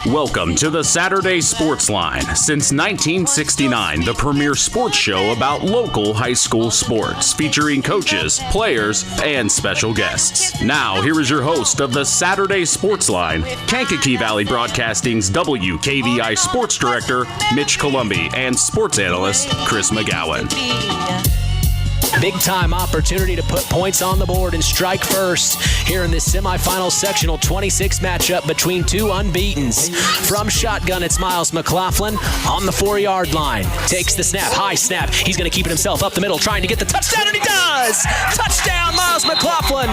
Welcome to the Saturday Sports Line. Since 1969, the premier sports show about local high school sports, featuring coaches, players, and special guests. Now, here is your host of the Saturday Sports Line, Kankakee Valley Broadcasting's WKVI Sports Director, Mitch Columbi, and sports analyst, Chris McGowan. Big-time opportunity to put points on the board and strike first here in this semifinal sectional 26 matchup between two unbeatens. From shotgun, it's Miles McLaughlin on the 4-yard line. Takes the snap, high snap. He's going to keep it himself up the middle, trying to get the touchdown, and he does! Touchdown, Miles McLaughlin.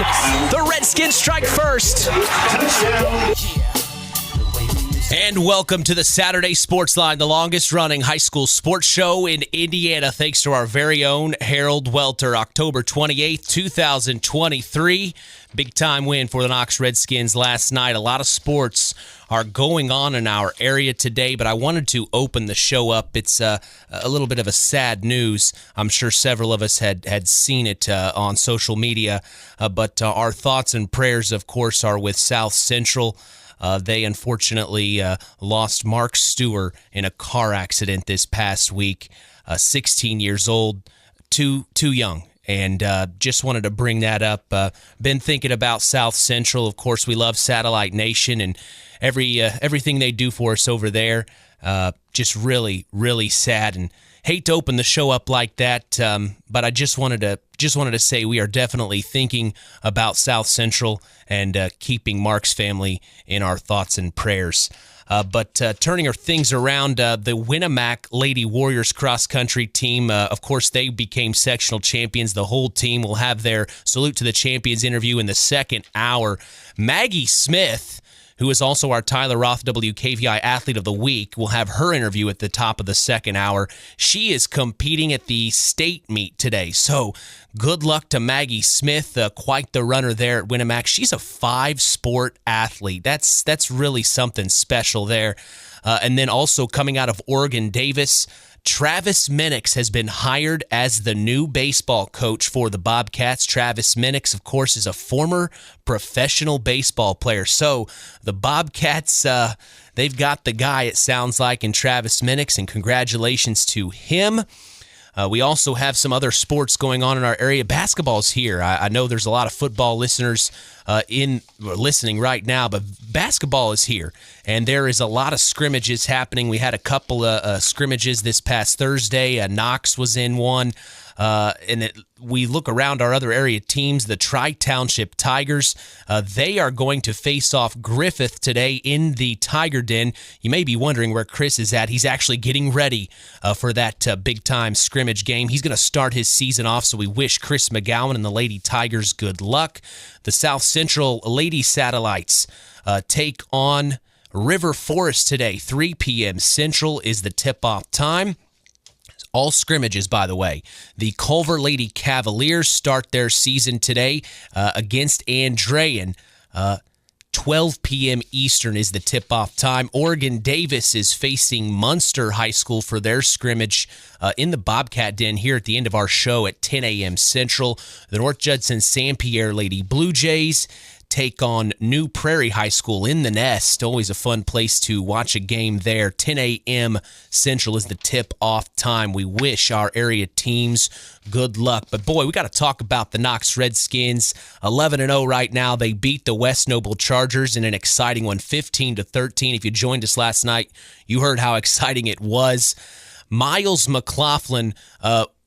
The Redskins strike first. And welcome to the Saturday Sports Line, the longest-running high school sports show in Indiana, thanks to our very own Harold Welter. October 28th, 2023. Big-time win for the Knox Redskins last night. A lot of sports are going on in our area today, but I wanted to open the show up. It's a little bit of a sad news. I'm sure several of us had seen it on social media, but our thoughts and prayers, of course, are with South Central. They unfortunately lost Marc in a car accident this past week, 16 years old, too young. And just wanted to bring that up. Been thinking about South Central. Of course, we love Satellite Nation and everything they do for us over there. Just really, really sad, and hate to open the show up like that. But I just wanted to say we are definitely thinking about South Central and keeping Marc's family in our thoughts and prayers. But turning our things around, the Winamac Lady Warriors cross-country team, of course, they became sectional champions. The whole team will have their Salute to the Champions interview in the second hour. Maggie Smith, who is also our Tyler Roth WKVI Athlete of the Week, will have her interview at the top of the second hour. She is competing at the state meet today, so good luck to Maggie Smith, quite the runner there at Winamac. She's a 5-sport athlete. That's really something special there. And then also coming out of Oregon Davis, Travis Minix has been hired as the new baseball coach for the Bobcats. Travis Minix, of course, is a former professional baseball player. So the Bobcats, they've got the guy, it sounds like, in Travis Minix, and congratulations to him. We also have some other sports going on in our area. Basketball's here. I know there's a lot of football listeners listening right now, but basketball is here, and there is a lot of scrimmages happening. We had a couple of scrimmages this past Thursday. Knox was in one. We look around our other area teams, the Tri-Township Tigers. They are going to face off Griffith today in the Tiger Den. You may be wondering where Chris is at. He's actually getting ready for that big-time scrimmage game. He's going to start his season off, so we wish Chris McGowan and the Lady Tigers good luck. The South Central Lady Satellites take on River Forest today. 3 p.m. Central is the tip-off time. All scrimmages, by the way. The Culver Lady Cavaliers start their season today against Andrean. 12 p.m. Eastern is the tip-off time. Oregon Davis is facing Munster High School for their scrimmage in the Bobcat Den here at the end of our show at 10 a.m. Central. The North Judson-San Pierre Lady Blue Jays take on New Prairie High School in the Nest. Always a fun place to watch a game there. 10 a.m. Central is the tip-off time. We wish our area teams good luck. But boy, we got to talk about the Knox Redskins. 11-0 right now. They beat the West Noble Chargers in an exciting one, 15-13. If you joined us last night, you heard how exciting it was. Miles McLaughlin,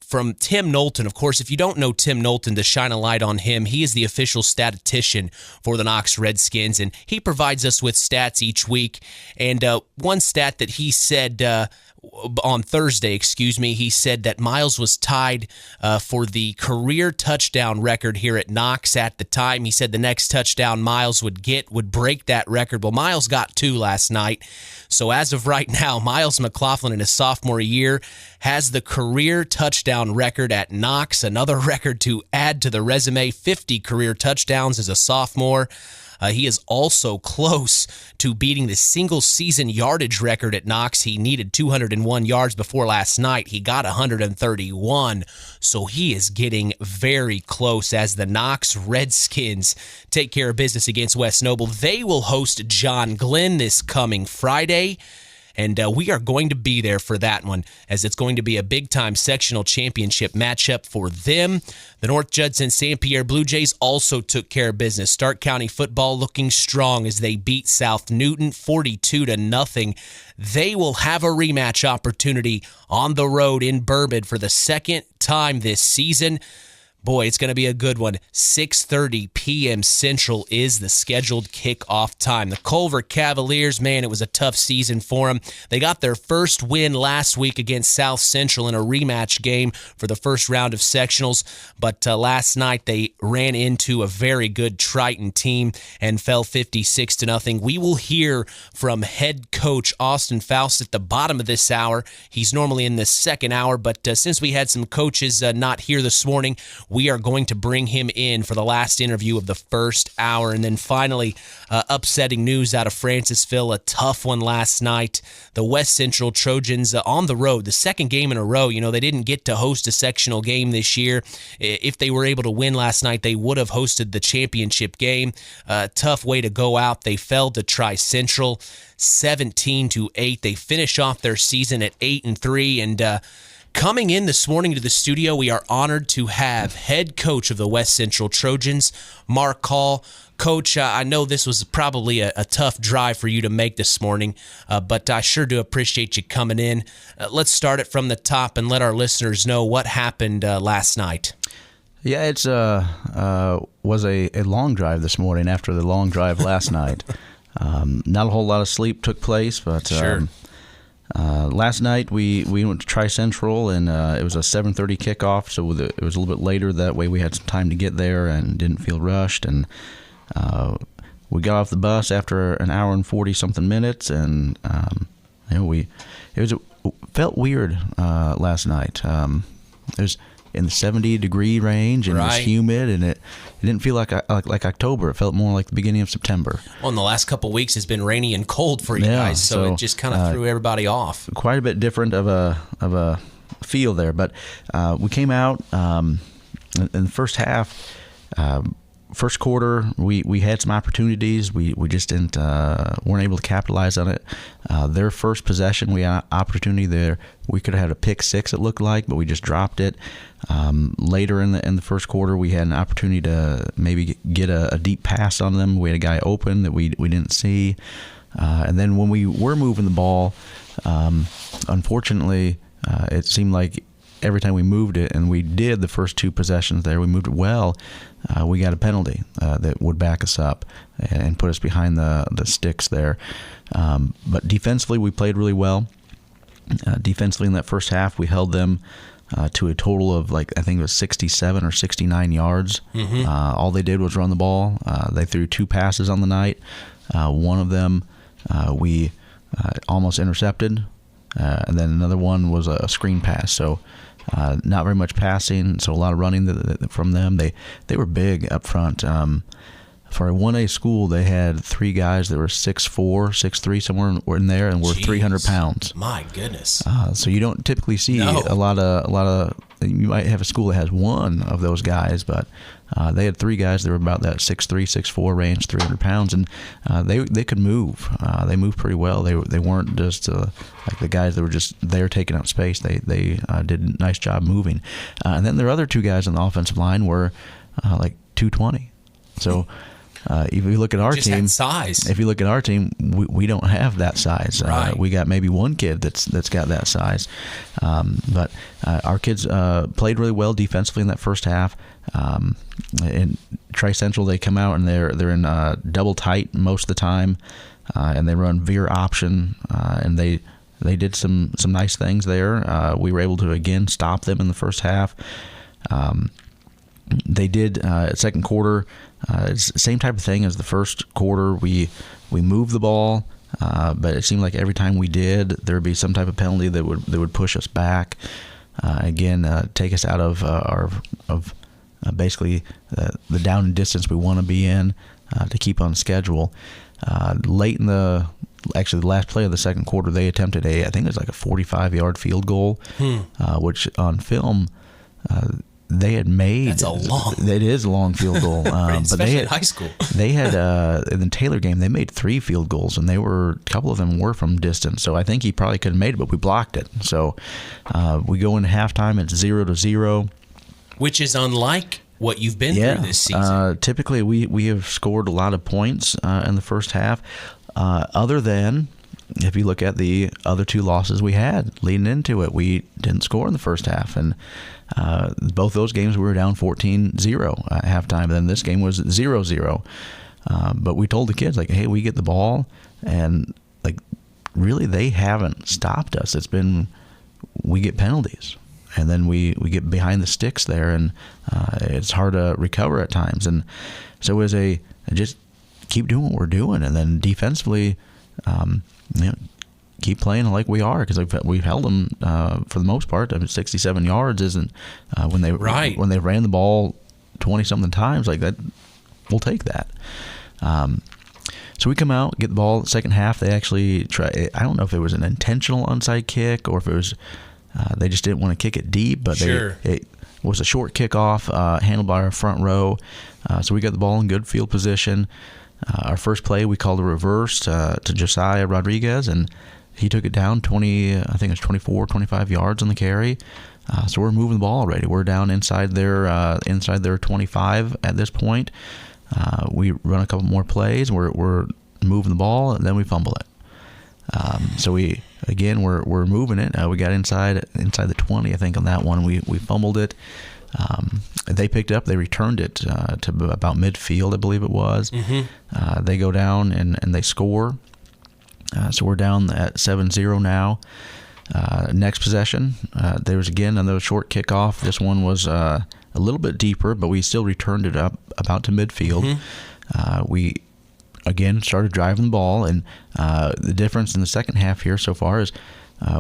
from Tim Knowlton. Of course, if you don't know Tim Knowlton, to shine a light on him, he is the official statistician for the Knox Redskins, and he provides us with stats each week. And one stat that he said on Thursday, he said that Miles was tied for the career touchdown record here at Knox at the time. He said the next touchdown Miles would break that record. Well, Miles got 2 last night. So as of right now, Miles McLaughlin in his sophomore year has the career touchdown record at Knox. Another record to add to the resume, 50 career touchdowns as a sophomore. He is also close to beating the single-season yardage record at Knox. He needed 201 yards before last night. He got 131, so he is getting very close as the Knox Redskins take care of business against West Noble. They will host John Glenn this coming Friday. And we are going to be there for that one, as it's going to be a big-time sectional championship matchup for them. The North Judson-San Pierre Blue Jays also took care of business. Stark County football looking strong as they beat South Newton 42-0. They will have a rematch opportunity on the road in Bourbon for the second time this season. Boy, it's going to be a good one. 6:30 p.m. Central is the scheduled kickoff time. The Culver Cavaliers, man, it was a tough season for them. They got their first win last week against South Central in a rematch game for the first round of sectionals, but last night they ran into a very good Triton team and fell 56-0. We will hear from head coach Austin Foust at the bottom of this hour. He's normally in the second hour, but since we had some coaches not here this morning, we are going to bring him in for the last interview of the first hour. And then finally, upsetting news out of Francisville, a tough one last night. The West Central Trojans on the road, the second game in a row. You know, they didn't get to host a sectional game this year. If they were able to win last night, they would have hosted the championship game. Tough way to go out. They fell to Tri-Central 17-8. They finish off their season at 8-3, and coming in this morning to the studio, we are honored to have head coach of the West Central Trojans, Marc. Coach, I know this was probably a tough drive for you to make this morning, but I sure do appreciate you coming in. Let's start it from the top and let our listeners know what happened last night. Yeah, it's was a long drive this morning after the long drive last night. Not a whole lot of sleep took place, but sure. Last night we went to Tri-Central, and it was a 7:30 kickoff, so it was a little bit later. That way we had some time to get there and didn't feel rushed. And we got off the bus after an hour and 40-something minutes, and it felt weird last night. It was in the 70-degree range, and It was humid, and it didn't feel like October. It felt more like the beginning of September. Well, and the last couple of weeks has been rainy and cold for you guys, so it just kind of threw everybody off. Quite a bit different of a feel there, but we came out in the first half. First quarter, we had some opportunities. We just weren't able to capitalize on it. Their first possession, we had an opportunity there. We could have had a pick six, it looked like, but we just dropped it. Later in the first quarter, we had an opportunity to maybe get a deep pass on them. We had a guy open that we didn't see. And then when we were moving the ball, unfortunately, it seemed like every time we moved it, and we did the first two possessions there, we moved it well, we got a penalty that would back us up and put us behind the sticks there. But defensively, we played really well. Defensively in that first half, we held them to a total of, I think it was 67 or 69 yards. Mm-hmm. All they did was run the ball. They threw two passes on the night. One of them we almost intercepted, and then another one was a screen pass. So not very much passing, so a lot of running from them. They were big up front. For a 1A school, they had three guys that were 6'4", 6'3", somewhere in there, and were 300 pounds. My goodness! So you don't typically see a lot of. You might have a school that has one of those guys, but they had three guys that were about that 6'3", 6'4" range, 300 pounds, and they could move. They moved pretty well. They weren't just like the guys that were just there taking up space. They did a nice job moving. And then their other two guys on the offensive line were 220. So. If you look at our team, size. If you look at our team, we don't have that size. Right. We got maybe one kid that's got that size, but our kids played really well defensively in that first half. In Tri-Central, they come out and they're in double tight most of the time, and they run veer option, and they did some nice things there. We were able to again stop them in the first half. They did second quarter. It's the same type of thing as the first quarter. We moved the ball, but it seemed like every time we did, there would be some type of penalty that would push us back. Again, take us out of basically the down and distance we want to be in. to keep on schedule. Late in the last play of the second quarter, they attempted I think it was like a 45-yard field goal, which on film they had made. That's a long. It is a long field goal, Especially but they had, in high school. They had in the Taylor game they made 3 field goals, and a couple of them were from distance. So I think he probably could have made it, but we blocked it. So we go into halftime. It's 0-0, which is unlike what you've been through this season. Typically, we have scored a lot of points in the first half. Other than, if you look at the other 2 losses we had leading into it, we didn't score in the first half. And both those games we were down 14-0 at halftime. Then this game was 0-0. But we told the kids, like, hey, we get the ball. And, like, really they haven't stopped us. It's been, we get penalties. And then we get behind the sticks there, and it's hard to recover at times. And so it was just keep doing what we're doing, and then defensively, keep playing like we are, because we've held them for the most part. 67 yards isn't when they ran the ball 20-something times like that. We'll take that. So we come out, get the ball. Second half, they actually try. I don't know if it was an intentional onside kick or if it was they just didn't want to kick it deep, but it was a short kickoff handled by our front row. So we got the ball in good field position. Our first play, we called a reverse to Josiah Rodriguez, and he took it down 24, 25 yards on the carry. So we're moving the ball already. We're down inside their 25 at this point. We run a couple more plays. We're moving the ball, and then we fumble it. So we're moving it. We got inside the 20, I think, on that one. We fumbled it. They picked it up. They returned it to about midfield, I believe it was. Mm-hmm. They go down and they score. So we're down at 7-0 now. Next possession, there was again another short kickoff. This one was a little bit deeper, but we still returned it up about to midfield. Mm-hmm. We again started driving the ball, and the difference in the second half here so far is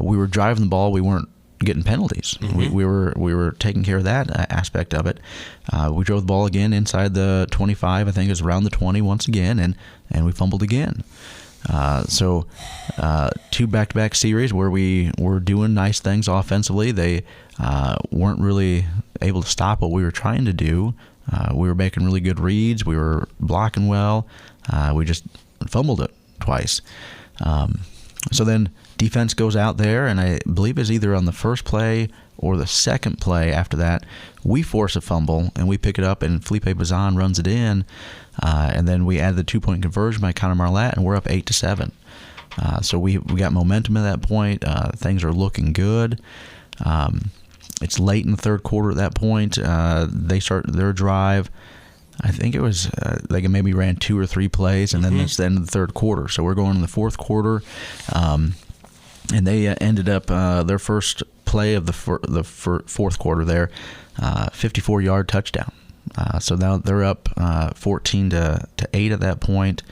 we were driving the ball. We weren't getting penalties. Mm-hmm. We were taking care of that aspect of it. We drove the ball again inside the 25. I think it was around the 20 once again, and we fumbled again. So 2 back-to-back series where we were doing nice things offensively. They weren't really able to stop what we were trying to do. We were making really good reads. We were blocking well. We just fumbled it twice. So then defense goes out there, and I believe it's either on the first play or the second play after that, we force a fumble, and we pick it up, and Felipe Bazan runs it in, and then we add the 2-point conversion by Connor Marlatt, and we're up 8-7. So we got momentum at that point. Things are looking good. It's late in the third quarter at that point. They start their drive. I think it was they maybe ran 2 or 3 plays, and then it's the end of the third quarter. So we're going in the fourth quarter, and they ended up their first play of the fourth quarter there, 54-yard touchdown. So now they're up 14-8 at that point.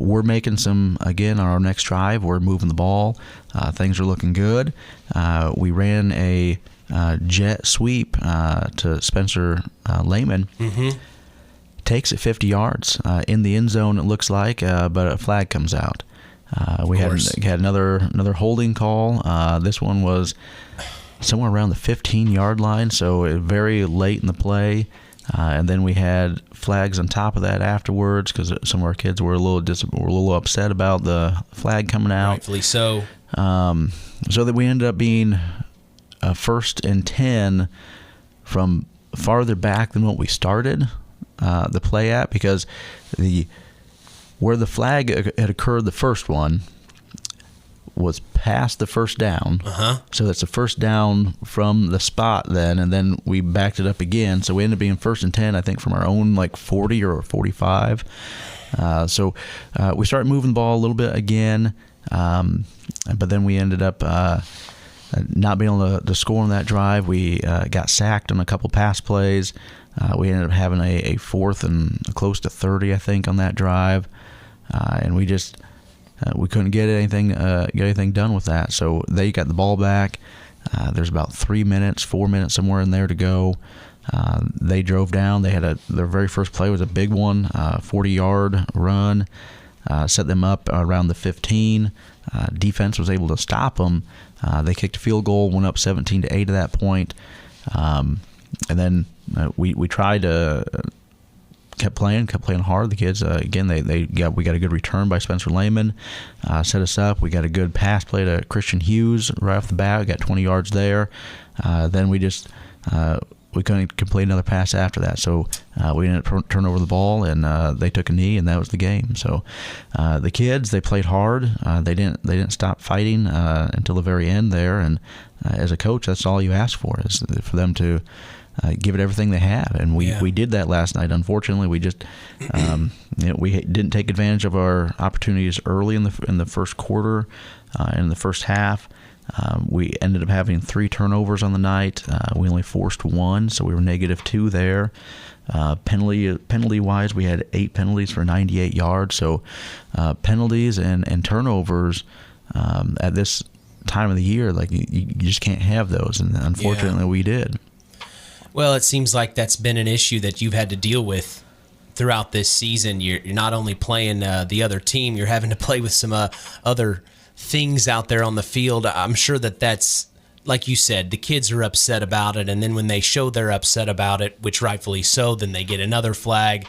We're making some, again, on our next drive. We're moving the ball. Things are looking good. We ran a jet sweep to Spencer Lehman. Mm-hmm. Takes it 50 yards in the end zone, it looks like, but a flag comes out. We had another holding call. This one was somewhere around the 15-yard line, so very late in the play. And then we had flags on top of that afterwards because some of our kids were a little upset about the flag coming out. Rightfully so. So that we ended up being 1st and 10 from farther back than what we started the play at, because where the flag had occurred, the first one was past the first down. So that's a first down from the spot then, and then we backed it up again. So we ended up being 1st and 10, I think, from our own 40 or 45. So we started moving the ball a little bit again, but then we ended up not being able to score on that drive. We got sacked on a couple pass plays. We ended up having a 4th and close to 30, I think, on that drive, and we just we couldn't get anything done with that. So they got the ball back. There's about 4 minutes somewhere in there to go. They drove down. They had their very first play was a big one, 40-yard run, set them up around the 15. Defense was able to stop them. They kicked a field goal, went up 17-8 at that point. And then we tried to kept playing hard. The kids again we got a good return by Spencer Lehman, set us up. We got a good pass play to Christian Hughes right off the bat. We got 20 yards there. Then we just we couldn't complete another pass after that, so we ended up turning over the ball, and they took a knee, and that was the game. So the kids, they played hard. They didn't stop fighting until the very end there. And as a coach, that's all you ask for, is for them to give it everything they have, and we did that last night. Unfortunately, we just we didn't take advantage of our opportunities early in the first quarter, in the first half. We ended up having 3 turnovers on the night. We only forced 1, so we were -2 there. Penalty-wise, we had 8 penalties for 98 yards. So penalties and turnovers at this time of the year, like you just can't have those, and unfortunately we did. Well, it seems like that's been an issue that you've had to deal with throughout this season. You're not only playing the other team, you're having to play with some other things out there on the field. I'm sure that's, like you said, the kids are upset about it, and then when they show they're upset about it, which rightfully so, then they get another flag.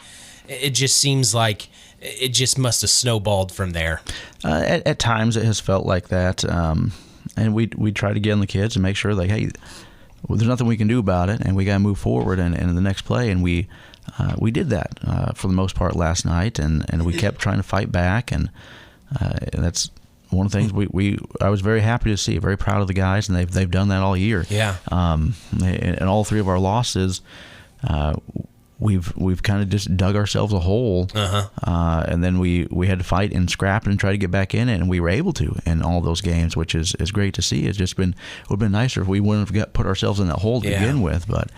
It just seems like it just must have snowballed from there. At times it has felt like that, and we try to get on the kids and make sure, like, hey, there's nothing we can do about it, and we got to move forward and in the next play. And we did that for the most part last night, and we kept trying to fight back, and that's one of the things I was very happy to see, very proud of the guys, and they've done that all year. Yeah. And all 3 of our losses, we've kind of just dug ourselves a hole, and then we had to fight and scrap and try to get back in it, and we were able to in all those games, which is great to see. It would have been nicer if we wouldn't have put ourselves in that hole to begin with, but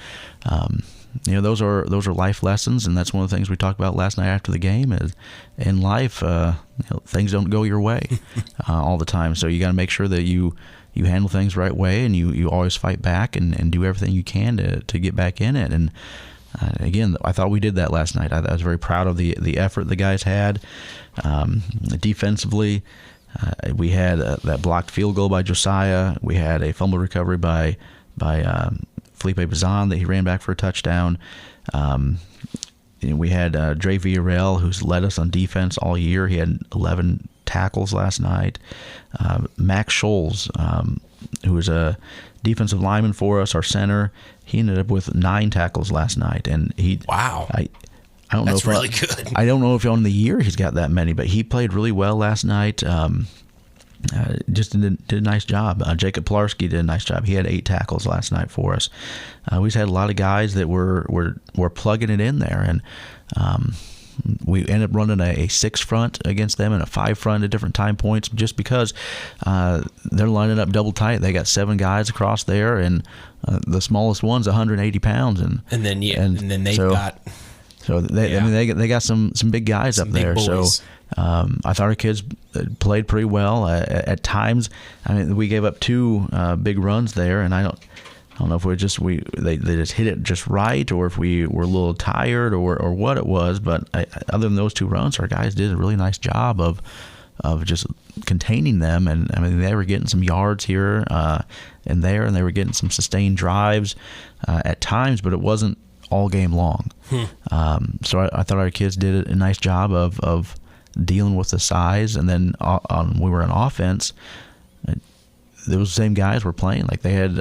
those are life lessons, and that's one of the things we talked about last night after the game. Is in life, things don't go your way all the time, so you got to make sure that you handle things the right way, and you always fight back and do everything you can to get back in it. And again, I thought we did that last night. I was very proud of the effort the guys had. Defensively, we had that blocked field goal by Josiah. We had a fumble recovery by Felipe Bazan that he ran back for a touchdown. We had Dre Villarreal, who's led us on defense all year. He had 11 tackles last night. Max Scholes, who was a defensive lineman for us, our center, he ended up with 9 tackles last night, and wow. I don't know. That's really good. I don't know if on the year he's got that many, but he played really well last night. Just did a nice job. Jacob Pilarski did a nice job. He had 8 tackles last night for us. We just had a lot of guys that were plugging it in there, and we ended up running a 6 front against them and a 5 front at different time points, just because they're lining up double tight. They got 7 guys across there, and the smallest one's 180 pounds, and then they've got. So they got some big guys up there. So I thought our kids played pretty well. At times, I mean, we gave up 2 big runs there, and I don't know if they just hit it just right, or if we were a little tired, or what it was. But other than those 2 runs, our guys did a really nice job of just containing them. And I mean, they were getting some yards here and there, and they were getting some sustained drives at times, but it wasn't all game long. So I thought our kids did a nice job of dealing with the size. And then we were on offense, those same guys were playing. Like they had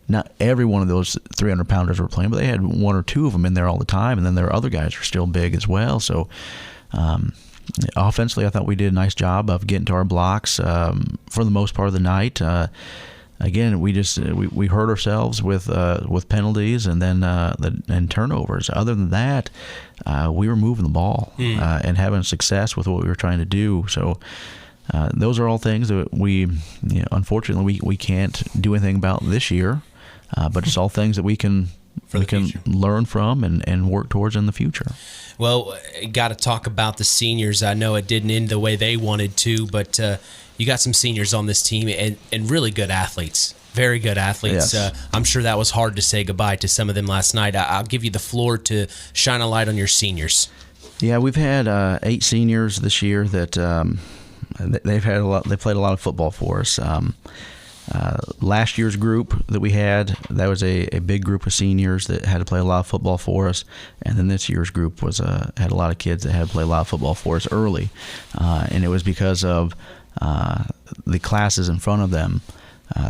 not every one of those 300-pounders were playing, but they had 1 or 2 of them in there all the time. And then there are other guys who are still big as well. So offensively, I thought we did a nice job of getting to our blocks for the most part of the night. Again, we hurt ourselves with penalties and then and turnovers. Other than that, we were moving the ball and having success with what we were trying to do. So those are all things that unfortunately we can't do anything about this year, but it's all things that we can learn from and work towards in the future. Well, got to talk about the seniors. I know it didn't end the way they wanted to, but you got some seniors on this team and really good athletes. Very good athletes. Yes. I'm sure that was hard to say goodbye to some of them last night. I'll give you the floor to shine a light on your seniors. Yeah, we've had 8 seniors this year that they've had a lot. They played a lot of football for us. Last year's group that we had, that was a big group of seniors that had to play a lot of football for us, and then this year's group was had a lot of kids that had to play a lot of football for us early, and it was because of the classes in front of them.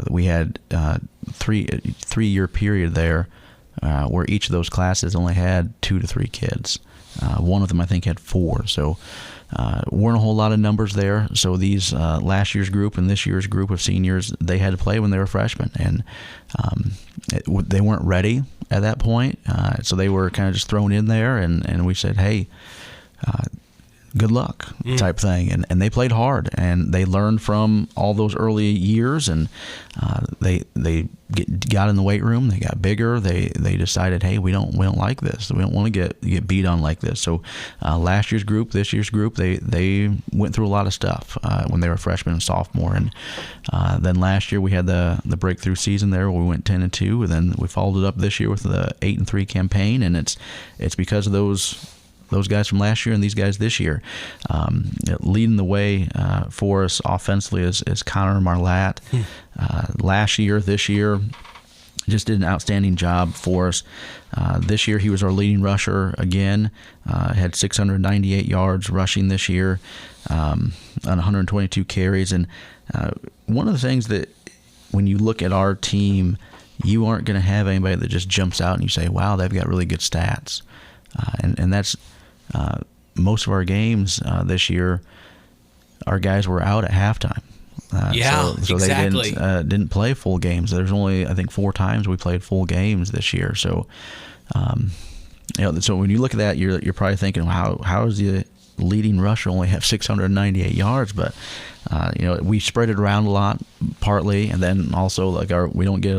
We had 3-year period there where each of those classes only had 2 to 3 kids. One of them, I think, had 4. So weren't a whole lot of numbers there. So these last year's group and this year's group of seniors, they had to play when they were freshmen, and they weren't ready at that point. So they were kind of just thrown in there, and we said, hey, good luck type thing. And they played hard, and they learned from all those early years, and they got in the weight room. They got bigger. They decided, hey, we don't like this. We don't want to get beat on like this. So last year's group, this year's group, they went through a lot of stuff when they were freshmen and sophomore. And then last year we had the breakthrough season there where we went 10-2, and then we followed it up this year with the 8-3 campaign. And it's because of those guys from last year and these guys this year. Leading the way for us offensively is Connor Marlatt. Last year, this year, just did an outstanding job for us. This year, he was our leading rusher again. Had 698 yards rushing this year on 122 carries. And one of the things that when you look at our team, you aren't going to have anybody that just jumps out and you say, wow, they've got really good stats. And that's most of our games this year, our guys were out at halftime. So exactly. They didn't play full games. There's only, I think, 4 times we played full games this year. So, so when you look at that, you're probably thinking, how does the leading rusher only have 698 yards? But we spread it around a lot, partly, and then also we don't get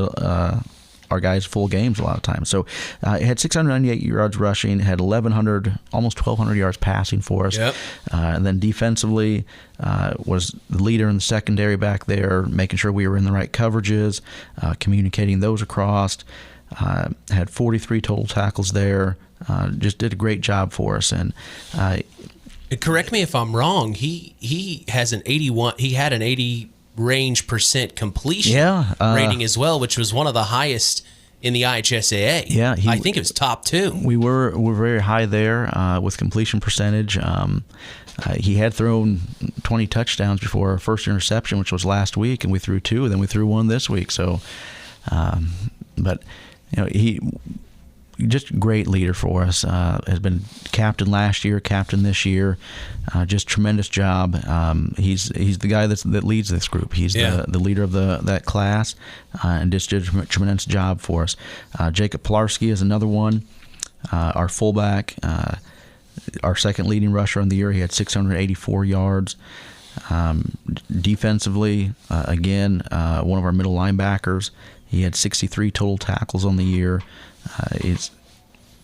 our guys full games a lot of times. So it had 698 yards rushing, had 1,100, almost 1,200 yards passing for us. Yep. And then defensively was the leader in the secondary back there, making sure we were in the right coverages, communicating those across. Had 43 total tackles there. Just did a great job for us. And correct me if I'm wrong. He has an 81. He had an 80 range % completion rating as well, which was one of the highest in the IHSAA. Yeah, I think it was top 2. We're very high there with completion percentage. He had thrown 20 touchdowns before our first interception, which was last week, and we threw 2, and then we threw 1 this week. So, but he just a great leader for us. Has been captain last year, captain this year. Just tremendous job. He's the guy that leads this group. He's the leader of that class, and just did a tremendous job for us. Jacob Pilarski is another one. Our fullback, our second leading rusher on the year. He had 684 yards. Defensively, again, one of our middle linebackers. He had 63 total tackles on the year. He's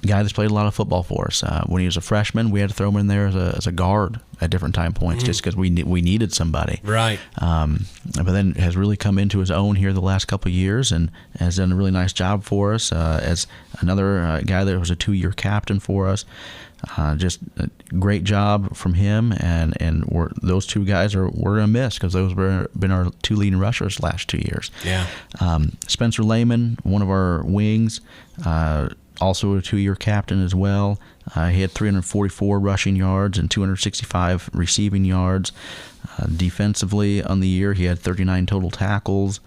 a guy that's played a lot of football for us. When he was a freshman, we had to throw him in there as a guard at different time points just because we needed somebody. Right. But then has really come into his own here the last couple of years and has done a really nice job for us as another guy that was a 2-year captain for us. Just a great job from him, and those 2 guys we're going to miss because those have been our 2 leading rushers last 2 years. Yeah. Spencer Lehman, one of our wings, also a 2-year captain as well. He had 344 rushing yards and 265 receiving yards. Defensively on the year, he had 39 total tackles.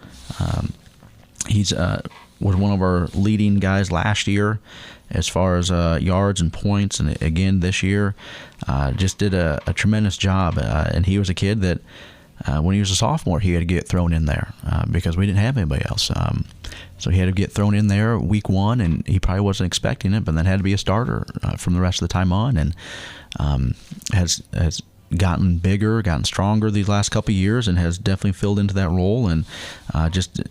He's was one of our leading guys last year as far as yards and points, and again this year just did a tremendous job. And he was a kid that when he was a sophomore, he had to get thrown in there because we didn't have anybody else. So he had to get thrown in there week 1, and he probably wasn't expecting it, but then had to be a starter from the rest of the time on, and has gotten bigger, gotten stronger these last couple of years, and has definitely filled into that role, and just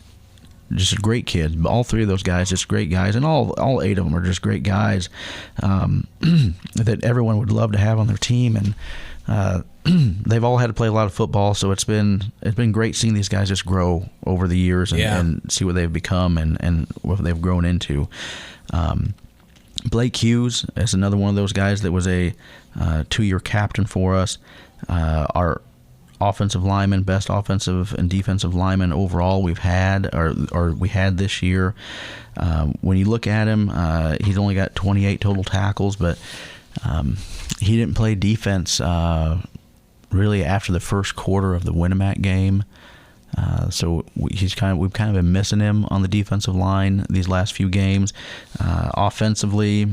just great kids. All three of those guys, just great guys, and all 8 of them are just great guys that everyone would love to have on their team. And they've all had to play a lot of football, so it's been great seeing these guys just grow over the years and see what they've become and what they've grown into. Blake Hughes is another one of those guys that was a 2-year captain for us. Our offensive lineman, best offensive and defensive lineman overall we've had, or we had this year. When you look at him, he's only got 28 total tackles, but he didn't play defense really after the first quarter of the Winamac game. So we've kind of been missing him on the defensive line these last few games. Offensively,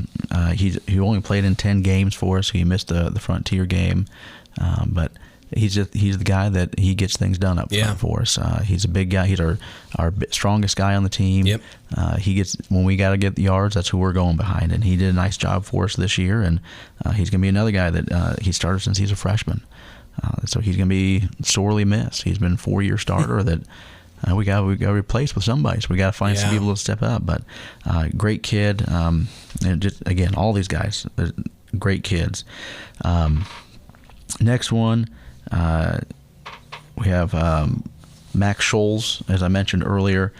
he only played in 10 games for us. So he missed the Frontier game, but he's the guy that he gets things done up front for us. He's a big guy. He's our strongest guy on the team. Yep. He gets, when we got to get the yards, that's who we're going behind, and he did a nice job for us this year. And he's going to be another guy that he started since he's a freshman. So he's going to be sorely missed. He's been a 4-year starter that we got to replace with somebody. So we got to find some people to step up. But great kid, and just again, all these guys, great kids. Next one, we have Max Scholes, as I mentioned earlier.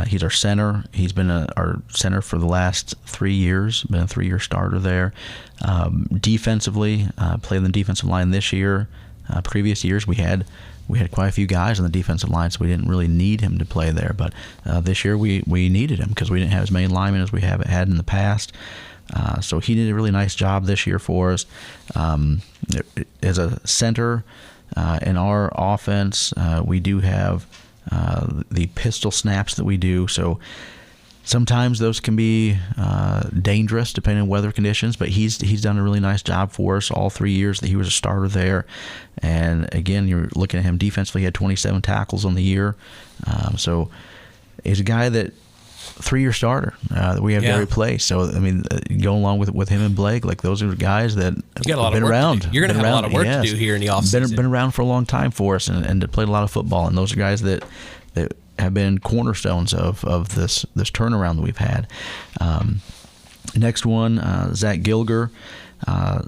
He's our center. He's been our center for the last 3 years. Been a 3-year starter there. Defensively, played on the defensive line this year. Previous years we had quite a few guys on the defensive line, so we didn't really need him to play there. But this year we needed him because we didn't have as many linemen as we have had in the past. So he did a really nice job this year for us. As a center in our offense, we do have the pistol snaps that we do. So sometimes those can be dangerous depending on weather conditions, but he's done a really nice job for us all 3 years that he was a starter there. And again, you're looking at him defensively, he had 27 tackles on the year. So he's a guy that 3-year starter that we have to replace. So I mean, going along with him and Blake, like those are guys that have been around. You're going to have a lot of work to do here in the offseason. Been around for a long time for us and played a lot of football. And those are guys that have been cornerstones of this turnaround that we've had. Next one, Zach Gilger.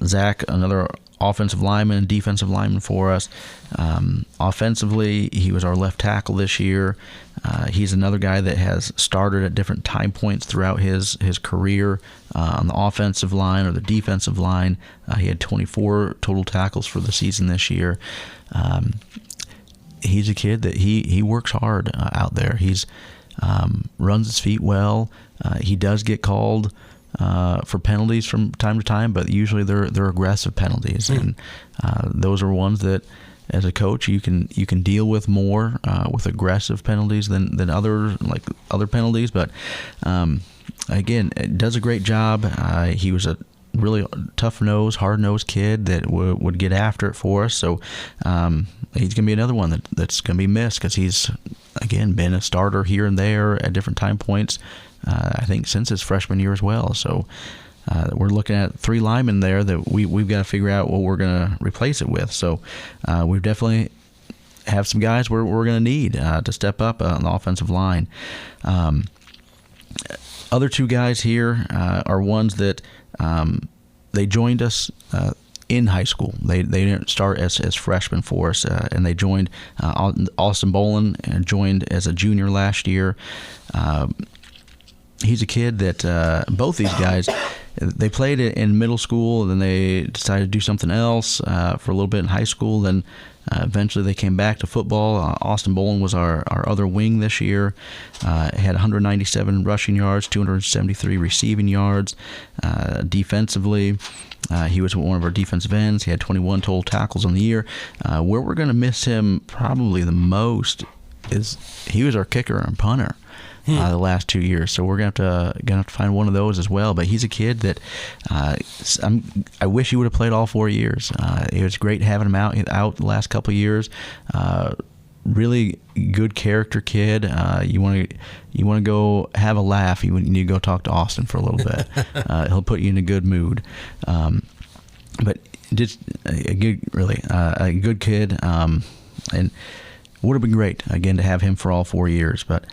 Zach, another offensive lineman and defensive lineman for us. Offensively, he was our left tackle this year. He's another guy that has started at different time points throughout his career on the offensive line or the defensive line. He had 24 total tackles for the season this year. He's a kid that he works hard out there. He's runs his feet well. He does get called for penalties from time to time, but usually they're aggressive penalties, and those are ones that, as a coach, you can deal with more with aggressive penalties than other penalties. But again, it does a great job. He was a really tough-nosed, hard-nosed kid that would get after it for us. So he's going to be another one that's going to be missed because he's, again, been a starter here and there at different time points, I think, since his freshman year as well. So we're looking at 3 linemen there that we've got to figure out what we're going to replace it with. So we definitely have some guys we're going to need to step up on the offensive line. Other 2 guys here are ones that they joined us in high school. They didn't start as freshmen for us, and they joined. Austin Bolin joined as a junior last year. He's a kid that both these guys, they played in middle school, and then they decided to do something else for a little bit in high school. Then eventually they came back to football. Austin Bolin was our other wing this year. Had 197 rushing yards, 273 receiving yards. Defensively, he was one of our defensive ends. He had 21 total tackles on the year. Where we're going to miss him probably the most is he was our kicker and punter the last 2 years. So we're gonna have to find one of those as well. But he's a kid that I wish he would have played all 4 years. It was great having him out the last couple of years. Really good character kid. You want to go have a laugh, you need to go talk to Austin for a little bit. He'll put you in a good mood. But just a good kid, and would have been great again to have him for all 4 years. But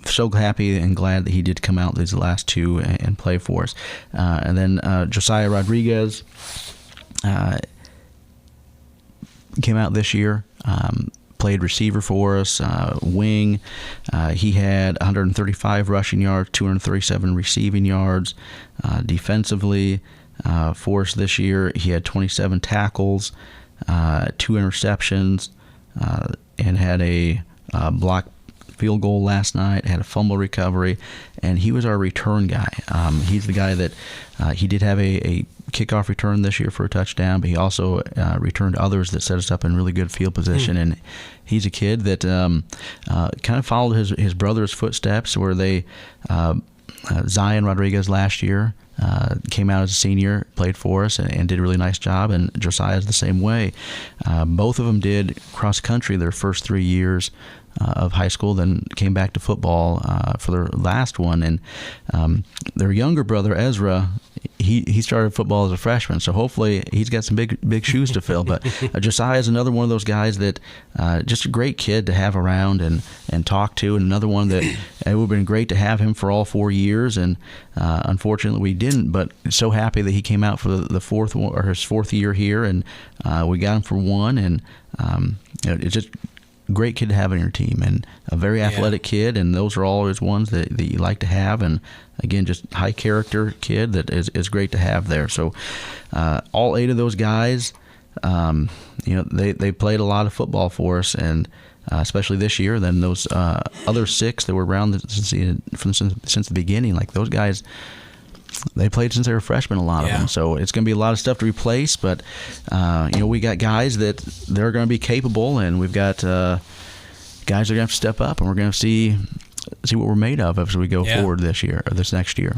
so happy and glad that he did come out these last two and play for us. And then Josiah Rodriguez came out this year, played receiver for us, wing. He had 135 rushing yards, 237 receiving yards. Defensively for us this year, he had 27 tackles, 2 interceptions, and had a block field goal last night, had a fumble recovery, and he was our return guy. He's the guy that he did have a kickoff return this year for a touchdown, but he also returned others that set us up in really good field position. And he's a kid that kind of followed his brother's footsteps, where they Zion Rodriguez last year came out as a senior, played for us, and did a really nice job, and Josiah's the same way. Both of them did cross country their first 3 years of high school, then came back to football for their last one. And their younger brother Ezra, he started football as a freshman, so hopefully he's got some big shoes to fill. But Josiah is another one of those guys that just a great kid to have around and talk to, and another one that it would have been great to have him for all 4 years, and unfortunately we didn't. But so happy that he came out for the fourth one, or his fourth year here, and we got him for one, and it's just great kid to have on your team, and a very athletic kid, and those are always ones that you like to have. And again, just high character kid that is great to have there. So all 8 of those guys, they played a lot of football for us, and especially this year. Then those other 6 that were around since the beginning, like those guys, they played since they were freshmen, a lot of them. So it's going to be a lot of stuff to replace, but we got guys that they're going to be capable, and we've got guys that are going to have to step up, and we're going to see what we're made of as we go forward this year, or this next year.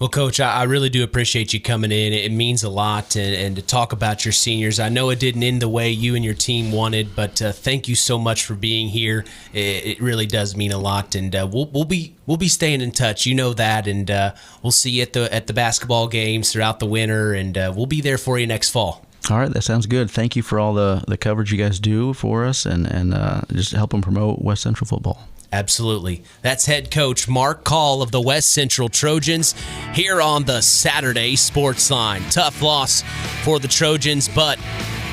Well, Coach, I really do appreciate you coming in. It means a lot, and to talk about your seniors. I know it didn't end the way you and your team wanted, but thank you so much for being here. It really does mean a lot, and we'll be staying in touch. You know that, and we'll see you at the basketball games throughout the winter, and we'll be there for you next fall. All right, that sounds good. Thank you for all the coverage you guys do for us, and just helping promote West Central football. Absolutely. That's head coach Marc Call of the West Central Trojans here on the Saturday Sports Line. Tough loss for the Trojans, but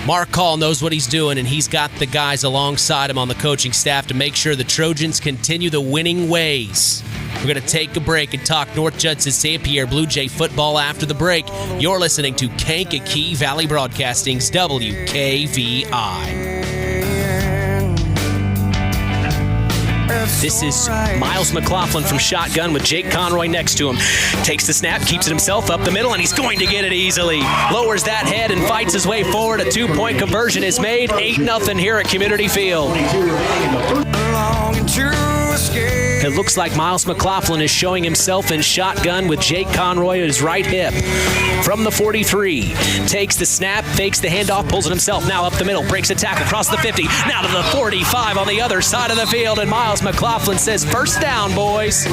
Marc Call knows what he's doing, and he's got the guys alongside him on the coaching staff to make sure the Trojans continue the winning ways. We're going to take a break and talk North Judson-San Pierre Blue Jay football after the break. You're listening to Kankakee Valley Broadcasting's WKVI. This is Miles McLaughlin from shotgun with Jake Conroy next to him. Takes the snap, keeps it himself up the middle, and he's going to get it easily. Lowers that head and fights his way forward. A 2-point conversion is made. 8-0 here at Community Field. It looks like Miles McLaughlin is showing himself in shotgun with Jake Conroy at his right hip. From the 43, takes the snap, fakes the handoff, pulls it himself. Now up the middle, breaks a tackle, across the 50, now to the 45 on the other side of the field, and Miles McLaughlin says, "First down, boys."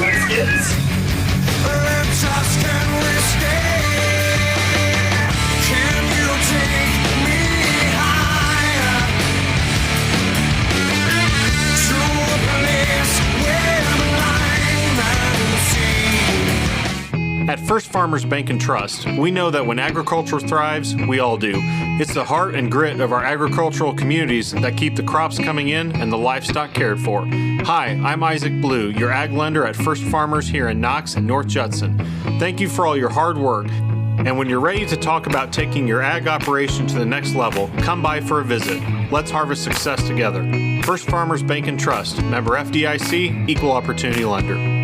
At First Farmers Bank and Trust, we know that when agriculture thrives, we all do. It's the heart and grit of our agricultural communities that keep the crops coming in and the livestock cared for. Hi, I'm Isaac Blue, your ag lender at First Farmers here in Knox and North Judson. Thank you for all your hard work. And when you're ready to talk about taking your ag operation to the next level, come by for a visit. Let's harvest success together. First Farmers Bank and Trust, member FDIC, equal opportunity lender.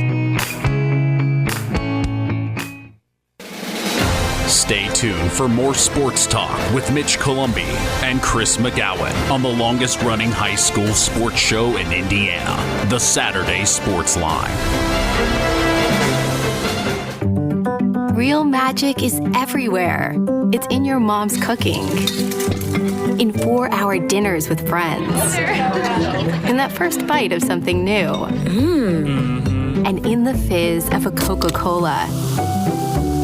Stay tuned for more sports talk with Mitch Columbi and Chris McGowan on the longest-running high school sports show in Indiana, the Saturday Sports Line. Real magic is everywhere. It's in your mom's cooking, in 4-hour dinners with friends, in that first bite of something new, and in the fizz of a Coca-Cola.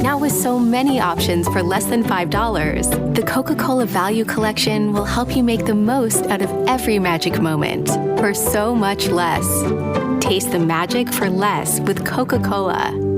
Now with so many options for less than $5, the Coca-Cola Value Collection will help you make the most out of every magic moment for so much less. Taste the magic for less with Coca-Cola.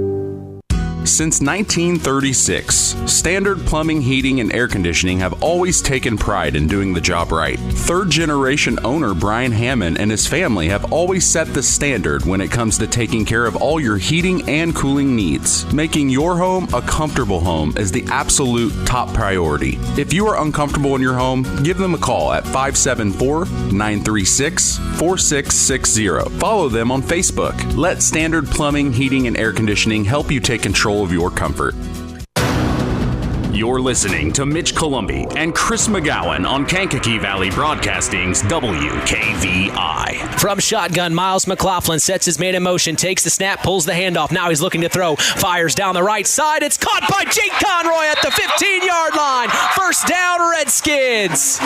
Since 1936, Standard Plumbing, Heating, and Air Conditioning have always taken pride in doing the job right. Third-generation owner Brian Hammond and his family have always set the standard when it comes to taking care of all your heating and cooling needs. Making your home a comfortable home is the absolute top priority. If you are uncomfortable in your home, give them a call at 574-936-4660. Follow them on Facebook. Let Standard Plumbing, Heating, and Air Conditioning help you take control of your comfort. You're listening to Mitch Columbi and Chris McGowan on Kankakee Valley Broadcasting's WKVI. From shotgun, Miles McLaughlin sets his man in motion, takes the snap, pulls the handoff. Now he's looking to throw, fires down the right side. It's caught by Jake Conroy at the 15-yard line. First down, Redskins.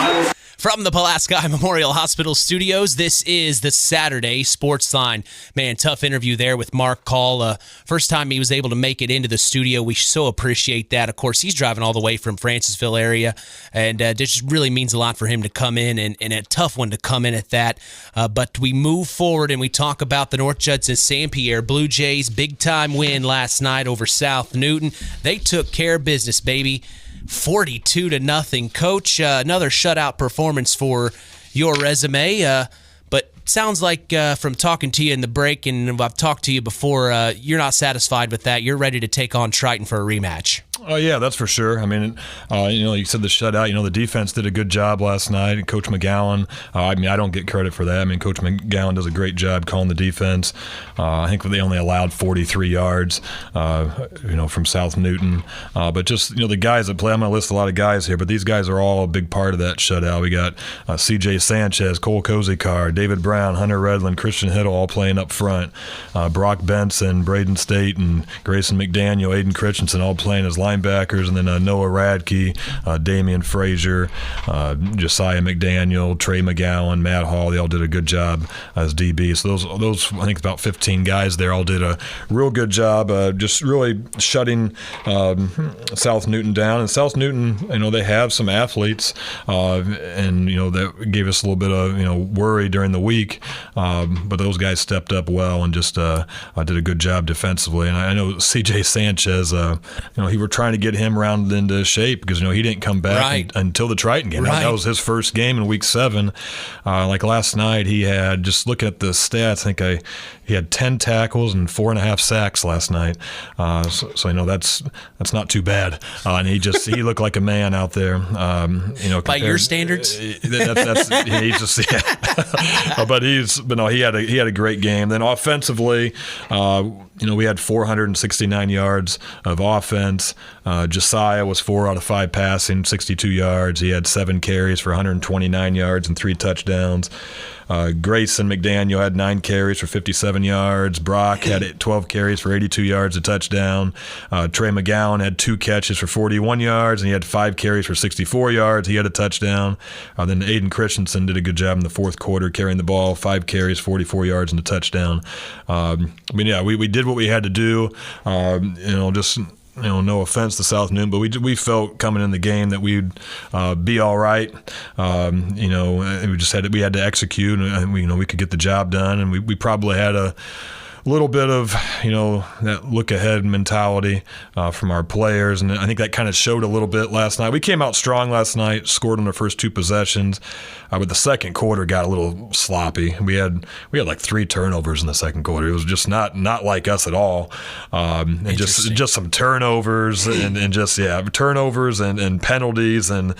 From the Pulaski Memorial Hospital studios, this is the Saturday Sports Line. Man, tough interview there with Marc Call. First time he was able to make it into the studio. We so appreciate that. Of course, he's driving all the way from Francisville area, and it just really means a lot for him to come in, and a tough one to come in at that. But we move forward, and we talk about the North Judson-San Pierre Blue Jays' big-time win last night over South Newton. They took care of business, baby. 42-0. Coach, another shutout performance for your resume. But sounds like from talking to you in the break, and I've talked to you before, you're not satisfied with that. You're ready to take on Triton for a rematch. Oh, yeah, that's for sure. I mean, you said the shutout. The defense did a good job last night. Coach McGowan, I don't get credit for that. I mean, Coach McGowan does a great job calling the defense. I think they only allowed 43 yards, from South Newton. But just, the guys that play, I'm going to list a lot of guys here, but these guys are all a big part of that shutout. We got C.J. Sanchez, Cole Kozikar, David Brown, Hunter Redland, Christian Hiddle all playing up front. Brock Benson, Braden State, and Grayson McDaniel, Aiden Christensen all playing as linebackers, and then Noah Radtke, Damian Frazier, Josiah McDaniel, Trey McGowan, Matt Hall, they all did a good job as DB. So those I think about 15 guys there all did a real good job just really shutting South Newton down. And South Newton, they have some athletes, and that gave us a little bit of worry during the week, but those guys stepped up well and just did a good job defensively. And I know C.J. Sanchez, he were trying to get him rounded into shape because he didn't come back until the Triton game. That was his first game in week 7. Like last night, he had, just looking at the stats, he had 10 tackles and 4.5 sacks last night. So that's not too bad. And he looked like a man out there. By your standards, that's he's just but he had a great game. Then offensively, we had 469 yards of offense. Josiah was 4 out of 5 passing, 62 yards. He had 7 carries for 129 yards and 3 touchdowns. Grayson McDaniel had 9 carries for 57 yards. Brock had 12 carries for 82 yards, a touchdown. Trey McGowan had 2 catches for 41 yards, and he had 5 carries for 64 yards. He had a touchdown. Then Aiden Christensen did a good job in the fourth quarter carrying the ball, 5 carries, 44 yards, and a touchdown. We did what we had to do. No offense to South Newton, but we felt coming in the game that we'd be all right. We had to execute, and we could get the job done, and we probably had a little bit of that look ahead mentality from our players, and I think that kind of showed a little bit last night. We came out strong last night, scored on our first 2 possessions, but the second quarter got a little sloppy. We had like 3 turnovers in the second quarter. It was just not like us at all, and just some turnovers and turnovers and penalties and.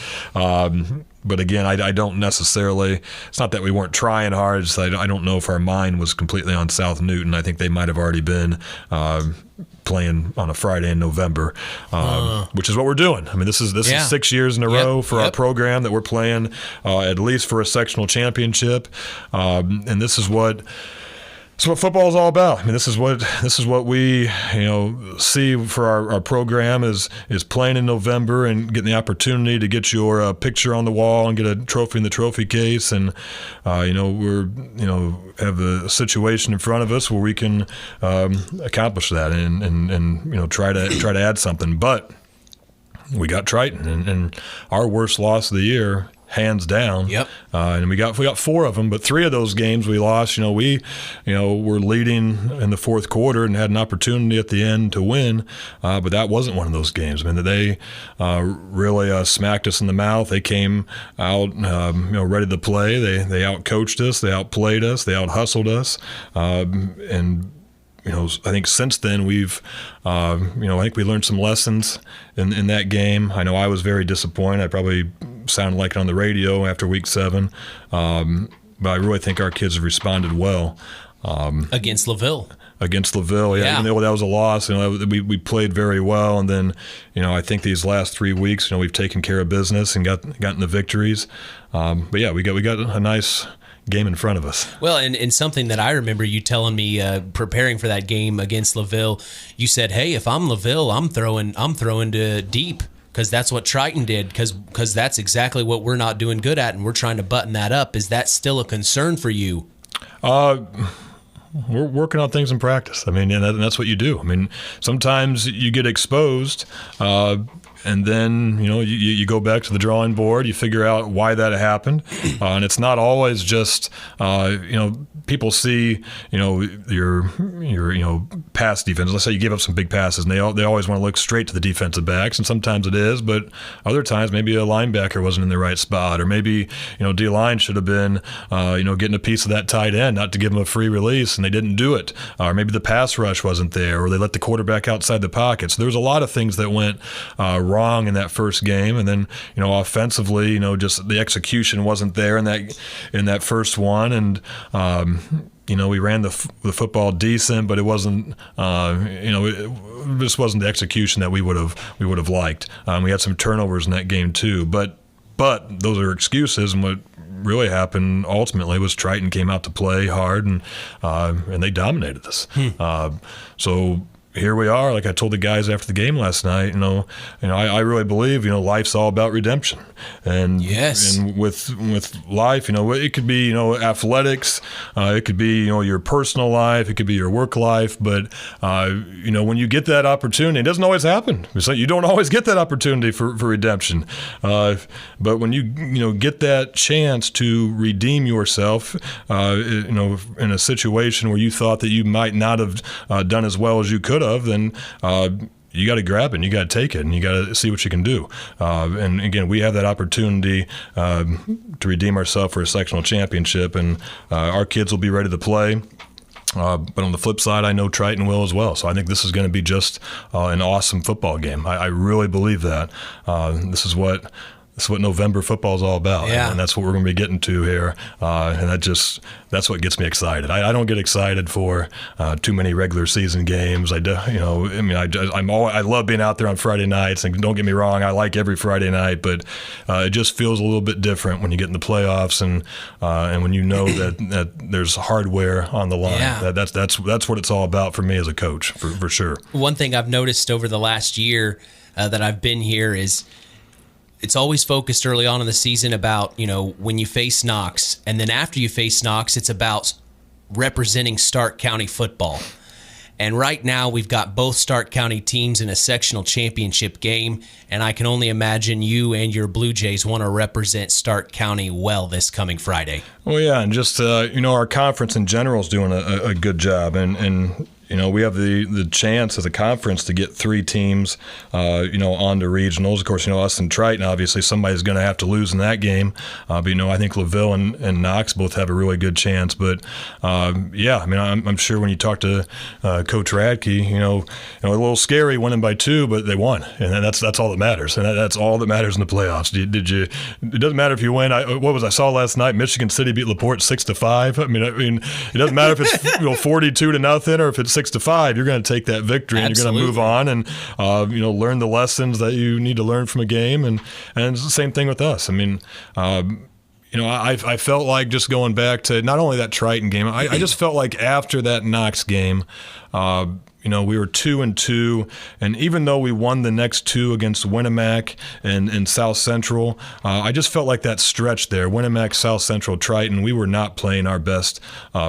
But again, I don't necessarily. It's not that we weren't trying hard. It's I don't know if our mind was completely on South Newton. I think they might have already been playing on a Friday in November, which is what we're doing. I mean, this is 6 years in a row for our program that we're playing at least for a sectional championship, and this is what. That's what football is all about. I mean, this is what we see for our program is playing in November and getting the opportunity to get your picture on the wall and get a trophy in the trophy case, and we're have the situation in front of us where we can accomplish that and try to add something. But we got Triton, and our worst loss of the year, hands down. Yep. And we got 4 of them, but 3 of those games we lost. We were leading in the fourth quarter and had an opportunity at the end to win, but that wasn't one of those games. I mean, they really smacked us in the mouth. They came out, ready to play. They outcoached us. They outplayed us. They out-hustled us, and I think since then we've, I think we learned some lessons in that game. I know I was very disappointed. I probably sounded like it on the radio after week 7, but I really think our kids have responded well. Against LaVille. Against LaVille, yeah. Even though that was a loss, we played very well, and then, I think these last 3 weeks, we've taken care of business and gotten the victories. But yeah, we got a nice game in front of us. Well, and something that I remember you telling me preparing for that game against LaVille, you said, "Hey, if I'm LaVille, I'm throwing to deep because that's what Triton did because that's exactly what we're not doing good at, and we're trying to button that up." Is that still a concern for you? We're working on things in practice. I mean, and that's what you do. I mean, sometimes you get exposed, and then you go back to the drawing board. You figure out why that happened, and it's not always just people see your pass defense. Let's say you give up some big passes, and they always want to look straight to the defensive backs, and sometimes it is, but other times maybe a linebacker wasn't in the right spot, or maybe D-line should have been getting a piece of that tight end, not to give them a free release, and they didn't do it, or maybe the pass rush wasn't there, or they let the quarterback outside the pocket. So there was a lot of things that went wrong in that first game, and then offensively, just the execution wasn't there in that first one, and we ran the football decent, but it wasn't it just wasn't the execution that we would have liked. We had some turnovers in that game too, but those are excuses, and what really happened ultimately was Triton came out to play hard, and they dominated us. So here we are. Like I told the guys after the game last night, I really believe, life's all about redemption. And yes, and with life, it could be, athletics, it could be, your personal life, it could be your work life. But when you get that opportunity, it doesn't always happen. So you don't always get that opportunity for redemption. But when you get that chance to redeem yourself, in a situation where you thought that you might not have done as well as you could have, then you got to grab it and you got to take it and you got to see what you can do. And again, we have that opportunity to redeem ourselves for a sectional championship, and our kids will be ready to play. But on the flip side, I know Triton will as well. So I think this is going to be just an awesome football game. I really believe that. This is what November football is all about, and that's what we're going to be getting to here, and that's what gets me excited. I don't get excited for too many regular season games. I love being out there on Friday nights, and don't get me wrong, I like every Friday night, but it just feels a little bit different when you get in the playoffs, and when you know that there's hardware on the line. Yeah. That's what it's all about for me as a coach, for sure. One thing I've noticed over the last year that I've been here is it's always focused early on in the season about, when you face Knox, and then after you face Knox, it's about representing Stark County football. And right now we've got both Stark County teams in a sectional championship game, and I can only imagine you and your Blue Jays want to represent Stark County well this coming Friday. Well, yeah, and just, our conference in general is doing a good job, and we have the chance as a conference to get 3 teams, on to regionals. Of course, us and Triton, obviously, somebody's going to have to lose in that game. But, I think LaVille and Knox both have a really good chance. But, I'm sure when you talk to Coach Radtke, a little scary winning by 2, but they won. And that's all that matters. And that's all that matters in the playoffs. It doesn't matter if you win. I saw last night, Michigan City beat LaPorte 6-5. I mean, it doesn't matter if it's 42-0 or if it's 6-5, you're going to take that victory. Absolutely. And you're going to move on and learn the lessons that you need to learn from a game, and it's the same thing with us. I mean, I felt like, just going back to not only that Triton game, I just felt like after that Knox game, we were 2-2, and even though we won the next two against Winamac and South Central, I just felt like that stretch there, Winamac, South Central, Triton, we were not playing our best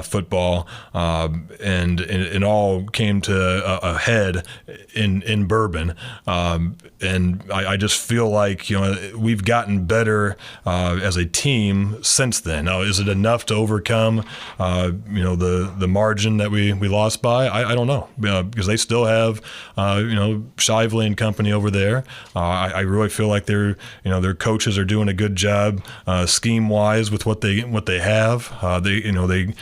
football, and it all came to a head in Bourbon, and I just feel like we've gotten better as a team since then. Now, is it enough to overcome the margin that we lost by? I don't know. Because they still have, Shively and company over there. I really feel like their coaches are doing a good job scheme-wise with what they have. They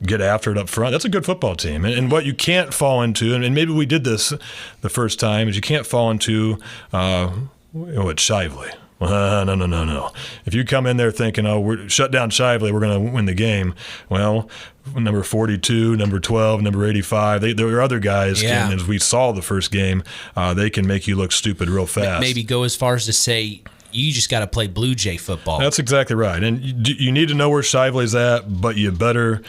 get after it up front. That's a good football team. And what you can't fall into, and maybe we did this the first time, is you can't fall into it's Shively. No. If you come in there thinking, we're shut down Shively, we're going to win the game, well, number 42, number 12, number 85, there are other guys, as we saw the first game, they can make you look stupid real fast. Maybe go as far as to say, you just got to play Blue Jay football. That's exactly right, and you need to know where Shively's at. But you better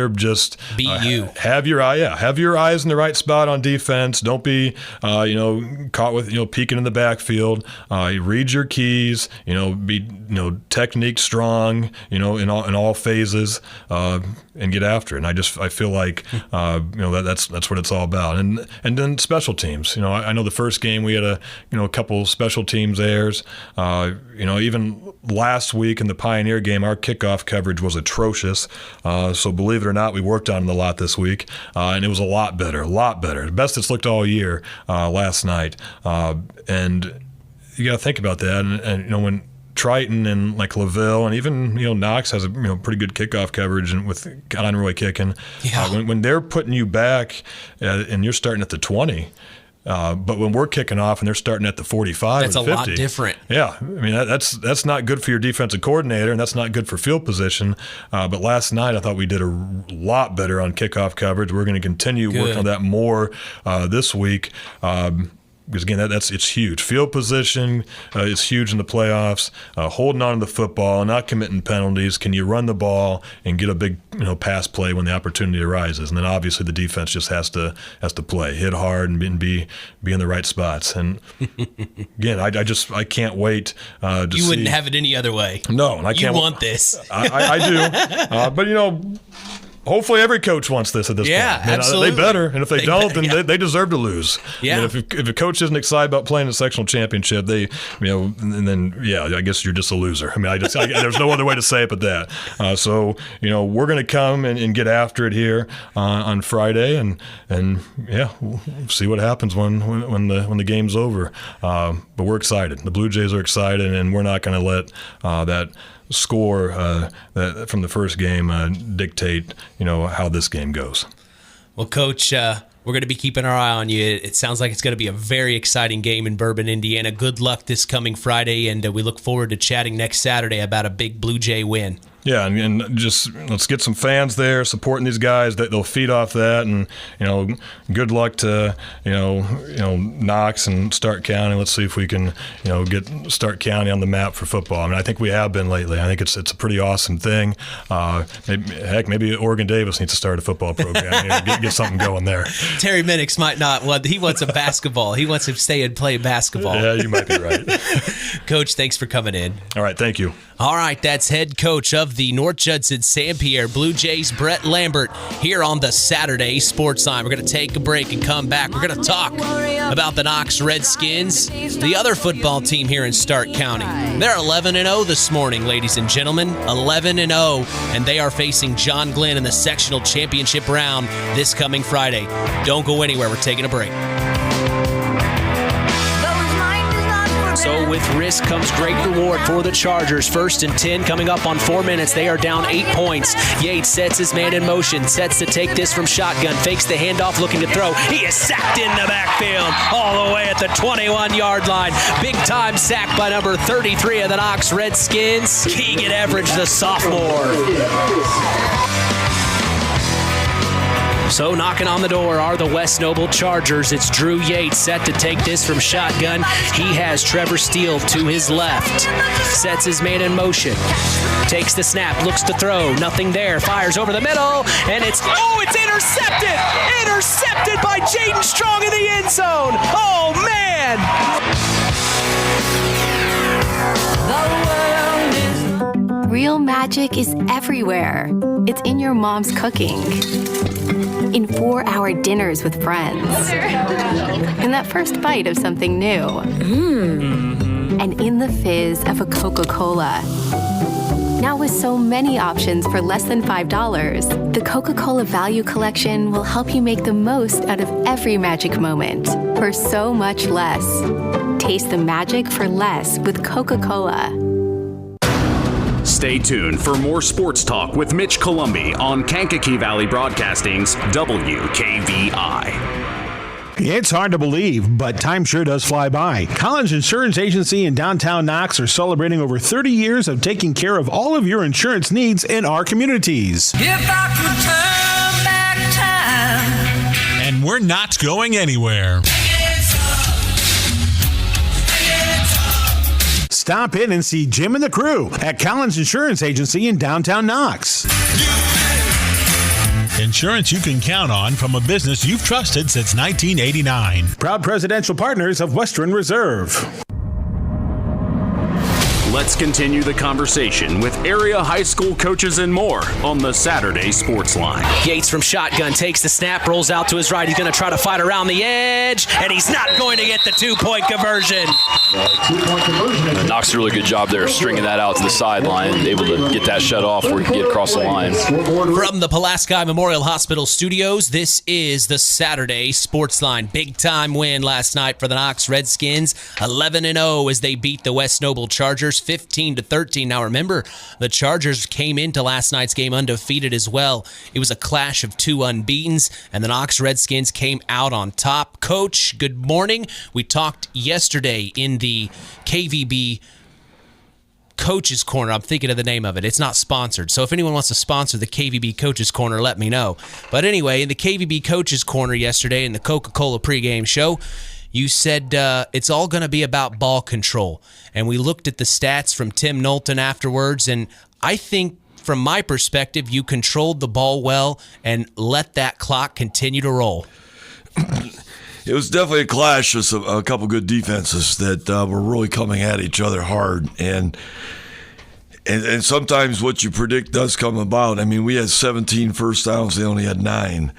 just be you. Have your eyes in the right spot on defense. Don't be caught with peeking in the backfield. Read your keys. Be technique strong. In all phases, and get after it. And I feel like that's what it's all about. And then special teams. I know the first game we had a couple special teams errors. Even last week in the Pioneer game, our kickoff coverage was atrocious. So believe it or not, we worked on it a lot this week, and it was a lot better. The best it's looked all year last night. And you got to think about that. And when Triton and like LaVille and even Knox has a pretty good kickoff coverage and with Conroy kicking, when they're putting you back and you're starting at the 20. But when we're kicking off and they're starting at the 45 that's or the 50, a lot different. Yeah, I mean that's not good for your defensive coordinator, and that's not good for field position. But last night I thought we did a lot better on kickoff coverage. We're going to continue working on that more this week. Because again, it's huge. Field position is huge in the playoffs. Holding on to the football, not committing penalties. Can you run the ball and get a big pass play when the opportunity arises? And then obviously the defense just has to play, hit hard, and be in the right spots. And again, I can't wait. You wouldn't have it any other way. No, and I can't. You want this? I do, but hopefully every coach wants this at this point. Absolutely. They better, and if they don't, then they deserve to lose. Yeah. I mean, if a coach isn't excited about playing a sectional championship, I guess you're just a loser. I mean, there's no other way to say it but that. So we're going to come and get after it here on Friday, and we'll see what happens when the game's over. But we're excited. The Blue Jays are excited, and we're not going to let that score from the first game dictate how this game goes. Well, Coach, we're going to be keeping our eye on you. It sounds like it's going to be a very exciting game in Bourbon, Indiana. Good luck this coming Friday, and we look forward to chatting next Saturday about a big Blue Jay win. Yeah, and just let's get some fans there supporting these guys. That they'll feed off that, and good luck to Knox and Stark County. Let's see if we can get Stark County on the map for football. I mean, I think we have been lately. I think it's a pretty awesome thing. Maybe Oregon Davis needs to start a football program. Get something going there. Terry Minix might not want. He wants a basketball. He wants to stay and play basketball. Yeah, you might be right. Coach, thanks for coming in. All right, thank you. All right, that's head coach of the North Judson-San Pierre Blue Jays, Brett Lambert, here on the Saturday Sports Line. We're going to take a break and come back. We're going to talk about the Knox Redskins, the other football team here in Stark County. They're 11-0 this morning, ladies and gentlemen, 11-0, and they are facing John Glenn in the sectional championship round this coming Friday. Don't go anywhere. We're taking a break. So with risk comes great reward for the Chargers. 1st and 10 coming up on 4 minutes. They are down 8 points. Yates sets his man in motion, sets to take this from shotgun, fakes the handoff, looking to throw. He is sacked in the backfield all the way at the 21-yard line. Big time sack by number 33 of the Knox Redskins, Keegan Everidge, the sophomore. So knocking on the door are the West Noble Chargers. It's Drew Yates set to take this from shotgun. He has Trevor Steele to his left. Sets his man in motion. Takes the snap, looks to throw. Nothing there. Fires over the middle. And it's intercepted! Intercepted by Jaden Strong in the end zone. Oh, man! Real magic is everywhere. It's in your mom's cooking. In 4-hour dinners with friends. In that first bite of something new. And in the fizz of a Coca-Cola. Now with so many options for less than $5, the Coca-Cola Value Collection will help you make the most out of every magic moment for so much less. Taste the magic for less with Coca-Cola. Stay tuned for more sports talk with Mitch Columbi on Kankakee Valley Broadcasting's WKVI. It's hard to believe, but time sure does fly by. Collins Insurance Agency in downtown Knox are celebrating over 30 years of taking care of all of your insurance needs in our communities. If I could turn back time. And we're not going anywhere. Stop in and see Jim and the crew at Collins Insurance Agency in downtown Knox. Insurance you can count on from a business you've trusted since 1989. Proud presidential partners of Western Reserve. Let's continue the conversation with area high school coaches and more on the Saturday Sports Line. Yates from shotgun takes the snap, rolls out to his right. He's going to try to fight around the edge, and he's not going to get the two-point conversion. Knox did a really good job there stringing that out to the sideline, able to get that shut off where he could get across the line. From the Pulaski Memorial Hospital studios, this is the Saturday Sports Line. Big-time win last night for the Knox Redskins, 11-0 as they beat the West Noble Chargers 15-13. Now remember, the Chargers came into last night's game undefeated as well. It was a clash of two unbeatens, and the Knox Redskins came out on top. Coach, good morning. We talked yesterday in the KVB Coaches Corner. I'm thinking of the name of it. It's not sponsored. So if anyone wants to sponsor the KVB Coaches Corner, let me know. But anyway, in the KVB Coaches Corner yesterday in the Coca-Cola pregame show, you said it's all going to be about ball control. And we looked at the stats from Tim Knowlton afterwards, and I think from my perspective, you controlled the ball well and let that clock continue to roll. It was definitely a clash of a couple good defenses that were really coming at each other hard. And sometimes what you predict does come about. I mean, we had 17 first downs. They only had 9.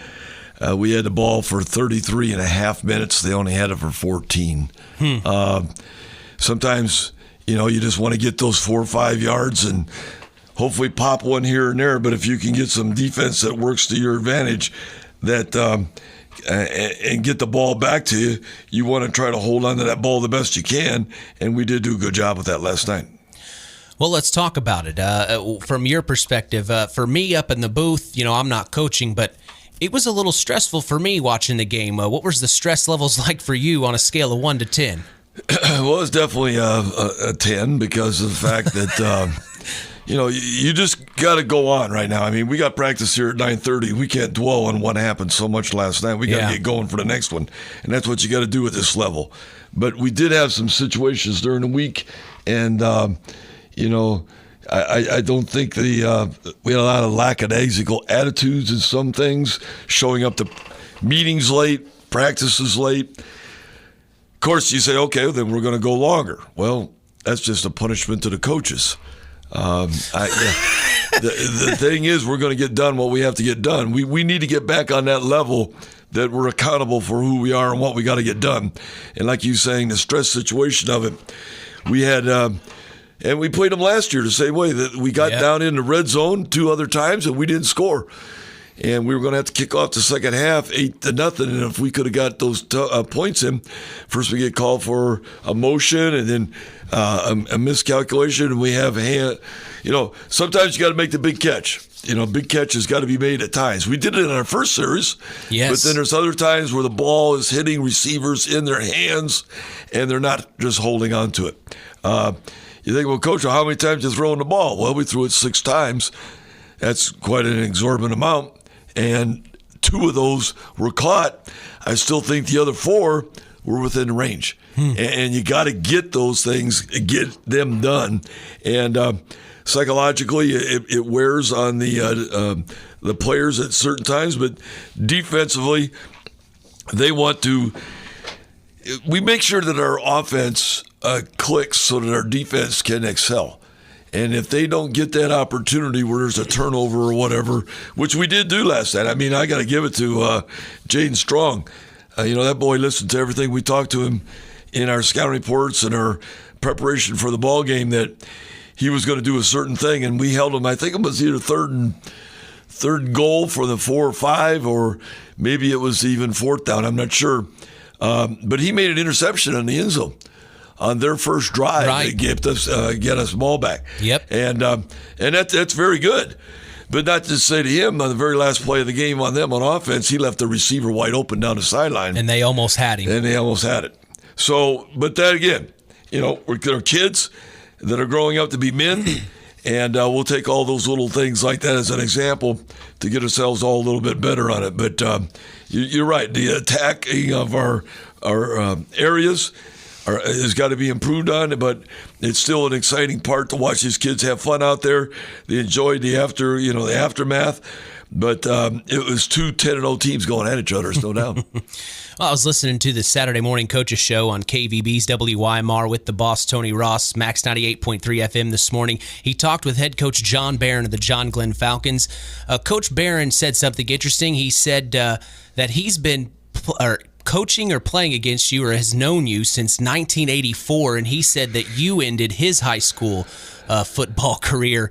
We had the ball for 33 and a half minutes. They only had it for 14. Sometimes, you just want to get those 4 or 5 yards and hopefully pop one here and there. But if you can get some defense that works to your advantage, that and get the ball back to you, you want to try to hold on to that ball the best you can. And we did do a good job with that last night. Well, let's talk about it. From your perspective, for me up in the booth, I'm not coaching, but it was a little stressful for me watching the game. What was the stress levels like for you on a scale of 1 to 10? Well, it's definitely a 10 because of the fact that, you just got to go on right now. I mean, we got practice here at 9:30. We can't dwell on what happened so much last night. We got to get going for the next one, and that's what you got to do at this level. But we did have some situations during the week, and, I don't think we had a lot of lackadaisical attitudes in some things, showing up to meetings late, practices late. Of course, you say, okay, then we're going to go longer. Well, that's just a punishment to the coaches. The thing is, we're going to get done what we have to get done. We need to get back on that level that we're accountable for who we are and what we got to get done. And like you saying, the stress situation of it, we had, and we played them last year the same way. That we got down in the red zone 2 other times and we didn't score. And we were going to have to kick off the second half 8-0. And if we could have got those points in, first we get called for a motion and then a miscalculation, and we have sometimes you got to make the big catch. Big catch has got to be made at times. We did it in our first series, but then there's other times where the ball is hitting receivers in their hands and they're not just holding on to it. You think, well, Coach, how many times you throwing the ball? Well, we threw it 6 times. That's quite an exorbitant amount. And 2 of those were caught, I still think the other 4 were within range. And you got to get those things, get them done. And psychologically, it wears on the players at certain times, but defensively, they want to. We make sure that our offense clicks so that our defense can excel. And if they don't get that opportunity where there's a turnover or whatever, which we did do last night, I mean, I got to give it to Jaden Strong. That boy listened to everything we talked to him in our scouting reports and our preparation for the ball game, that he was going to do a certain thing, and we held him. I think it was either third goal for the 4 or 5, or maybe it was even 4th down. I'm not sure, but he made an interception in the end zone on their first drive. Right. They get us the ball back. Yep. And that's very good. But not to say to him, on the very last play of the game on them on offense, he left the receiver wide open down the sideline. And they almost had him. And they almost had it. So, but that again, we're kids that are growing up to be men, and we'll take all those little things like that as an example to get ourselves all a little bit better on it. But you're right. The attacking of our areas has got to be improved on, but it's still an exciting part to watch these kids have fun out there. They enjoyed the aftermath, but it was 2 10-0 teams going at each other, there's no doubt. Well, I was listening to the Saturday Morning Coaches Show on KVB's WYMR with the boss, Tony Ross, Max 98.3 FM this morning. He talked with head coach John Barron of the John Glenn Falcons. Coach Barron said something interesting. He said that he's been coaching or playing against you, or has known you since 1984, and he said that you ended his high school football career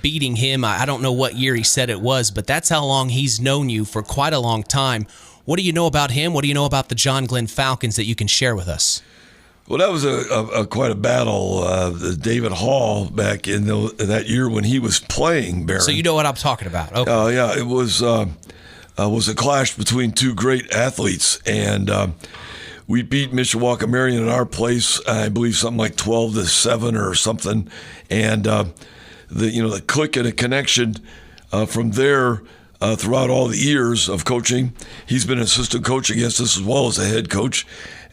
beating him. I don't know what year he said it was, but that's how long he's known you, for quite a long time. What do you know about him? What do you know about the John Glenn Falcons that you can share with us? Well, that was quite a battle. David Hall back in that year when he was playing Barron. So you know what I'm talking about. Okay. Yeah, it was a clash between 2 great athletes, and we beat Mishawaka Marion at our place, I believe something like 12-7 or something. And the click and a connection from there. Throughout all the years of coaching, he's been an assistant coach against us as well as a head coach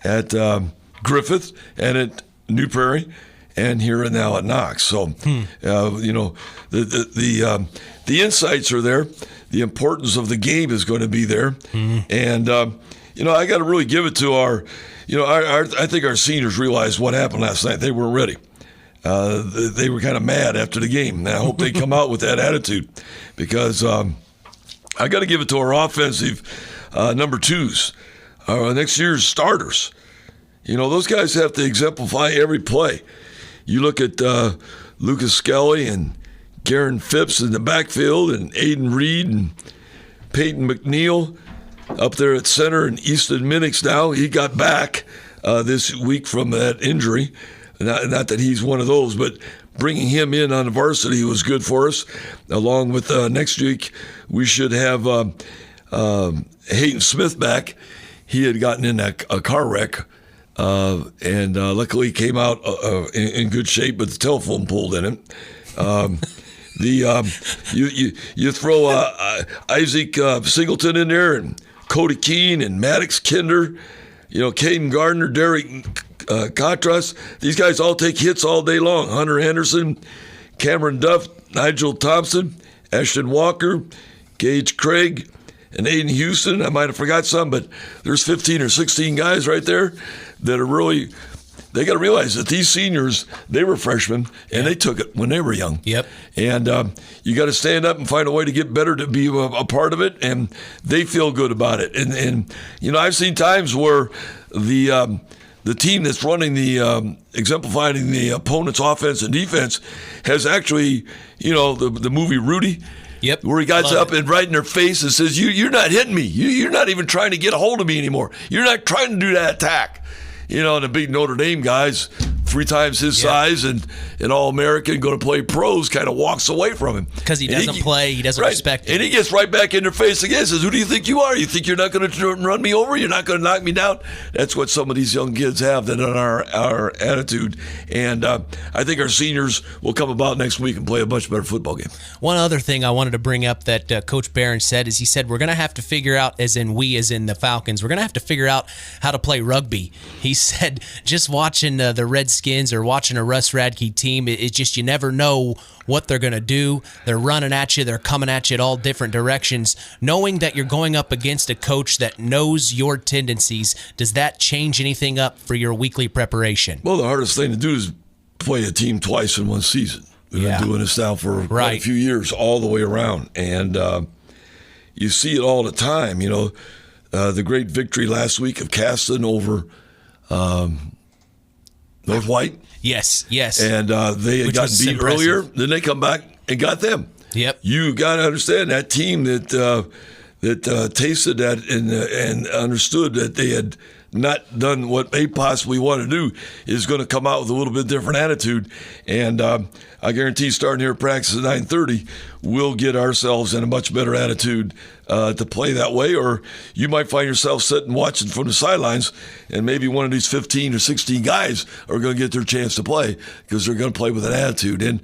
at Griffith and at New Prairie, and here and now at Knox. So, the insights are there. The importance of the game is going to be there, and I got to really give it to our I think our seniors realized what happened last night. They weren't ready. They were kind of mad after the game, and I hope they come out with that attitude, because. I got to give it to our offensive number 2s, next year's starters. Those guys have to exemplify every play. You look at Lucas Skelly and Garen Phipps in the backfield, and Aiden Reed and Peyton McNeil up there at center, and Easton Minix now. He got back this week from that injury. Not that he's one of those, but bringing him in on the varsity was good for us. Along with next week, we should have Hayden Smith back. He had gotten in a car wreck, and luckily he came out in good shape, but the telephone pulled in him. You throw Isaac Singleton in there, and Cody Keene and Maddox Kinder, Caden Gardner, Derek Katras. These guys all take hits all day long. Hunter Henderson, Cameron Duff, Nigel Thompson, Ashton Walker, Gage Craig, and Aiden Houston. I might have forgot some, but there's 15 or 16 guys right there that are really, they got to realize that these seniors, they were freshmen, and they took it when they were young. Yep. And you got to stand up and find a way to get better to be a part of it, and they feel good about it. And I've seen times where the team that's running the exemplifying the opponent's offense and defense has actually, the movie Rudy, yep, where he got up and right in their face and says, "You're not hitting me. You're not even trying to get a hold of me anymore. You're not trying to do that attack." The big Notre Dame guys 3 times his size and an All-American, going to play pros, kind of walks away from him. Because he doesn't play, he doesn't respect him. And he gets right back in their face again and says, who do you think you are? You think you're not going to run me over? You're not going to knock me down? That's what some of these young kids have, that on our attitude. And I think our seniors will come about next week and play a much better football game. One other thing I wanted to bring up that Coach Barron said is he said, we're going to have to figure out, as in the Falcons, we're going to have to figure out how to play rugby. He said, just watching the Redskins or watching a Russ Radtke team, it's just you never know what they're going to do. They're running at you. They're coming at you at all different directions. Knowing that you're going up against a coach that knows your tendencies, does that change anything up for your weekly preparation? Well, the hardest thing to do is play a team twice in one season. We've been doing this now for quite a few years, all the way around. And you see it all the time. You know, the great victory last week of Caston over North White. Yes. And they had gotten beat earlier. Then they come back and got them. Yep. You got to understand that team that tasted that and understood that they had not done what they possibly want to do is going to come out with a little bit different attitude. And I guarantee starting here at practice at 9:30, we'll get ourselves in a much better attitude to play that way. Or you might find yourself sitting watching from the sidelines, and maybe one of these 15 or 16 guys are going to get their chance to play because they're going to play with an attitude. And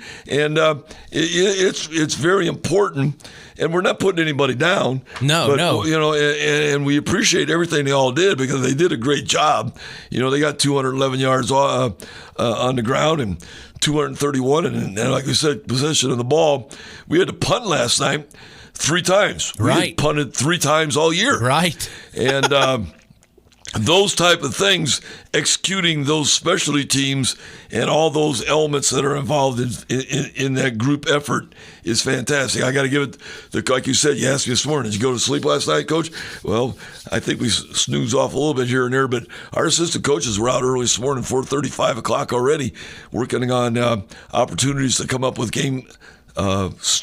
it's very important. And we're not putting anybody down. No. You know, and we appreciate everything they all did because they did a great job. You know, they got 211 yards on the ground and 231. And like we said, possession of the ball. We had to punt last night 3 times. We had punted 3 times all year. Right. And those type of things, executing those specialty teams and all those elements that are involved in that group effort is fantastic. I got to give it, like you said, you asked me this morning, did you go to sleep last night, Coach? Well, I think we snoozed off a little bit here and there, but our assistant coaches were out early this morning, 4:30, 5 o'clock already, working on opportunities to come up with game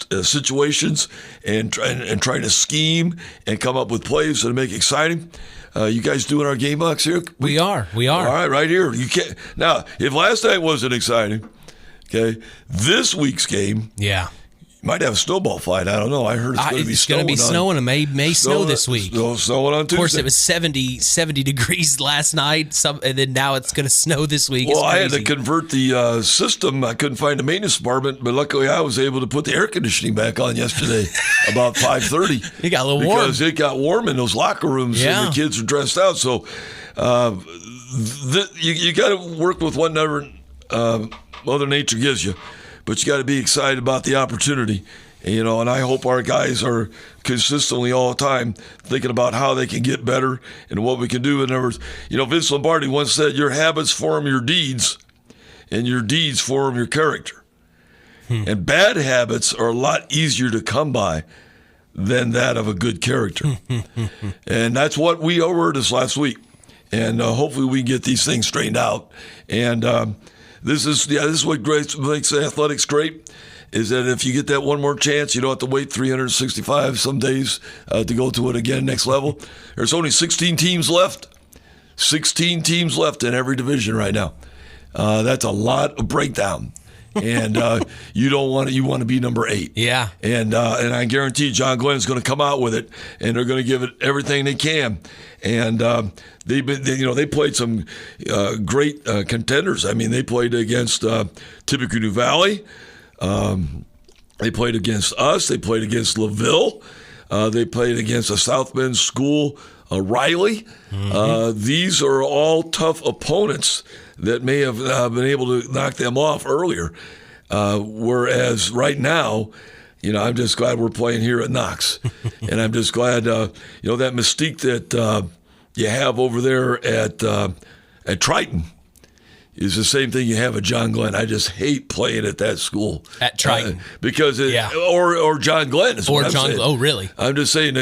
situations and trying to scheme and come up with plays to make it exciting. You guys doing our game box here? We are. All right, right here. You can't now. If last night wasn't exciting, okay, this week's game, might have a snowball fight. I don't know. I heard it's going to be snowing. It's going to be snowing and may snow this week. Snowing on Tuesday. Of course, it was 70 degrees last night, and then now it's going to snow this week. Well, I had to convert the system. I couldn't find a maintenance department, but luckily I was able to put the air conditioning back on yesterday about 5:30. It got a little warm. Because it got warm in those locker rooms and the kids were dressed out. So you got to work with whatever Mother Nature gives you. But you got to be excited about the opportunity, you know. And I hope our guys are consistently all the time thinking about how they can get better and what we can do. In other words, you know, Vince Lombardi once said, "Your habits form your deeds, and your deeds form your character." And bad habits are a lot easier to come by than that of a good character. And that's what we were this last week. And hopefully we get these things straightened out. And This is what makes athletics great, is that if you get that one more chance, you don't have to wait 365 some days to go to it again next level. There's only 16 teams left. 16 teams left in every division right now. That's a lot of breakdown. And you want to be number 8. Yeah. And I guarantee John Glenn's going to come out with it, and they're going to give it everything they can. And they played some great contenders. I mean, they played against Tippecanoe New Valley. They played against us. They played against LaVille. They played against a South Bend school, Riley. These are all tough opponents that may have been able to knock them off earlier. Whereas right now, you know, I'm just glad we're playing here at Knox. And I'm just glad, that mystique that you have over there at Triton is the same thing you have at John Glenn. I just hate playing at that school. At Triton. Because or John Glenn is what I'm saying. Oh, really? I'm just saying,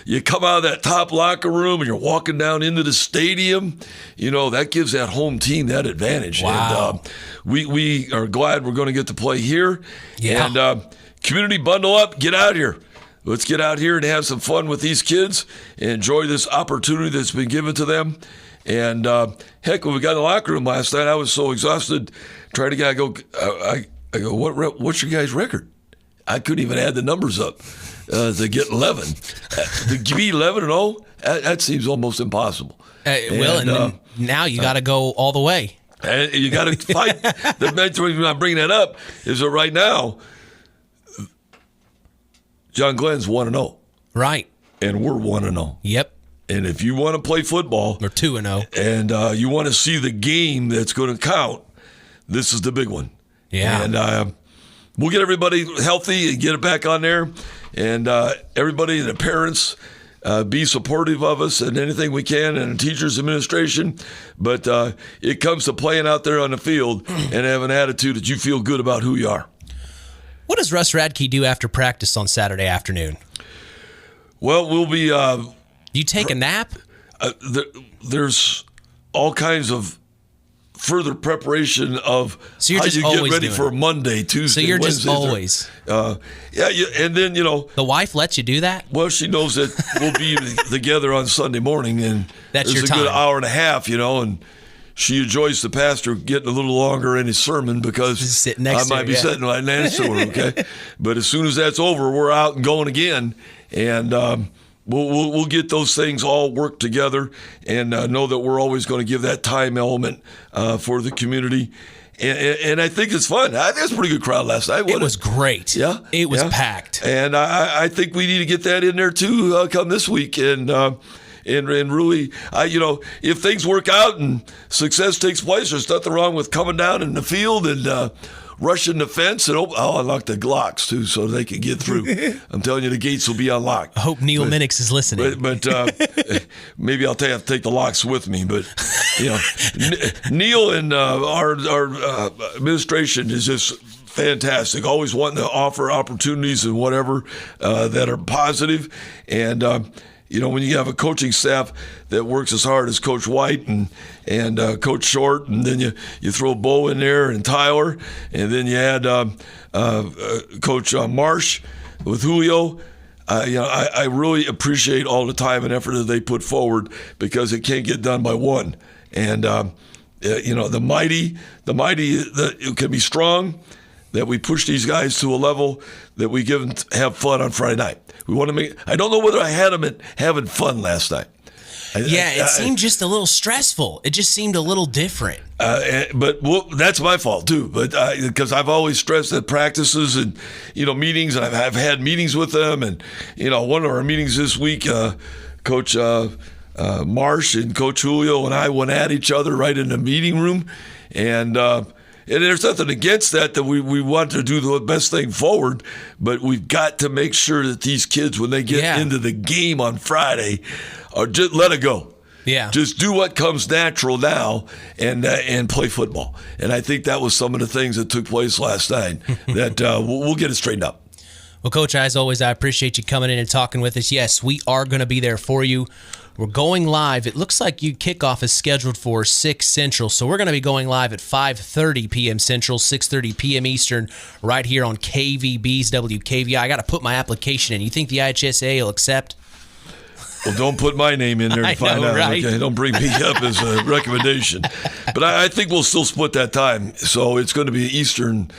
you come out of that top locker room and you're walking down into the stadium, you know, that gives that home team that advantage. Wow. And we are glad we're going to get to play here. Yeah. And community, bundle up, get out here. Let's get out here and have some fun with these kids and enjoy this opportunity that's been given to them. And heck, when we got in the locker room last night, I was so exhausted trying to go. I go, what's your guys' record? I couldn't even add the numbers up to get 11. To be 11-0, that seems almost impossible. And now you got to go all the way. And you got to fight. The reason I'm bringing that up is that right now, John Glenn's 1-0. Right. And we're 1-0. Yep. And if you want to play football, we're 2-0. And you want to see the game that's going to count, this is the big one. Yeah. And we'll get everybody healthy and get it back on there. And everybody, the parents, be supportive of us and anything we can, and the teachers, administration. But it comes to playing out there on the field and have an attitude that you feel good about who you are. What does Russ Radtke do after practice on Saturday afternoon? Well, we'll be... you take a nap? There's all kinds of further preparation of so you're how just you get ready for Monday, Tuesday, so you're Wednesday. Just always. And then, the wife lets you do that? Well, she knows that we'll be together on Sunday morning, and that's there's your time. Good hour and a half, and she enjoys the pastor getting a little longer in his sermon because I might be sitting right next to her, okay? But as soon as that's over, we're out and going again, and we'll get those things all worked together and know that we're always going to give that time element for the community. And I think it's fun. I think it's a pretty good crowd last night. It was great. Yeah. It was packed. And I think we need to get that in there too come this week. And really, if things work out and success takes place, there's nothing wrong with coming down in the field and rushing the fence and unlock the Glocks too, so they can get through. I'm telling you, the gates will be unlocked. I hope Neil Minix is listening. But maybe I'll have to take the locks with me. But Neil and our administration is just fantastic. Always wanting to offer opportunities and whatever that are positive. And when you have a coaching staff that works as hard as Coach White and Coach Short, and then you throw Bo in there and Tyler, and then you add Coach Marsh with Julio. I really appreciate all the time and effort that they put forward because it can't get done by one. And the mighty it can be strong. That we push these guys to a level that we give them have fun on Friday night. We want to make. I don't know whether I had them having fun last night. It seemed just a little stressful. It just seemed a little different. But that's my fault too. But because I've always stressed at practices and meetings, and I've had meetings with them, and one of our meetings this week, Coach Marsh and Coach Julio and I went at each other right in the meeting room, and there's nothing against that we want to do the best thing forward, but we've got to make sure that these kids, when they get into the game on Friday, just let it go. Yeah. Just do what comes natural now and play football. And I think that was some of the things that took place last night that we'll get it straightened up. Well, Coach, as always, I appreciate you coming in and talking with us. Yes, we are going to be there for you. We're going live. It looks like kickoff is scheduled for 6 Central, so we're going to be going live at 5:30 p.m. Central, 6:30 p.m. Eastern, right here on KVB's WKVI. I got to put my application in. You think the IHSA will accept? Well, don't put my name in there to find out. Right? Okay, don't bring me up as a recommendation. But I think we'll still split that time. So it's going to be Eastern,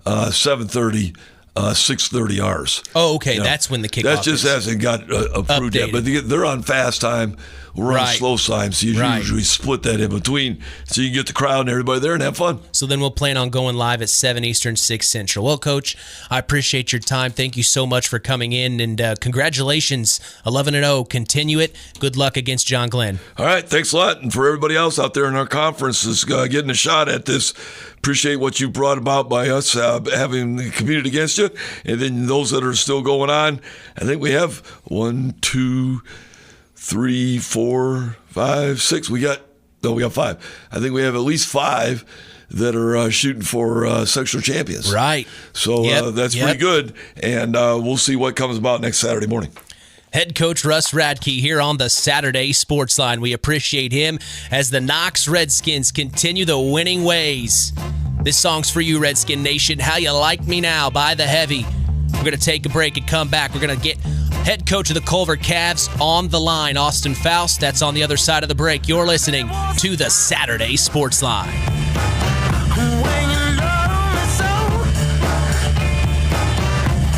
7:30. 6:30 hours. Oh, okay. That's when the kickoff That just hasn't got approved yet. But they're on fast time. We're on slow time, so you usually split that in between so you can get the crowd and everybody there and have fun. So then we'll plan on going live at 7 Eastern, 6 Central. Well, Coach, I appreciate your time. Thank you so much for coming in, and congratulations, 11-0. Continue it. Good luck against John Glenn. All right. Thanks a lot. And for everybody else out there in our conference that's getting a shot at this, appreciate what you brought about by us having the community against you. And then those that are still going on, I think we have 1, 2, 3, 4, 5, 6. We got 5. I think we have at least 5 that are shooting for sectional champions. Right. So that's pretty good. And we'll see what comes about next Saturday morning. Head coach Russ Radtke here on the Saturday Sports Line. We appreciate him as the Knox Redskins continue the winning ways. This song's for you, Redskin Nation. How You Like Me Now by The Heavy. We're going to take a break and come back. We're going to get head coach of the Culver Cavs, on the line. Austin Foust, that's on the other side of the break. You're listening to the Saturday Sports Line.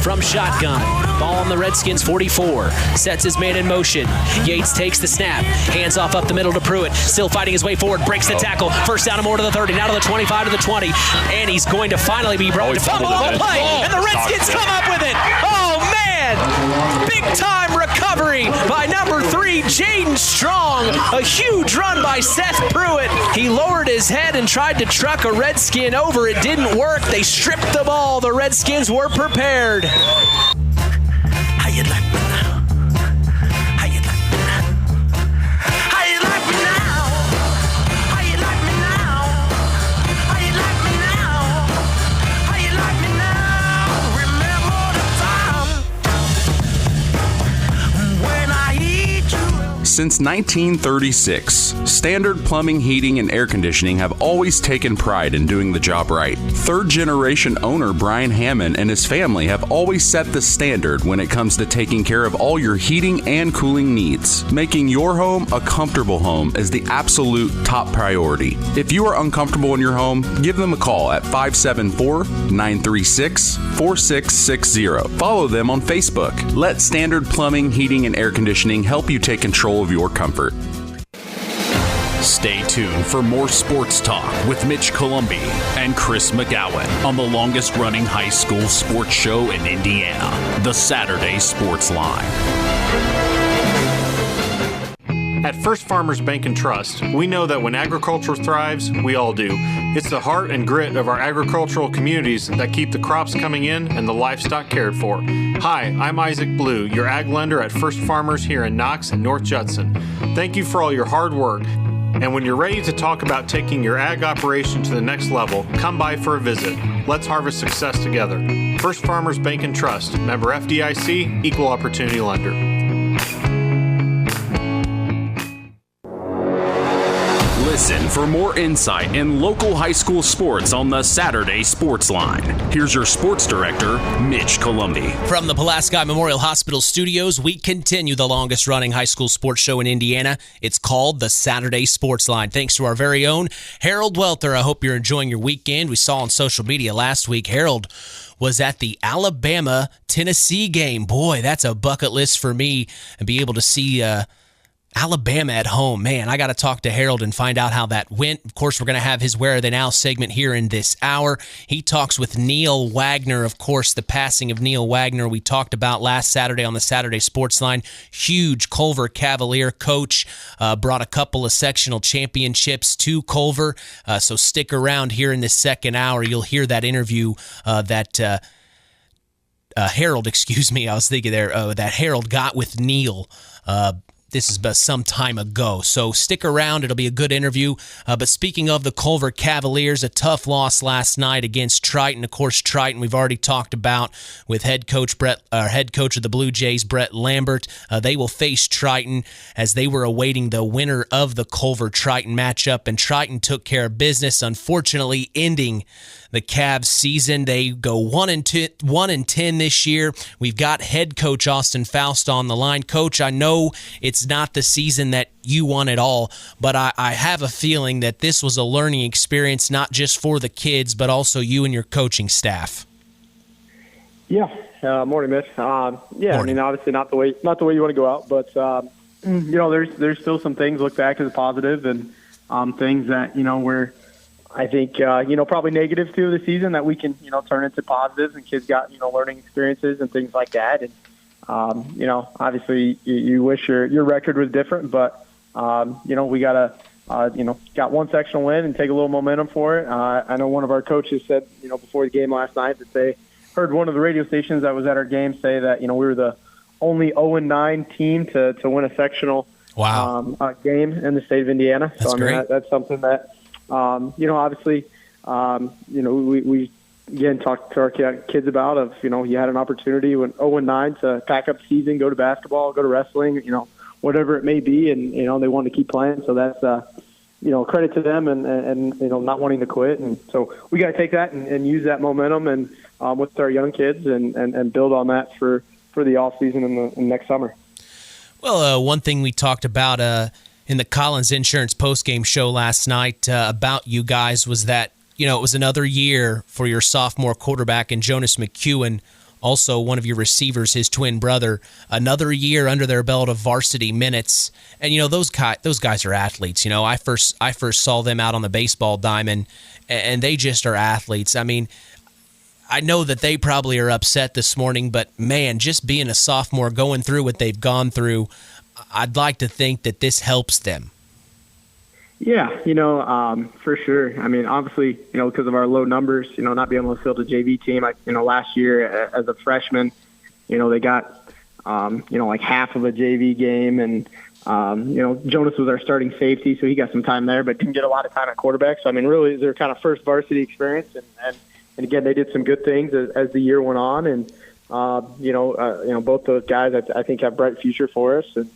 From shotgun, ball on the Redskins 44, sets his man in motion. Yates takes the snap, hands off up the middle to Pruitt, still fighting his way forward, breaks the tackle, first down and more to the 30, now to the 25 to the 20, and he's going to finally be brought to fumble on the play, and the Redskins come up with it. Oh man, big time recovery by number 3, Jaden Strong. A huge run by Seth Pruitt. He lowered his head and tried to truck a Redskin over. It didn't work. They stripped the ball. The Redskins were prepared. How you like me now? How you like me now? How you like me now? How you like me now? How you like me now? How you like me now? Remember the time when I eat you. Since 1936, Standard Plumbing, Heating, and Air Conditioning have always taken pride in doing the job right. Third-generation owner Brian Hammond and his family have always set the standard when it comes to taking care of all your heating and cooling needs. Making your home a comfortable home is the absolute top priority. If you are uncomfortable in your home, give them a call at 574-936-4660. Follow them on Facebook. Let Standard Plumbing, Heating, and Air Conditioning help you take control of your comfort. Stay tuned for more sports talk with Mitch Columbi and Chris McGowan on the longest-running high school sports show in Indiana, the Saturday Sports Line. At First Farmers Bank and Trust, we know that when agriculture thrives, we all do. It's the heart and grit of our agricultural communities that keep the crops coming in and the livestock cared for. Hi, I'm Isaac Blue, your ag lender at First Farmers here in Knox and North Judson. Thank you for all your hard work. And when you're ready to talk about taking your ag operation to the next level, come by for a visit. Let's harvest success together. First Farmers Bank and Trust, member FDIC, equal opportunity lender. Listen for more insight in local high school sports on the Saturday Sports Line. Here's your sports director, Mitch Columbi. From the Pulaski Memorial Hospital studios, we continue the longest-running high school sports show in Indiana. It's called the Saturday Sports Line. Thanks to our very own Harold Welter. I hope you're enjoying your weekend. We saw on social media last week, Harold was at the Alabama-Tennessee game. Boy, that's a bucket list for me, and be able to see Alabama at home. Man, I got to talk to Harold and find out how that went. Of course, we're going to have his Where Are They Now segment here in this hour. He talks with Neil Wagner. Of course, the passing of Neil Wagner we talked about last Saturday on the Saturday Sports Line. Huge Culver Cavalier coach, brought a couple of sectional championships to Culver. So stick around here in this second hour. You'll hear that interview that Harold, I was thinking there, that Harold got with Neil. This is some time ago, so stick around. It'll be a good interview. But speaking of the Culver Cavaliers, a tough loss last night against Triton. Of course, Triton we've already talked about with head coach of the Blue Jays, Brett Lambert. They will face Triton as they were awaiting the winner of the Culver-Triton matchup, and Triton took care of business, unfortunately ending the Cavs season. They go 1-10 this year. We've got head coach Austin Foust on the line. Coach, I know it's not the season that you won at all, but I have a feeling that this was a learning experience, not just for the kids, but also you and your coaching staff. Yeah. Morning, Mitch. Morning. I mean, obviously not the way you want to go out, but there's still some things look back as positive and things that we're. I think, probably negatives too of the season that we can, turn into positives, and kids got, learning experiences and things like that. And, obviously you wish your record was different, but, we got one sectional win and take a little momentum for it. I know one of our coaches said, before the game last night that they heard one of the radio stations that was at our game say that, we were the only 0-9 team to win a sectional game in the state of Indiana. That's great. That's something that, obviously, we again talked to our kids about you had an opportunity when 0-9 to pack up the season, go to basketball, go to wrestling, whatever it may be, and they wanted to keep playing. So that's credit to them and not wanting to quit. And so we got to take that and use that momentum and with our young kids and build on that for for the off season in the next summer. Well, one thing we talked about in the Collins Insurance postgame show last night about you guys was that, it was another year for your sophomore quarterback and Jonas McEwen, also one of your receivers, his twin brother, another year under their belt of varsity minutes. And, those guys are athletes. I first saw them out on the baseball diamond, and they just are athletes. I mean, I know that they probably are upset this morning, but, man, just being a sophomore, going through what they've gone through, I'd like to think that this helps them. Yeah, for sure. I mean, obviously, because of our low numbers, not being able to field a JV team. Last year as a freshman, they got, like half of a JV game, and Jonas was our starting safety, so he got some time there, but didn't get a lot of time at quarterback. So I mean, really, it's their kind of first varsity experience, and again, they did some good things as the year went on, and both those guys I think have bright future for us, and.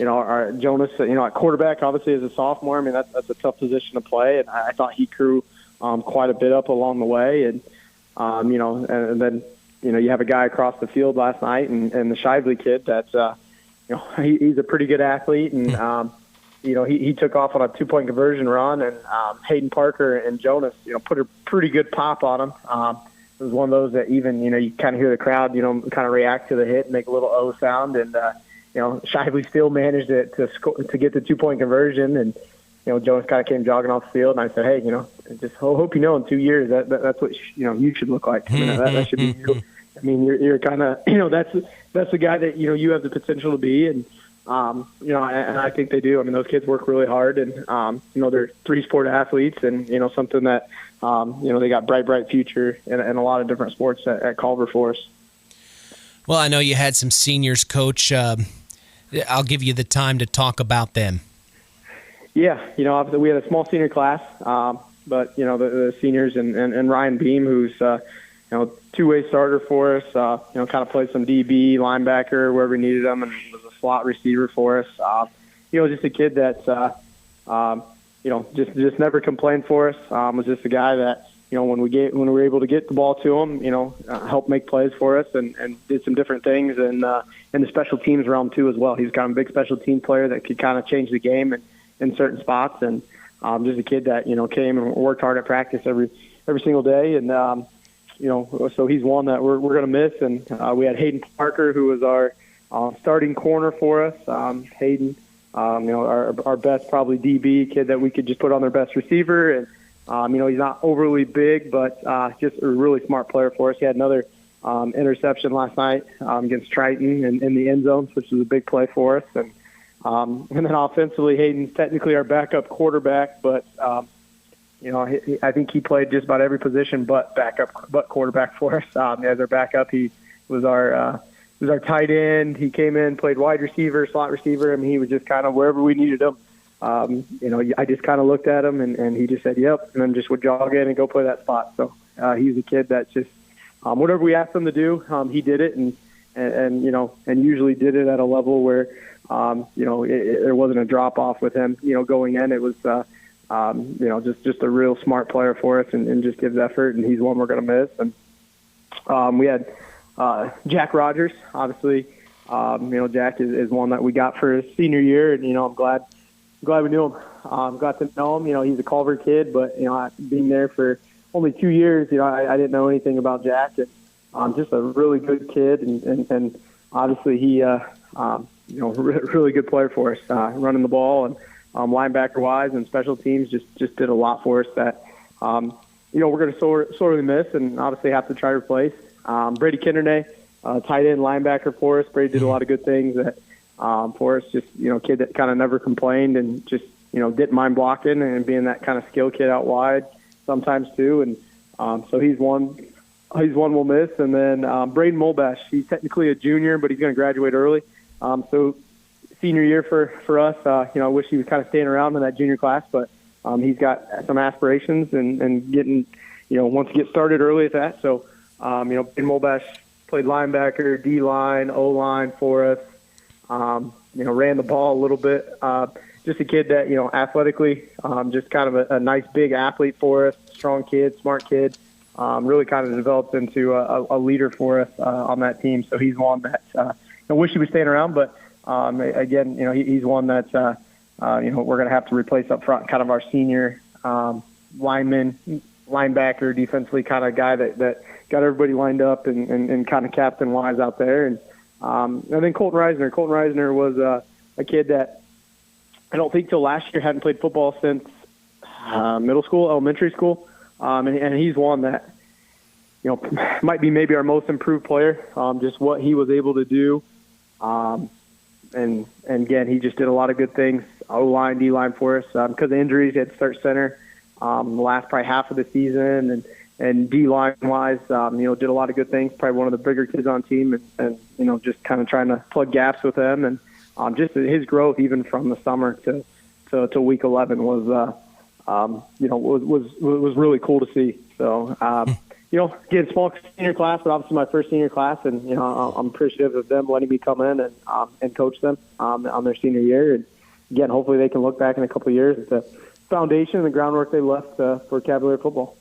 Our Jonas, at quarterback, obviously as a sophomore, I mean, that's a tough position to play. And I thought he grew quite a bit up along the way. And, and then, you have a guy across the field last night and the Shively kid that's, he's a pretty good athlete. And, he took off on a 2-point conversion run, and Hayden Parker and Jonas, put a pretty good pop on him. It was one of those that even, you kind of hear the crowd, kind of react to the hit and make a little O sound. And, Shively still managed to get the 2-point conversion, and Jonas kind of came jogging off the field, and I said, hey, just hope in 2 years that's what you should look like. I mean, that should be you. I mean, you're kind of that's the guy that you have the potential to be, and and I think they do. I mean, those kids work really hard, and they're 3-sport athletes, and something that they got bright future in a lot of different sports at Culver for us. Well, I know you had some seniors, Coach. I'll give you the time to talk about them. Yeah, obviously we had a small senior class, but the seniors and Ryan Beam, who's two-way starter for us. Kind of played some DB, linebacker wherever we needed him, and was a slot receiver for us. Just a kid that's just never complained for us. Was just a guy that. When we were able to get the ball to him, helped make plays for us and did some different things in the special teams realm too as well. He's kind of a big special team player that could kind of change the game in certain spots, and just a kid that came and worked hard at practice every single day, and so he's one that we're going to miss. And we had Hayden Parker, who was our starting corner for us. Hayden, our best probably DB kid that we could just put on their best receiver, and. He's not overly big, but just a really smart player for us. He had another interception last night against Triton in the end zone, which was a big play for us. And then offensively, Hayden's technically our backup quarterback, but I think he played just about every position but quarterback for us. As our backup, he was our tight end. He came in, played wide receiver, slot receiver. I mean, he was just kind of wherever we needed him. I just kind of looked at him and he just said, yep, and then just would jog in and go play that spot. So he's a kid that just whatever we asked him to do, he did it, and usually did it at a level where there wasn't a drop off with him. Going in, it was just a real smart player for us and just gives effort, and he's one we're going to miss. And we had Jack Rogers, obviously. Jack is one that we got for his senior year, and I'm glad we knew him. Got to know him. He's a Culver kid, but being there for only 2 years, I didn't know anything about Jack. And just a really good kid, and obviously he, really good player for us, running the ball and linebacker wise and special teams. Just did a lot for us that we're going to sorely miss, and obviously have to try to replace. Brady Kindernay, tight end linebacker for us. Brady did a lot of good things that. For us, just kid that kind of never complained and just didn't mind blocking and being that kind of skill kid out wide sometimes too, and so he's one we'll miss. And then Braden Molbash, he's technically a junior, but he's going to graduate early. So senior year for us. I wish he was kind of staying around in that junior class, but he's got some aspirations and getting wants to get started early at that. So Braden Molbash played linebacker, D line, O line for us. Ran the ball a little bit. Just a kid that, athletically, just kind of a nice big athlete for us. Strong kid, smart kid. really kind of developed into a leader for us on that team. So he's one that I wish he was staying around, but again, he's one that we're going to have to replace up front, kind of our senior lineman, linebacker, defensively kind of guy that got everybody lined up and kind of captain-wise out there. And then Colton Reisner. Colton Reisner was a kid that I don't think till last year hadn't played football since elementary school. And he's one that, might be maybe our most improved player, just what he was able to do. And again, he just did a lot of good things, O-line, D-line for us. Because of injuries, he had to start center the last probably half of the season. And D-line-wise, did a lot of good things, probably one of the bigger kids on team. And just kind of trying to plug gaps with them. And just his growth, even from the summer to week 11 was really cool to see. So, again, small senior class, but obviously my first senior class, and I'm appreciative of them letting me come in and coach them on their senior year. And again, hopefully they can look back in a couple of years at the foundation and the groundwork they left for Cavalier football.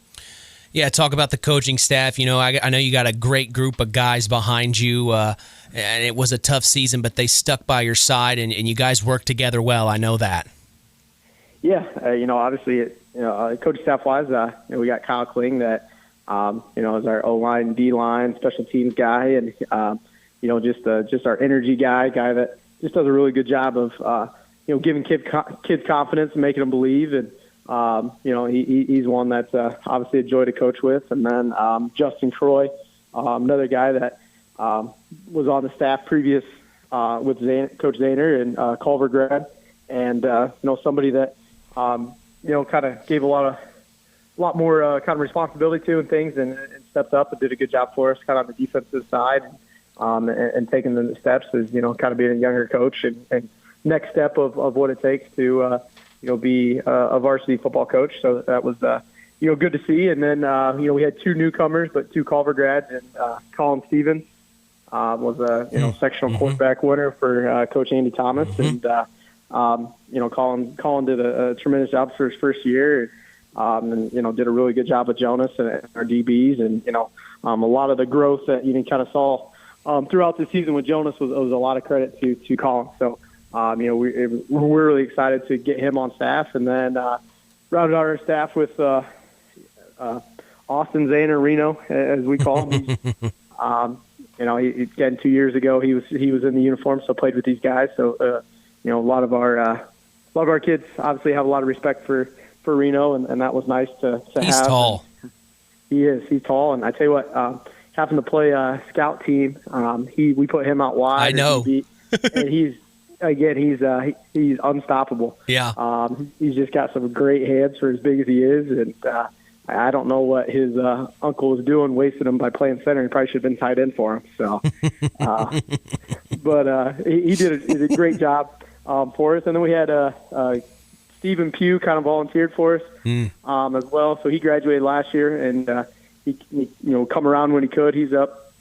Yeah, talk about the coaching staff. I know you got a great group of guys behind you, and it was a tough season, but they stuck by your side, and you guys worked together well. I know that. Yeah, obviously, coach staff-wise, we got Kyle Kling that, is our O-line, D-line, special teams guy, and, just our energy guy that just does a really good job of, giving kids confidence and making them believe. And, he's one that's obviously a joy to coach with. And then Justin Troy, another guy that was on the staff previous with Coach Zahner and Culver grad. And, somebody that, kind of gave a lot more kind of responsibility to and things and stepped up and did a good job for us kind of on the defensive side and taking the steps as, kind of being a younger coach and next step of what it takes to, be a varsity football coach. So that was, good to see. And then, we had two newcomers, but two Culver grads, and Colin Stevens was a, sectional quarterback winner for Coach Andy Thomas. And, Colin did a tremendous job for his first year, and did a really good job with Jonas and our DBs, and a lot of the growth that you kind of saw throughout the season with Jonas was a lot of credit to Colin. So we're really excited to get him on staff, and then rounded out our staff with Austin Zahner Reno, as we call him. Again, 2 years ago he was in the uniform, so played with these guys. So a lot of our kids obviously have a lot of respect for Reno, and that was nice to have. He's tall. He's tall, and I tell you what, happened to play a scout team. We put him out wide. I know. And he's unstoppable. Yeah. He's just got some great hands for as big as he is, and I don't know what his uncle was doing, wasting him by playing center. He probably should have been tight end for him. So, but he did a great job for us. And then we had Stephen Pugh kind of volunteered for us as well. So he graduated last year, and he come around when he could. He's up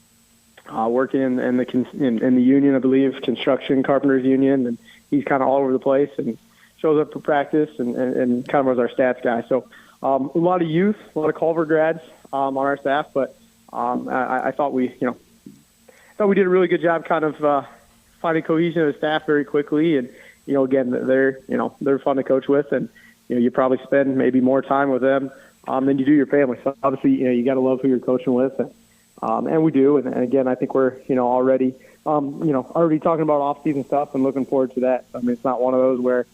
working in the union, I believe, construction carpenters union, and he's kind of all over the place and shows up for practice and kind of was our stats guy. So a lot of youth, a lot of Culver grads on our staff, but I thought we did a really good job kind of finding cohesion of the staff very quickly. And again, they're fun to coach with, and you probably spend maybe more time with them than you do your family. So obviously, you got to love who you're coaching with, and we do. And again, I think we're already talking about off-season stuff and looking forward to that. I mean, it's not one of those where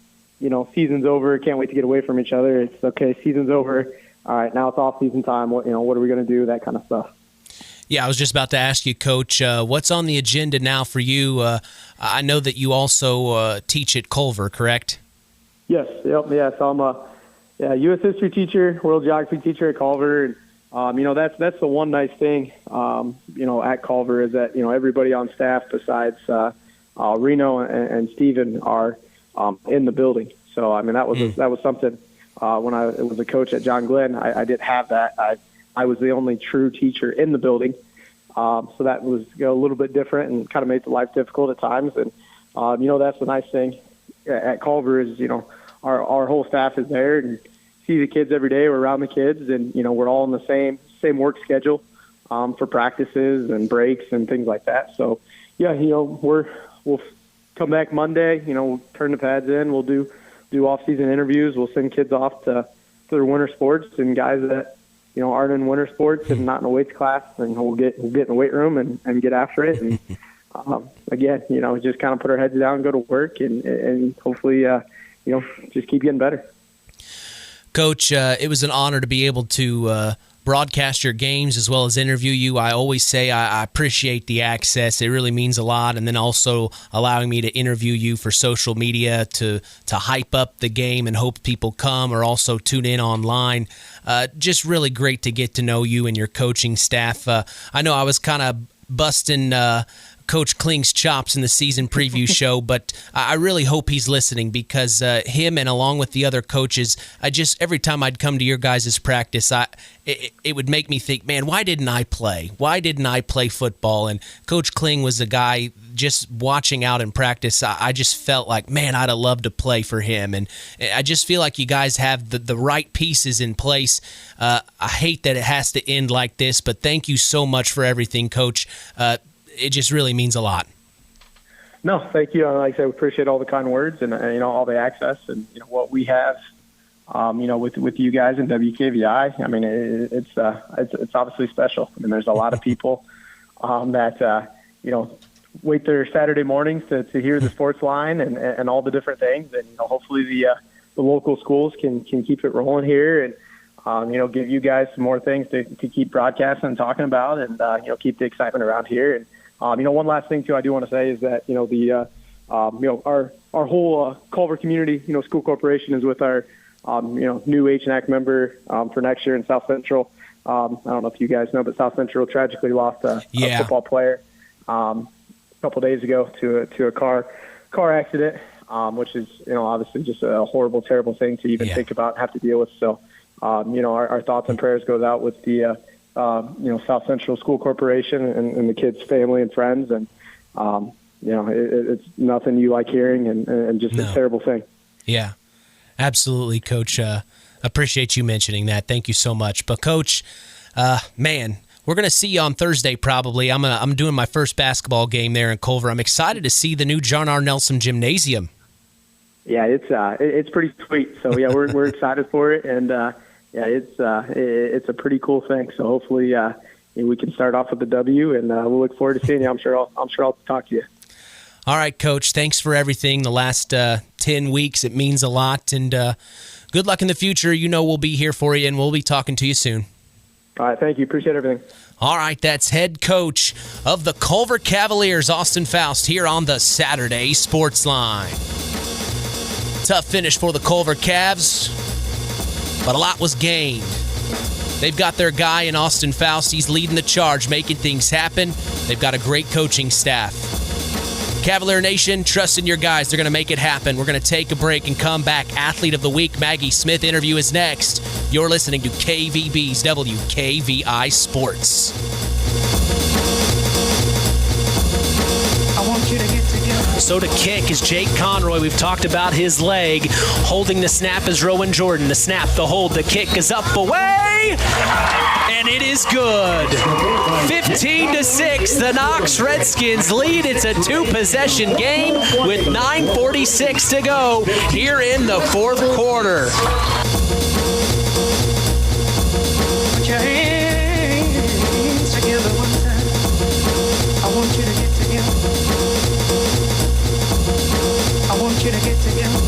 season's over, can't wait to get away from each other. It's okay, season's over. All right, now it's off-season time. What are we going to do? That kind of stuff. Yeah, I was just about to ask you, Coach, what's on the agenda now for you? I know that you also teach at Culver, correct? Yes. Yep. Yeah. So I'm a U.S. history teacher, world geography teacher at Culver. And, that's the one nice thing, at Culver is that, everybody on staff besides Reno and Steven are in the building. So, I mean, that was something when I was a coach at John Glenn. I didn't have that. I was the only true teacher in the building. So that was a little bit different and kind of made the life difficult at times. And, that's the nice thing at Culver is, our whole staff is there and see the kids every day. We're around the kids and, we're all in the same same work schedule for practices and breaks and things like that. So, yeah, we'll come back Monday. We'll turn the pads in. We'll do off-season interviews. We'll send kids off to their winter sports, and guys that aren't in winter sports and not in a weights class, and we'll get in the weight room and get after it. And again, just kind of put our heads down and go to work, and hopefully, just keep getting better. Coach, it was an honor to be able to broadcast your games as well as interview you. I always say I appreciate the access. It really means a lot. And then also allowing me to interview you for social media to hype up the game and hope people come or also tune in online. Just really great to get to know you and your coaching staff. I know I was kind of busting Coach Kling's chops in the season preview show, but I really hope he's listening because him and along with the other coaches, every time I'd come to your guys' practice, it would make me think, man, why didn't I play? Why didn't I play football? And Coach Kling was a guy just watching out in practice. I just felt like, man, I'd have loved to play for him. And I just feel like you guys have the right pieces in place. I hate that it has to end like this, but thank you so much for everything, Coach. It just really means a lot. No, thank you. Like I said, we appreciate all the kind words and all the access and what we have. With you guys in WKVI. I mean, it's obviously special. I mean, there's a lot of people that wait their Saturday mornings to hear the sports line and all the different things. And hopefully the local schools can keep it rolling here and give you guys some more things to keep broadcasting and talking about and keep the excitement around here. And one last thing too, I do want to say is that our whole Culver Community School Corporation is with our new HNAC member for next year in South Central. I don't know if you guys know, but South Central tragically lost a football player a couple days ago to a car accident, which is obviously just a horrible, terrible thing to even think about and have to deal with. So our thoughts and prayers goes out with the South Central School Corporation and the kid's family and friends, and it's nothing you like hearing and just a terrible thing. Yeah. Absolutely, Coach. Appreciate you mentioning that. Thank you so much. But, Coach, man, we're going to see you on Thursday probably. I'm doing my first basketball game there in Culver. I'm excited to see the new John R. Nelson Gymnasium. Yeah, it's pretty sweet. So, yeah, we're excited for it. And, it's a pretty cool thing. So, hopefully we can start off with a W, and we'll look forward to seeing you. I'm sure I'll talk to you. All right, Coach, thanks for everything the last 10 weeks. It means a lot, and good luck in the future. We'll be here for you, and we'll be talking to you soon. All right, thank you. Appreciate everything. All right, that's head coach of the Culver Cavaliers, Austin Foust, here on the Saturday Sports Line. Tough finish for the Culver Cavs, but a lot was gained. They've got their guy in Austin Foust. He's leading the charge, making things happen. They've got a great coaching staff. Cavalier Nation, trust in your guys. They're going to make it happen. We're going to take a break and come back. Athlete of the Week, Maggie Smith interview is next. You're listening to KVB's WKVI Sports. I want you to get together. So to kick is Jake Conroy. We've talked about his leg. Holding the snap is Rowan Jordan. The snap, the hold, the kick is up away. And it is good. 15-6, the Knox Redskins lead. It's a two-possession game with 9:46 to go here in the fourth quarter. Put your hands together one time. I want you to get together. I want you to get together.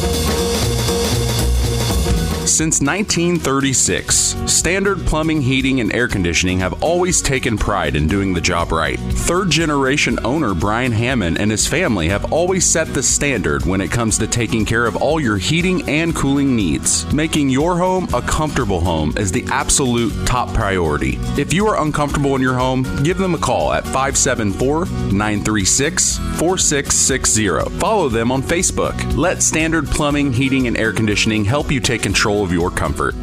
Since 1936, Standard Plumbing, Heating, and Air Conditioning have always taken pride in doing the job right. Third-generation owner Brian Hammond and his family have always set the standard when it comes to taking care of all your heating and cooling needs. Making your home a comfortable home is the absolute top priority. If you are uncomfortable in your home, give them a call at 574-936-4660. Follow them on Facebook. Let Standard Plumbing, Heating, and Air Conditioning help you take control of your comfort.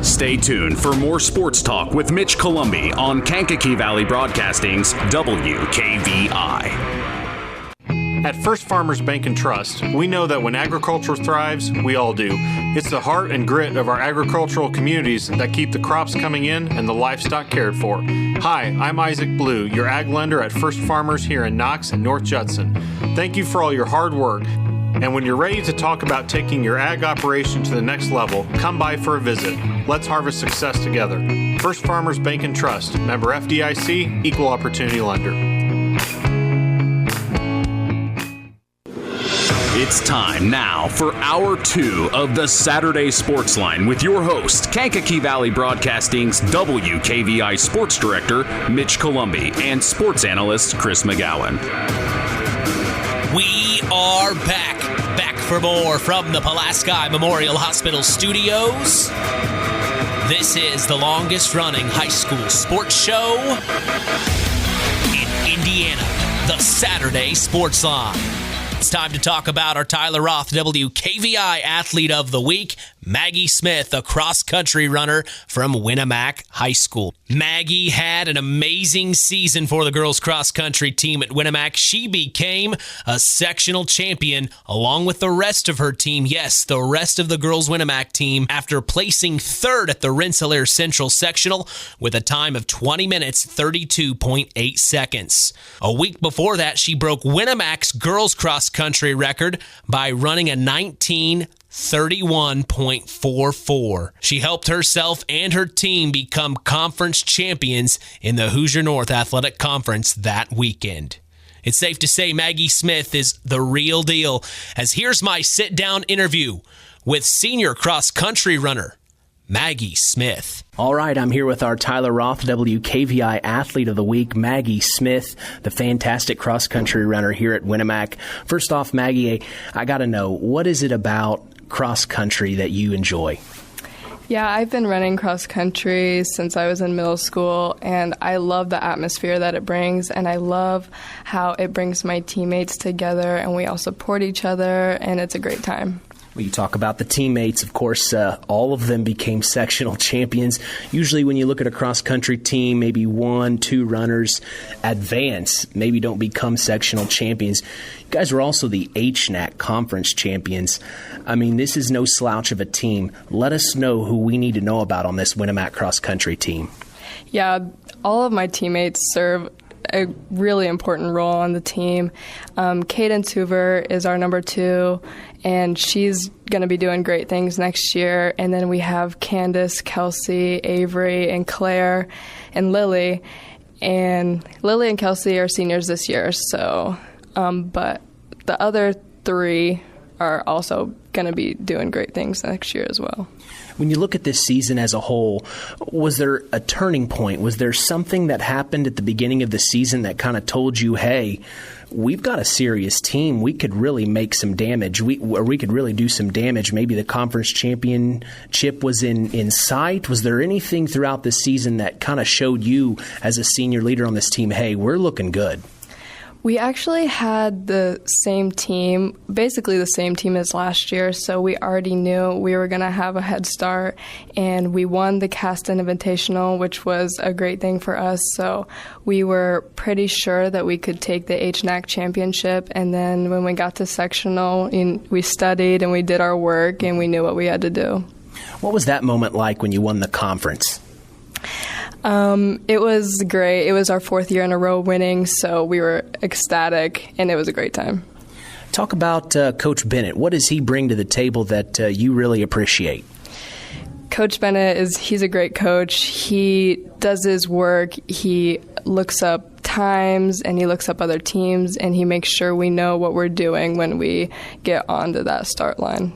Stay tuned for more sports talk with Mitch Columbi on Kankakee Valley Broadcasting's WKVI. At First Farmers Bank and Trust, we know that when agriculture thrives, we all do. It's the heart and grit of our agricultural communities that keep the crops coming in and the livestock cared for. Hi, I'm Isaac Blue, your ag lender at First Farmers here in Knox and North Judson. Thank you for all your hard work. And when you're ready to talk about taking your ag operation to the next level, come by for a visit. Let's harvest success together. First Farmers Bank and Trust, member FDIC, equal opportunity lender. It's time now for Hour 2 of the Saturday Sports Line with your host, Kankakee Valley Broadcasting's WKVI Sports Director, Mitch Columbi, and sports analyst, Chris McGowan. We are back for more from the Pulaski Memorial Hospital studios. This is the longest-running high school sports show in Indiana, the Saturday Sports Line. It's time to talk about our Tyler Roth WKVI Athlete of the Week, Maggie Smith, a cross-country runner from Winamac High School. Maggie had an amazing season for the girls cross-country team at Winamac. She became a sectional champion along with the rest of her team. Yes, the rest of the girls Winamac team after placing third at the Rensselaer Central Sectional with a time of 20 minutes, 32.8 seconds. A week before that, she broke Winamac's girls cross-country record by running a 19:31.44. She helped herself and her team become conference champions in the Hoosier North Athletic Conference that weekend. It's safe to say Maggie Smith is the real deal, as here's my sit-down interview with senior cross-country runner Maggie Smith. All right, I'm here with our Tyler Roth WKVI Athlete of the Week, Maggie Smith, the fantastic cross-country runner here at Winamac. First off, Maggie, I got to know, what is it about cross-country that you enjoy? Yeah, I've been running cross-country since I was in middle school, and I love the atmosphere that it brings, and I love how it brings my teammates together, and we all support each other, and it's a great time. Well, you talk about the teammates. Of course, all of them became sectional champions. Usually when you look at a cross-country team, maybe 1-2 runners advance, maybe don't become sectional champions. You guys were also the HNAC conference champions. I mean, this is no slouch of a team. Let us know who we need to know about on this Winamac cross-country team. Yeah, all of my teammates serve a really important role on the team. Cadence Hoover is our number 2, and she's going to be doing great things next year. And then we have Candace, Kelsey, Avery, and Claire, and Lily. And Lily and Kelsey are seniors this year, so but the other 3 are also going to be doing great things next year as well. When you look at this season as a whole, was there a turning point? Was there something that happened at the beginning of the season that kind of told you, hey, we've got a serious team. We could really make some damage. We could really do some damage. Maybe the conference championship was in sight. Was there anything throughout the season that kind of showed you as a senior leader on this team, hey, we're looking good? We actually had the same team, basically the same team as last year, so we already knew we were going to have a head start, and we won the Caston Invitational, which was a great thing for us, so we were pretty sure that we could take the HNAC championship, and then when we got to sectional, we studied and we did our work, and we knew what we had to do. What was that moment like when you won the conference? It was great. It was our 4th year in a row winning, so we were ecstatic, and it was a great time. Talk about Coach Bennett. What does he bring to the table that you really appreciate? Coach Bennett, he's a great coach. He does his work. He looks up times, and he looks up other teams, and he makes sure we know what we're doing when we get onto that start line.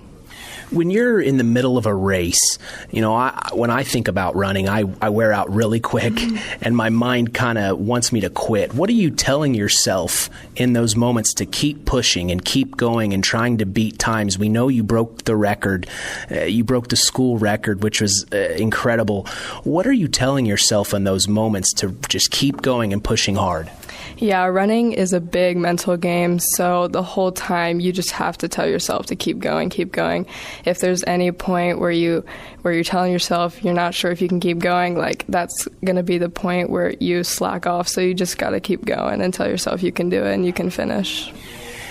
When you're in the middle of a race, when I think about running, I wear out really quick, and my mind kind of wants me to quit. What are you telling yourself in those moments to keep pushing and keep going and trying to beat times? We know you broke the record. You broke the school record, which was incredible. What are you telling yourself in those moments to just keep going and pushing hard? Yeah, running is a big mental game, so the whole time you just have to tell yourself to keep going, keep going. If there's any point where you're telling yourself you're not sure if you can keep going, that's going to be the point where you slack off, so you just got to keep going and tell yourself you can do it and you can finish.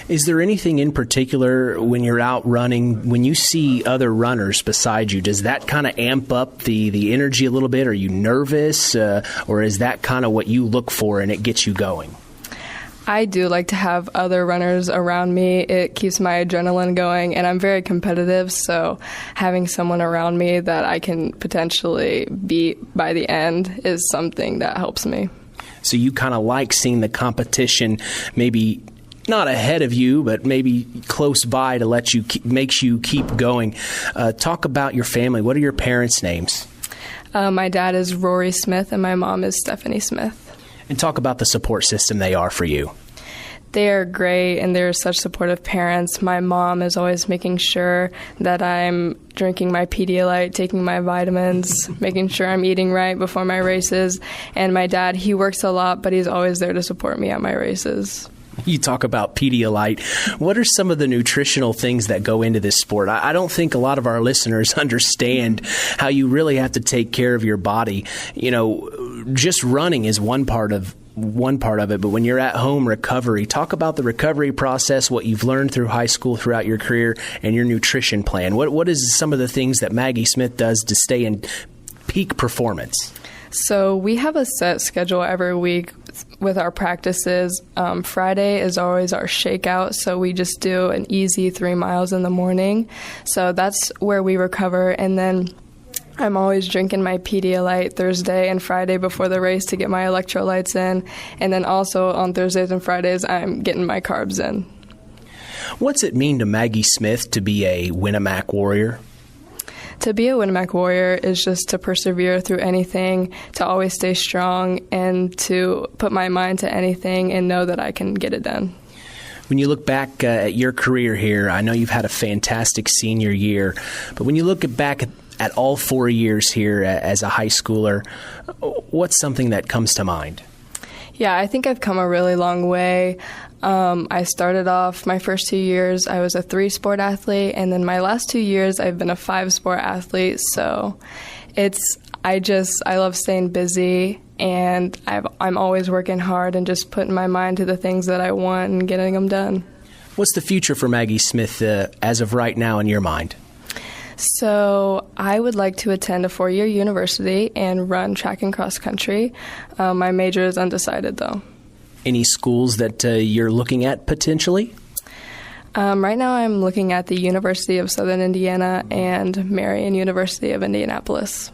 Is there anything in particular when you're out running, when you see other runners beside you, does that kind of amp up the energy a little bit? Are you nervous, or is that kind of what you look for and it gets you going? I do like to have other runners around me. It keeps my adrenaline going, and I'm very competitive, so having someone around me that I can potentially beat by the end is something that helps me. So you kind of like seeing the competition maybe not ahead of you, but maybe close by to makes you keep going. Talk about your family. What are your parents' names? My dad is Rory Smith, and my mom is Stephanie Smith. And talk about the support system they are for you. They are great, and they're such supportive parents. My mom is always making sure that I'm drinking my Pedialyte, taking my vitamins, making sure I'm eating right before my races. And my dad, he works a lot, but he's always there to support me at my races. You talk about Pedialyte. What are some of the nutritional things that go into this sport? I don't think a lot of our listeners understand how you really have to take care of your body. You know, just running is one part of it, but when you're at home, recovery. Talk about the recovery process, what you've learned through high school, throughout your career, and your nutrition plan. What is some of the things that Maggie Smith does to stay in peak performance? So we have a set schedule every week with our practices. Friday is always our shakeout, so we just do an easy 3 miles in the morning. So that's where we recover, and then I'm always drinking my Pedialyte Thursday and Friday before the race to get my electrolytes in, and then also on Thursdays and Fridays I'm getting my carbs in. What's it mean to Maggie Smith to be a Winamac warrior? To be a Winamac warrior is just to persevere through anything, to always stay strong, and to put my mind to anything and know that I can get it done. When you look back at your career here, I know you've had a fantastic senior year, but when you look back at all 4 years here as a high schooler, what's something that comes to mind? Yeah, I think I've come a really long way. I started off my first 2 years, I was a 3-sport athlete, and then my last 2 years I've been a 5-sport athlete. So I love staying busy, and I'm always working hard and just putting my mind to the things that I want and getting them done. What's the future for Maggie Smith as of right now in your mind? So I would like to attend a 4-year university and run track and cross country. My major is undecided, though. Any schools that you're looking at potentially? Right now I'm looking at the University of Southern Indiana and Marian University of Indianapolis.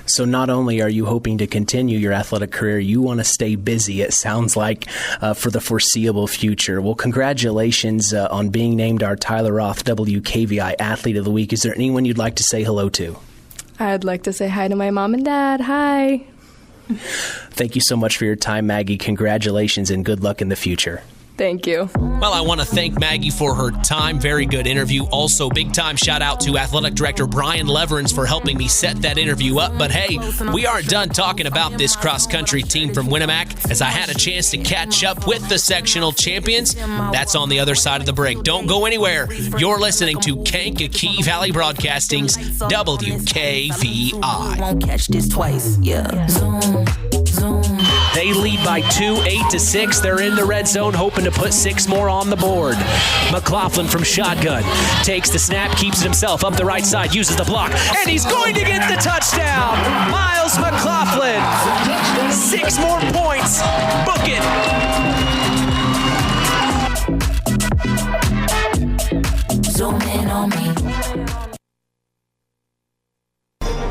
So not only are you hoping to continue your athletic career, you want to stay busy, it sounds like, for the foreseeable future. Well, congratulations on being named our Tyler Roth WKVI Athlete of the Week. Is there anyone you'd like to say hello to? I'd like to say hi to my mom and dad. Hi. Thank you so much for your time, Maggie. Congratulations and good luck in the future. Thank you. Well, I want to thank Maggie for her time. Very good interview. Also, big time shout out to Athletic Director Brian Leverins for helping me set that interview up. But hey, we aren't done talking about this cross-country team from Winamac, as I had a chance to catch up with the sectional champions. That's on the other side of the break. Don't go anywhere. You're listening to Kankakee Valley Broadcasting's WKVI. Won't catch this twice. Yeah. Zoom. They lead by 2, 8-6. They're in the red zone, hoping to put 6 more on the board. McLaughlin from shotgun takes the snap, keeps it himself up the right side, uses the block, and he's going to get the touchdown. Miles McLaughlin, 6 more points. Book it. Zoom in on me.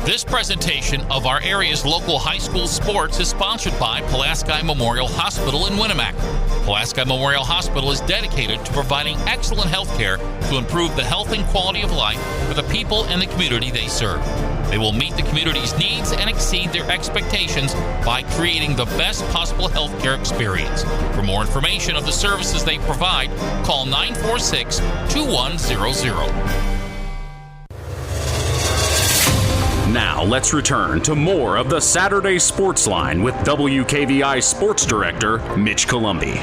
This presentation of our area's local high school sports is sponsored by Pulaski Memorial Hospital in Winamac. Pulaski Memorial Hospital is dedicated to providing excellent health care to improve the health and quality of life for the people and the community they serve. They will meet the community's needs and exceed their expectations by creating the best possible health care experience. For more information of the services they provide, call 946-2100. Now let's return to more of the Saturday Sports Line with WKVI Sports Director Mitch Columbi.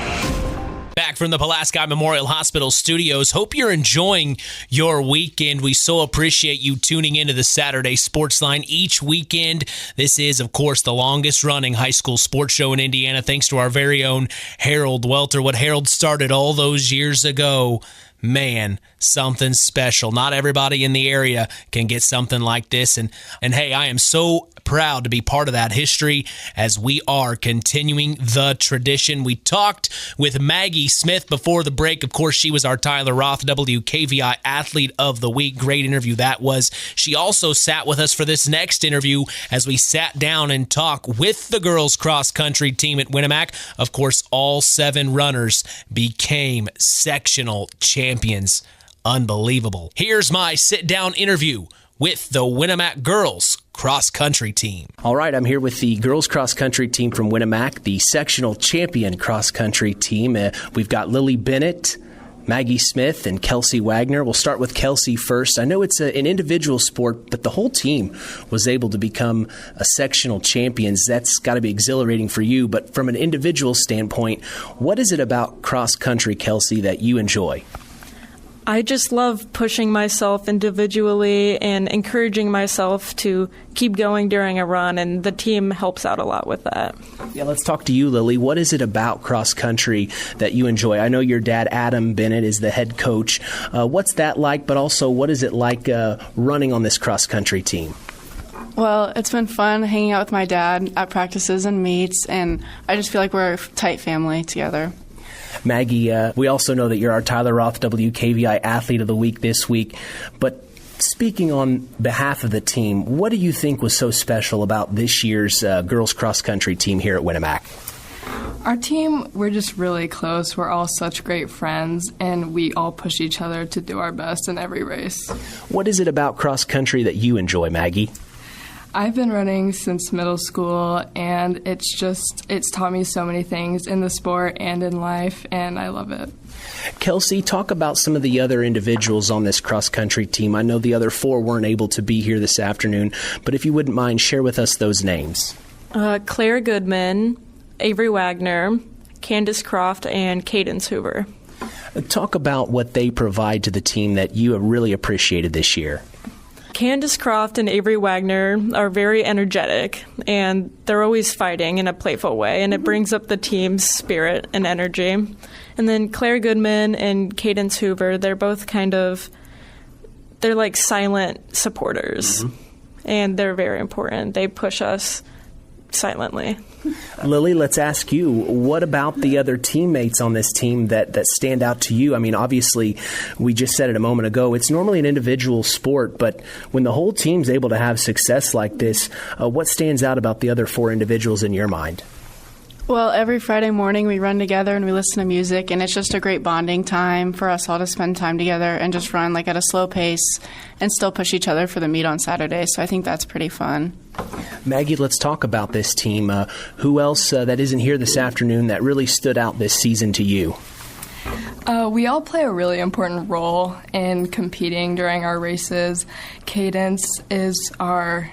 Back from the Pulaski Memorial Hospital studios. Hope you're enjoying your weekend. We so appreciate you tuning into the Saturday Sports Line each weekend. This is, of course, the longest running high school sports show in Indiana, thanks to our very own Harold Welter. What Harold started all those years ago, man, something special. Not everybody in the area can get something like this. And hey, I am so proud to be part of that history as we are continuing the tradition. We talked with Maggie Smith before the break. Of course, she was our Tyler Roth WKVI Athlete of the Week. Great interview that was. She also sat with us for this next interview as we sat down and talked with the girls cross country team at Winamac. Of course, all 7 runners became sectional champions. Unbelievable. Here's my sit-down interview with the Winamac girls cross-country team. All right, I'm here with the girls cross-country team from Winamac, the sectional champion cross-country team. We've got Lily Bennett, Maggie Smith, and Kelsey Wagner. We'll start with Kelsey first. I know it's an individual sport, but the whole team was able to become a sectional champions. That's got to be exhilarating for you. But from an individual standpoint, what is it about cross-country, Kelsey, that you enjoy? I just love pushing myself individually and encouraging myself to keep going during a run, and the team helps out a lot with that. Yeah, let's talk to you, Lily. What is it about cross country that you enjoy? I know your dad, Adam Bennett, is the head coach. What's that like, but also what is it like running on this cross country team? Well, it's been fun hanging out with my dad at practices and meets, and I just feel like we're a tight family together. Maggie, we also know that you're our Tyler Roth WKVI Athlete of the Week this week. But speaking on behalf of the team, what do you think was so special about this year's girls cross-country team here at Winamac? Our team, we're just really close. We're all such great friends, and we all push each other to do our best in every race. What is it about cross-country that you enjoy, Maggie? I've been running since middle school, and it's taught me so many things in the sport and in life, and I love it. Kelsey, talk about some of the other individuals on this cross-country team. I know the other 4 weren't able to be here this afternoon, but if you wouldn't mind, share with us those names. Claire Goodman, Avery Wagner, Candace Croft, and Cadence Hoover. Talk about what they provide to the team that you have really appreciated this year. Candace Croft and Avery Wagner are very energetic, and they're always fighting in a playful way, and it brings up the team's spirit and energy. And then Claire Goodman and Cadence Hoover, they're both they're like silent supporters, and they're very important. They push us silently. Lily, let's ask you, what about the other teammates on this team that stand out to you? I mean, obviously, we just said it a moment ago, it's normally an individual sport, but when the whole team's able to have success like this, what stands out about the other 4 individuals in your mind? Well, every Friday morning we run together and we listen to music, and it's just a great bonding time for us all to spend time together and just run like at a slow pace and still push each other for the meet on Saturday. So I think that's pretty fun. Maggie, let's talk about this team. Who else that isn't here this afternoon that really stood out this season to you? We all play a really important role in competing during our races. Cadence is another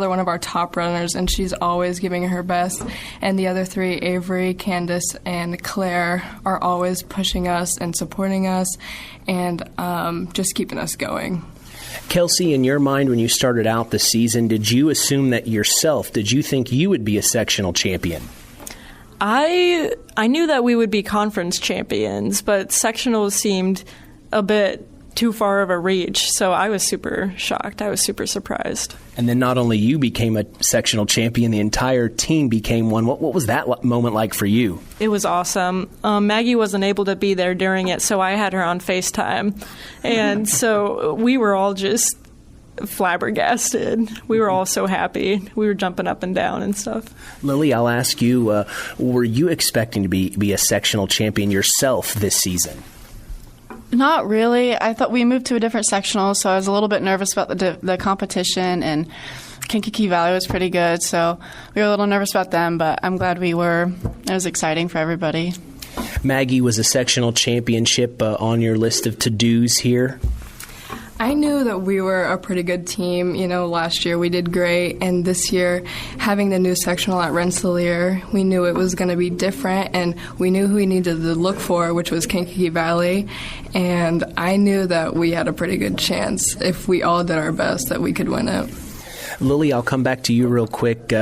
one of our top runners, and she's always giving her best. And the other 3, Avery, Candace, and Claire, are always pushing us and supporting us and just keeping us going. Kelsey, in your mind, when you started out the season, did you assume that yourself? Did you think you would be a sectional champion? I knew that we would be conference champions, but sectionals seemed a bit too far of a reach, so I was super shocked. I was super surprised. And then not only you became a sectional champion, the entire team became one. What was that moment like for you? It was awesome. Maggie wasn't able to be there during it, so I had her on FaceTime. And so we were all just flabbergasted. We were all so happy. We were jumping up and down and stuff. Lily, I'll ask you, were you expecting to be a sectional champion yourself this season? Not really. I thought we moved to a different sectional, so I was a little bit nervous about the competition, and Kankakee Valley was pretty good, so we were a little nervous about them, but I'm glad we were. It was exciting for everybody. Maggie, was a sectional championship on your list of to-dos here? I knew that we were a pretty good team. Last year we did great, and this year, having the new sectional at Rensselaer, we knew it was going to be different, and we knew who we needed to look for, which was Kankakee Valley, and I knew that we had a pretty good chance, if we all did our best, that we could win it. Lily, I'll come back to you real quick.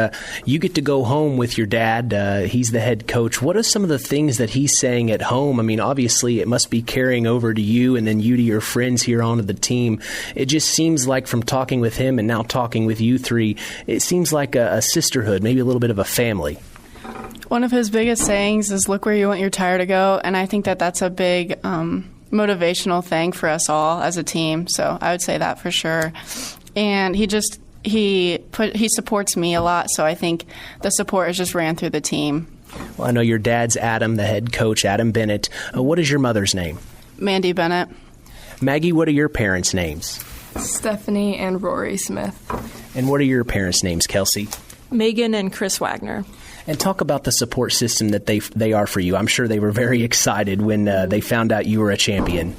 You get to go home with your dad. He's the head coach. What are some of the things that he's saying at home? I mean, obviously, it must be carrying over to you and then you to your friends here onto the team. It just seems like from talking with him and now talking with you three, it seems like a sisterhood, maybe a little bit of a family. One of his biggest sayings is, look where you want your tire to go, and I think that that's a big motivational thing for us all as a team, so I would say that for sure. And he supports me a lot, so I think the support has just ran through the team. Well, I know your dad's Adam, the head coach, Adam Bennett. What is your mother's name? Mandy Bennett. Maggie, what are your parents' names? Stephanie and Rory Smith. And what are your parents' names, Kelsey? Megan and Chris Wagner. And talk about the support system that they are for you. I'm sure they were very excited when they found out you were a champion.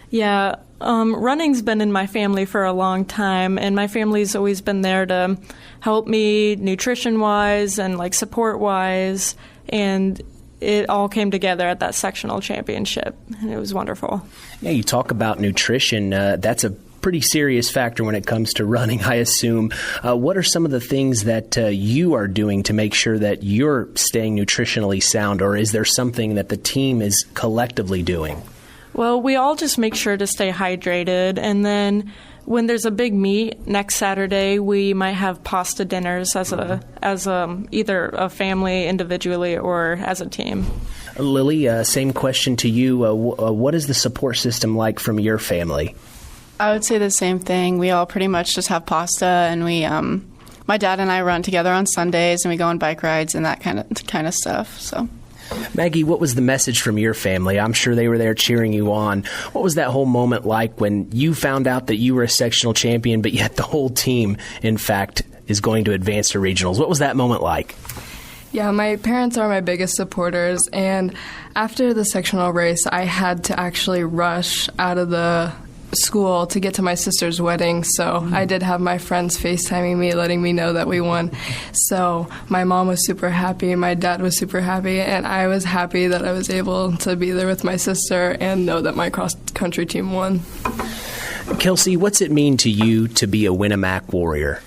Yeah, running's been in my family for a long time, and my family's always been there to help me nutrition-wise and support-wise, and it all came together at that sectional championship, and it was wonderful. Yeah, you talk about nutrition. That's a pretty serious factor when it comes to running, I assume. What are some of the things that you are doing to make sure that you're staying nutritionally sound, or is there something that the team is collectively doing? Well, we all just make sure to stay hydrated, and then when there's a big meet next Saturday, we might have pasta dinners as either a family individually or as a team. Lily, same question to you. What is the support system like from your family? I would say the same thing. We all pretty much just have pasta, and we, my dad and I run together on Sundays, and we go on bike rides and that kind of stuff. So. Maggie, what was the message from your family? I'm sure they were there cheering you on. What was that whole moment like when you found out that you were a sectional champion, but yet the whole team, in fact, is going to advance to regionals? What was that moment like? Yeah, my parents are my biggest supporters, and after the sectional race, I had to actually rush out of the school to get to my sister's wedding, so I did have my friends FaceTiming me, letting me know that we won. So my mom was super happy, my dad was super happy, and I was happy that I was able to be there with my sister and know that my cross-country team won. Kelsey, what's it mean to you to be a Winamac warrior?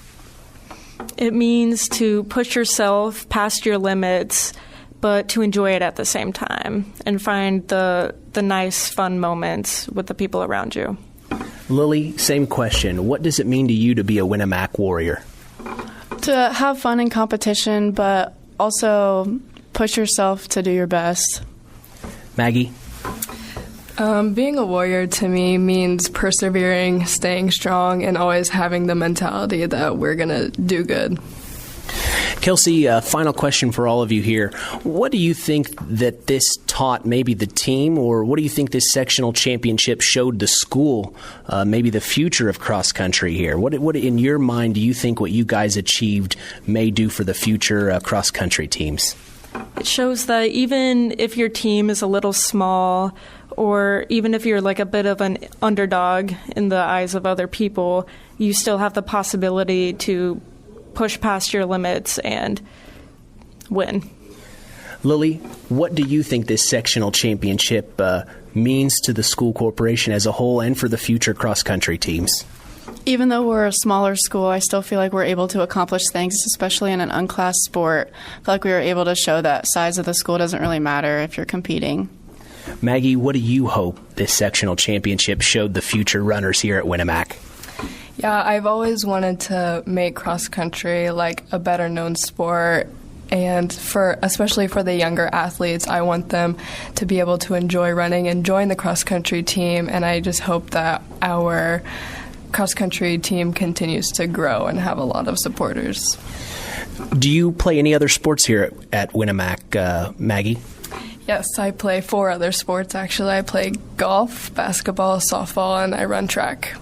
It means to push yourself past your limits, but to enjoy it at the same time and find the nice, fun moments with the people around you. Lily, same question. What does it mean to you to be a Winamac warrior? To have fun in competition, but also push yourself to do your best. Maggie? Being a warrior to me means persevering, staying strong, and always having the mentality that we're going to do good. Kelsey, final question for all of you here. What do you think that this taught maybe the team, or what do you think this sectional championship showed the school, maybe the future of cross country here? What in your mind do you think what you guys achieved may do for the future cross country teams? It shows that even if your team is a little small, or even if you're like a bit of an underdog in the eyes of other people, you still have the possibility to push past your limits and win. Lily, what do you think this sectional championship means to the school corporation as a whole and for the future cross-country teams? Even though we're a smaller school, I still feel like we're able to accomplish things, especially in an unclassed sport. I feel like we were able to show that size of the school doesn't really matter if you're competing. Maggie, what do you hope this sectional championship showed the future runners here at Winamac? Yeah, I've always wanted to make cross-country like a better-known sport, and especially for the younger athletes, I want them to be able to enjoy running and join the cross-country team, and I just hope that our cross-country team continues to grow and have a lot of supporters. Do you play any other sports here at Winamac, Maggie? Yes, I play 4 other sports, actually. I play golf, basketball, softball, and I run track.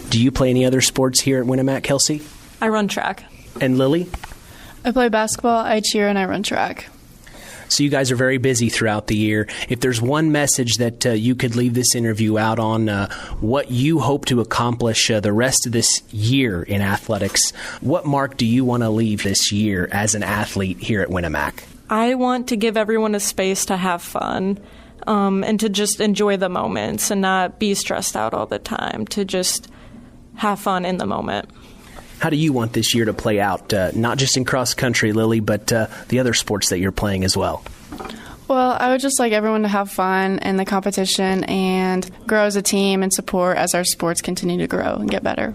Do you play any other sports here at Winamac, Kelsey? I run track. And Lily? I play basketball, I cheer, and I run track. So you guys are very busy throughout the year. If there's one message that you could leave this interview out on, what you hope to accomplish the rest of this year in athletics, what mark do you want to leave this year as an athlete here at Winamac? I want to give everyone a space to have fun and to just enjoy the moments and not be stressed out all the time, to just have fun in the moment. How do you want this year to play out, not just in cross country, Lily, but the other sports that you're playing as well? Well, I would just like everyone to have fun in the competition and grow as a team and support as our sports continue to grow and get better.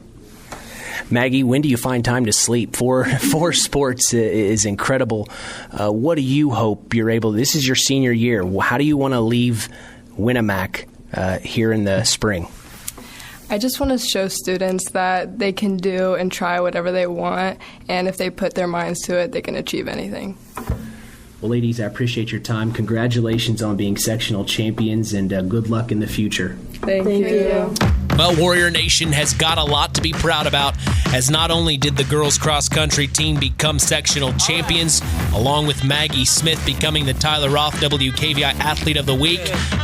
Maggie, when do you find time to sleep? Four sports is incredible. What do you hope you're able to? This is your senior year. How do you want to leave Winamac here in the spring? I just want to show students that they can do and try whatever they want, and if they put their minds to it, they can achieve anything. Well, ladies, I appreciate your time. Congratulations on being sectional champions, and good luck in the future. Thank you. Well, Warrior Nation has got a lot to be proud about, as not only did the girls cross country team become sectional champions, along with Maggie Smith becoming the Tyler Roth WKVI Athlete of the Week,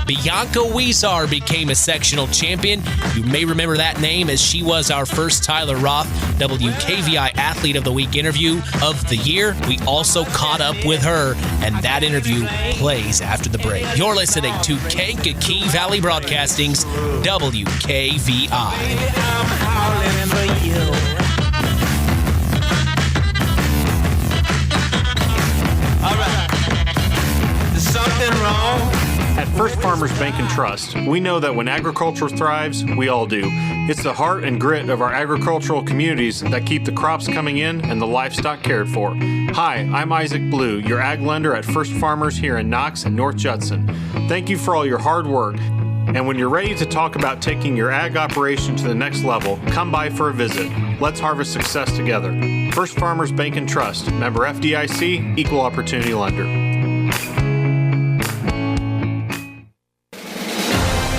Bianca Huizar became a sectional champion. You may remember that name, as she was our first Tyler Roth WKVI Athlete of the Week interview of the year. We also caught up with her, and that interview plays after the break. You're listening to Kankakee Valley Broadcasting's WKVI. I'm howling for you. All right. There's something wrong. At First Farmers Bank and Trust, we know that when agriculture thrives, we all do. It's the heart and grit of our agricultural communities that keep the crops coming in and the livestock cared for. Hi, I'm Isaac Blue, your ag lender at First Farmers here in Knox and North Judson. Thank you for all your hard work. And when you're ready to talk about taking your ag operation to the next level, come by for a visit. Let's harvest success together. First Farmers Bank and Trust, member FDIC, equal opportunity lender.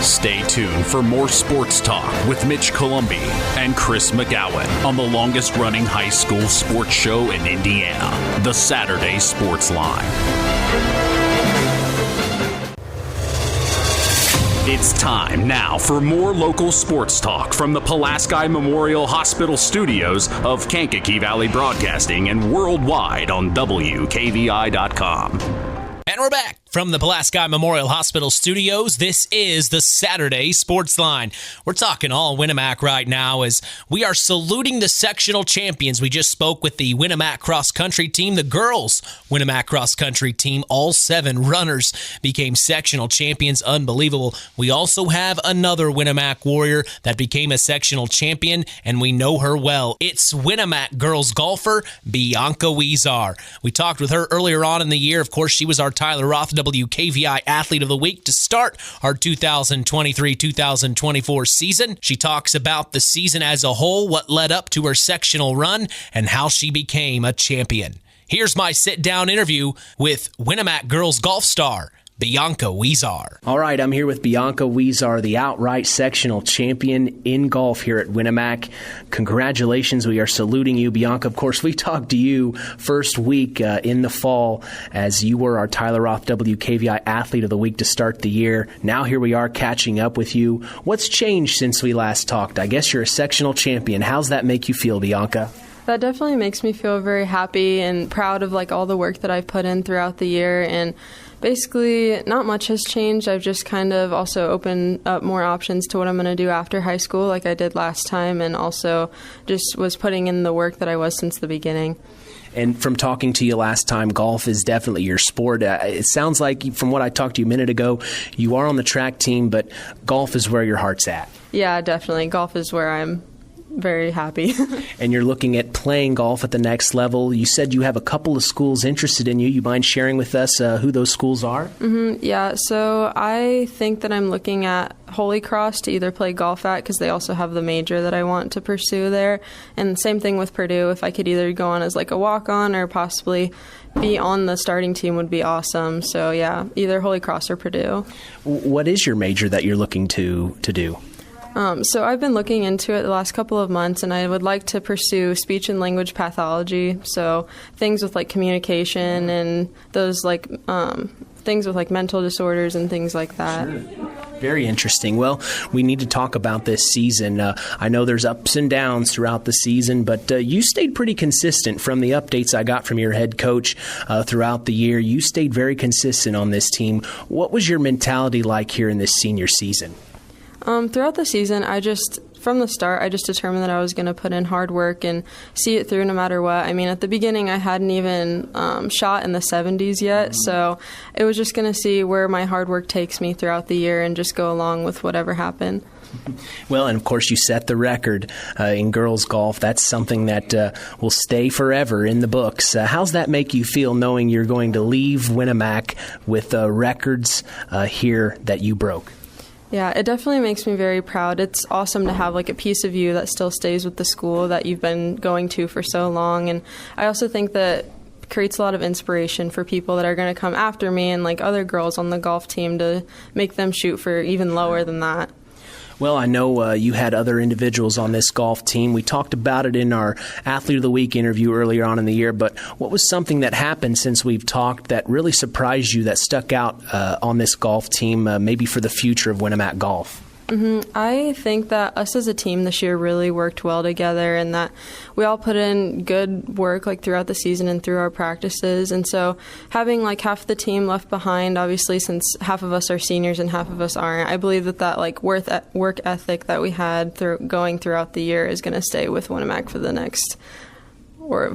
Stay tuned for more sports talk with Mitch Columbi and Chris McGowan on the longest-running high school sports show in Indiana, the Saturday Sports Line. It's time now for more local sports talk from the Pulaski Memorial Hospital studios of Kankakee Valley Broadcasting and worldwide on WKVI.com. And we're back from the Pulaski Memorial Hospital studios. This is the Saturday Sports Line. We're talking all Winamac right now as we are saluting the sectional champions. We just spoke with the Winamac cross country team, the girls Winamac cross country team. All 7 runners became sectional champions. Unbelievable. We also have another Winamac Warrior that became a sectional champion, and we know her well. It's Winamac girls golfer Bianca Huizar. We talked with her earlier on in the year. Of course, she was our Tyler Roth WKVI Athlete of the Week to start our 2023-2024 season. She talks about the season as a whole, what led up to her sectional run, and how she became a champion. Here's my sit-down interview with Winamac girls golf star Bianca Huizar. All right, I'm here with Bianca Huizar, the outright sectional champion in golf here at Winamac. Congratulations. We are saluting you, Bianca. Of course, we talked to you first week in the fall as you were our Tyler Roth WKVI Athlete of the Week to start the year. Now here we are catching up with you. What's changed since we last talked? I guess you're a sectional champion. How's that make you feel, Bianca? That definitely makes me feel very happy and proud of all the work that I've put in throughout the year, and basically not much has changed. I've just kind of also opened up more options to what I'm going to do after high school like I did last time, and also just was putting in the work that I was since the beginning. And from talking to you last time, golf is definitely your sport. It sounds like from what I talked to you a minute ago, you are on the track team, but golf is where your heart's at. Yeah, definitely. Golf is where I'm very happy. And you're looking at playing golf at the next level. You said you have a couple of schools interested in you. You mind sharing with us who those schools are? Yeah, so I think that I'm looking at Holy Cross to either play golf at, because they also have the major that I want to pursue there. And same thing with Purdue. If I could either go on as a walk-on or possibly be on the starting team would be awesome. So yeah, either Holy Cross or Purdue. What is your major that you're looking to do? So I've been looking into it the last couple of months, and I would like to pursue speech and language pathology. So things with like communication and those like things with like mental disorders and things like that. Sure. Very interesting. Well, we need to talk about this season. I know there's ups and downs throughout the season, but you stayed pretty consistent from the updates I got from your head coach throughout the year. You stayed very consistent on this team. What was your mentality like here in this senior season? Throughout the season, from the start, I just determined that I was going to put in hard work and see it through no matter what. I mean, at the beginning, I hadn't even shot in the 70s yet, so it was just going to see where my hard work takes me throughout the year and just go along with whatever happened. Well, and of course, you set the record in girls golf. That's something that will stay forever in the books. How's that make you feel, knowing you're going to leave Winamac with records here that you broke? Yeah, it definitely makes me very proud. It's awesome to have like a piece of you that still stays with the school that you've been going to for so long. And I also think that creates a lot of inspiration for people that are going to come after me and like other girls on the golf team to make them shoot for even lower than that. Well, I know you had other individuals on this golf team. We talked about it in our Athlete of the Week interview earlier on in the year, but what was something that happened since we've talked that really surprised you, that stuck out on this golf team, maybe for the future of Winamac golf? I think that us as a team this year really worked well together, and that we all put in good work like throughout the season and through our practices. And so having like half the team left behind, obviously since half of us are seniors and half of us aren't, I believe that like work ethic that we had going throughout the year is going to stay with Winamac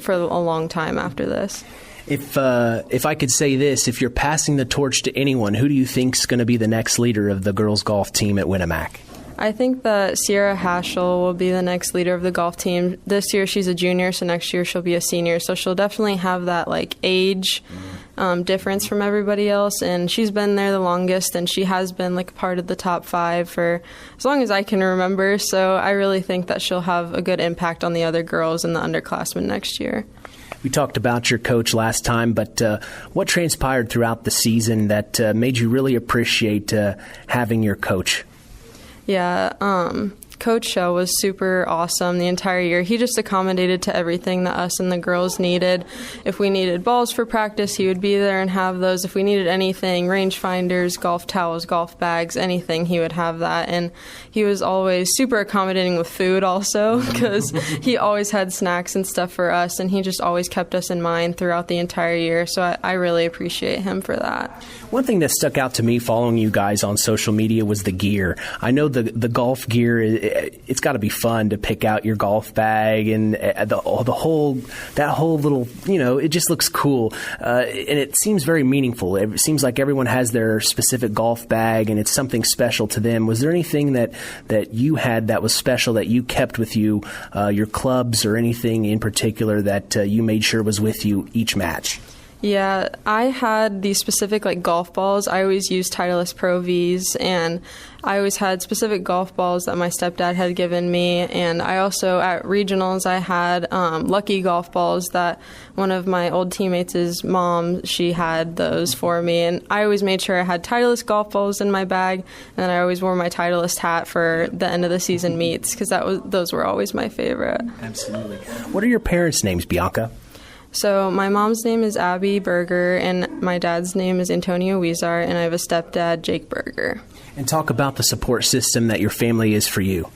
for a long time after this. If I could say this, if you're passing the torch to anyone, who do you think is going to be the next leader of the girls golf team at Winamac? I think that Sierra Haschel will be the next leader of the golf team. This year she's a junior, so next year she'll be a senior. So she'll definitely have that like age difference from everybody else. And she's been there the longest, and she has been like part of the top 5 for as long as I can remember. So I really think that she'll have a good impact on the other girls and the underclassmen next year. We talked about your coach last time, but what transpired throughout the season that made you really appreciate having your coach? Yeah, Coach Shell was super awesome the entire year. He just accommodated to everything that us and the girls needed. If we needed balls for practice, he would be there and have those. If we needed anything, rangefinders, golf towels, golf bags, anything, he would have that. And he was always super accommodating with food also, because he always had snacks and stuff for us, and he just always kept us in mind throughout the entire year. So I really appreciate him for that. One thing that stuck out to me following you guys on social media was the gear. I know the golf gear, it's got to be fun to pick out your golf bag and that whole little, it just looks cool. And it seems very meaningful. It seems like everyone has their specific golf bag and it's something special to them. Was there anything that you had that was special that you kept with you, your clubs or anything in particular that you made sure was with you each match? Yeah, I had these specific golf balls. I always used Titleist Pro Vs, and I always had specific golf balls that my stepdad had given me. And I also, at regionals, I had Lucky golf balls that one of my old teammates' mom, she had those for me. And I always made sure I had Titleist golf balls in my bag, and I always wore my Titleist hat for the end of the season meets, because those were always my favorite. Absolutely. What are your parents' names, Bianca? So my mom's name is Abby Berger, and my dad's name is Antonio Huizar, and I have a stepdad, Jake Berger. And talk about the support system that your family is for you.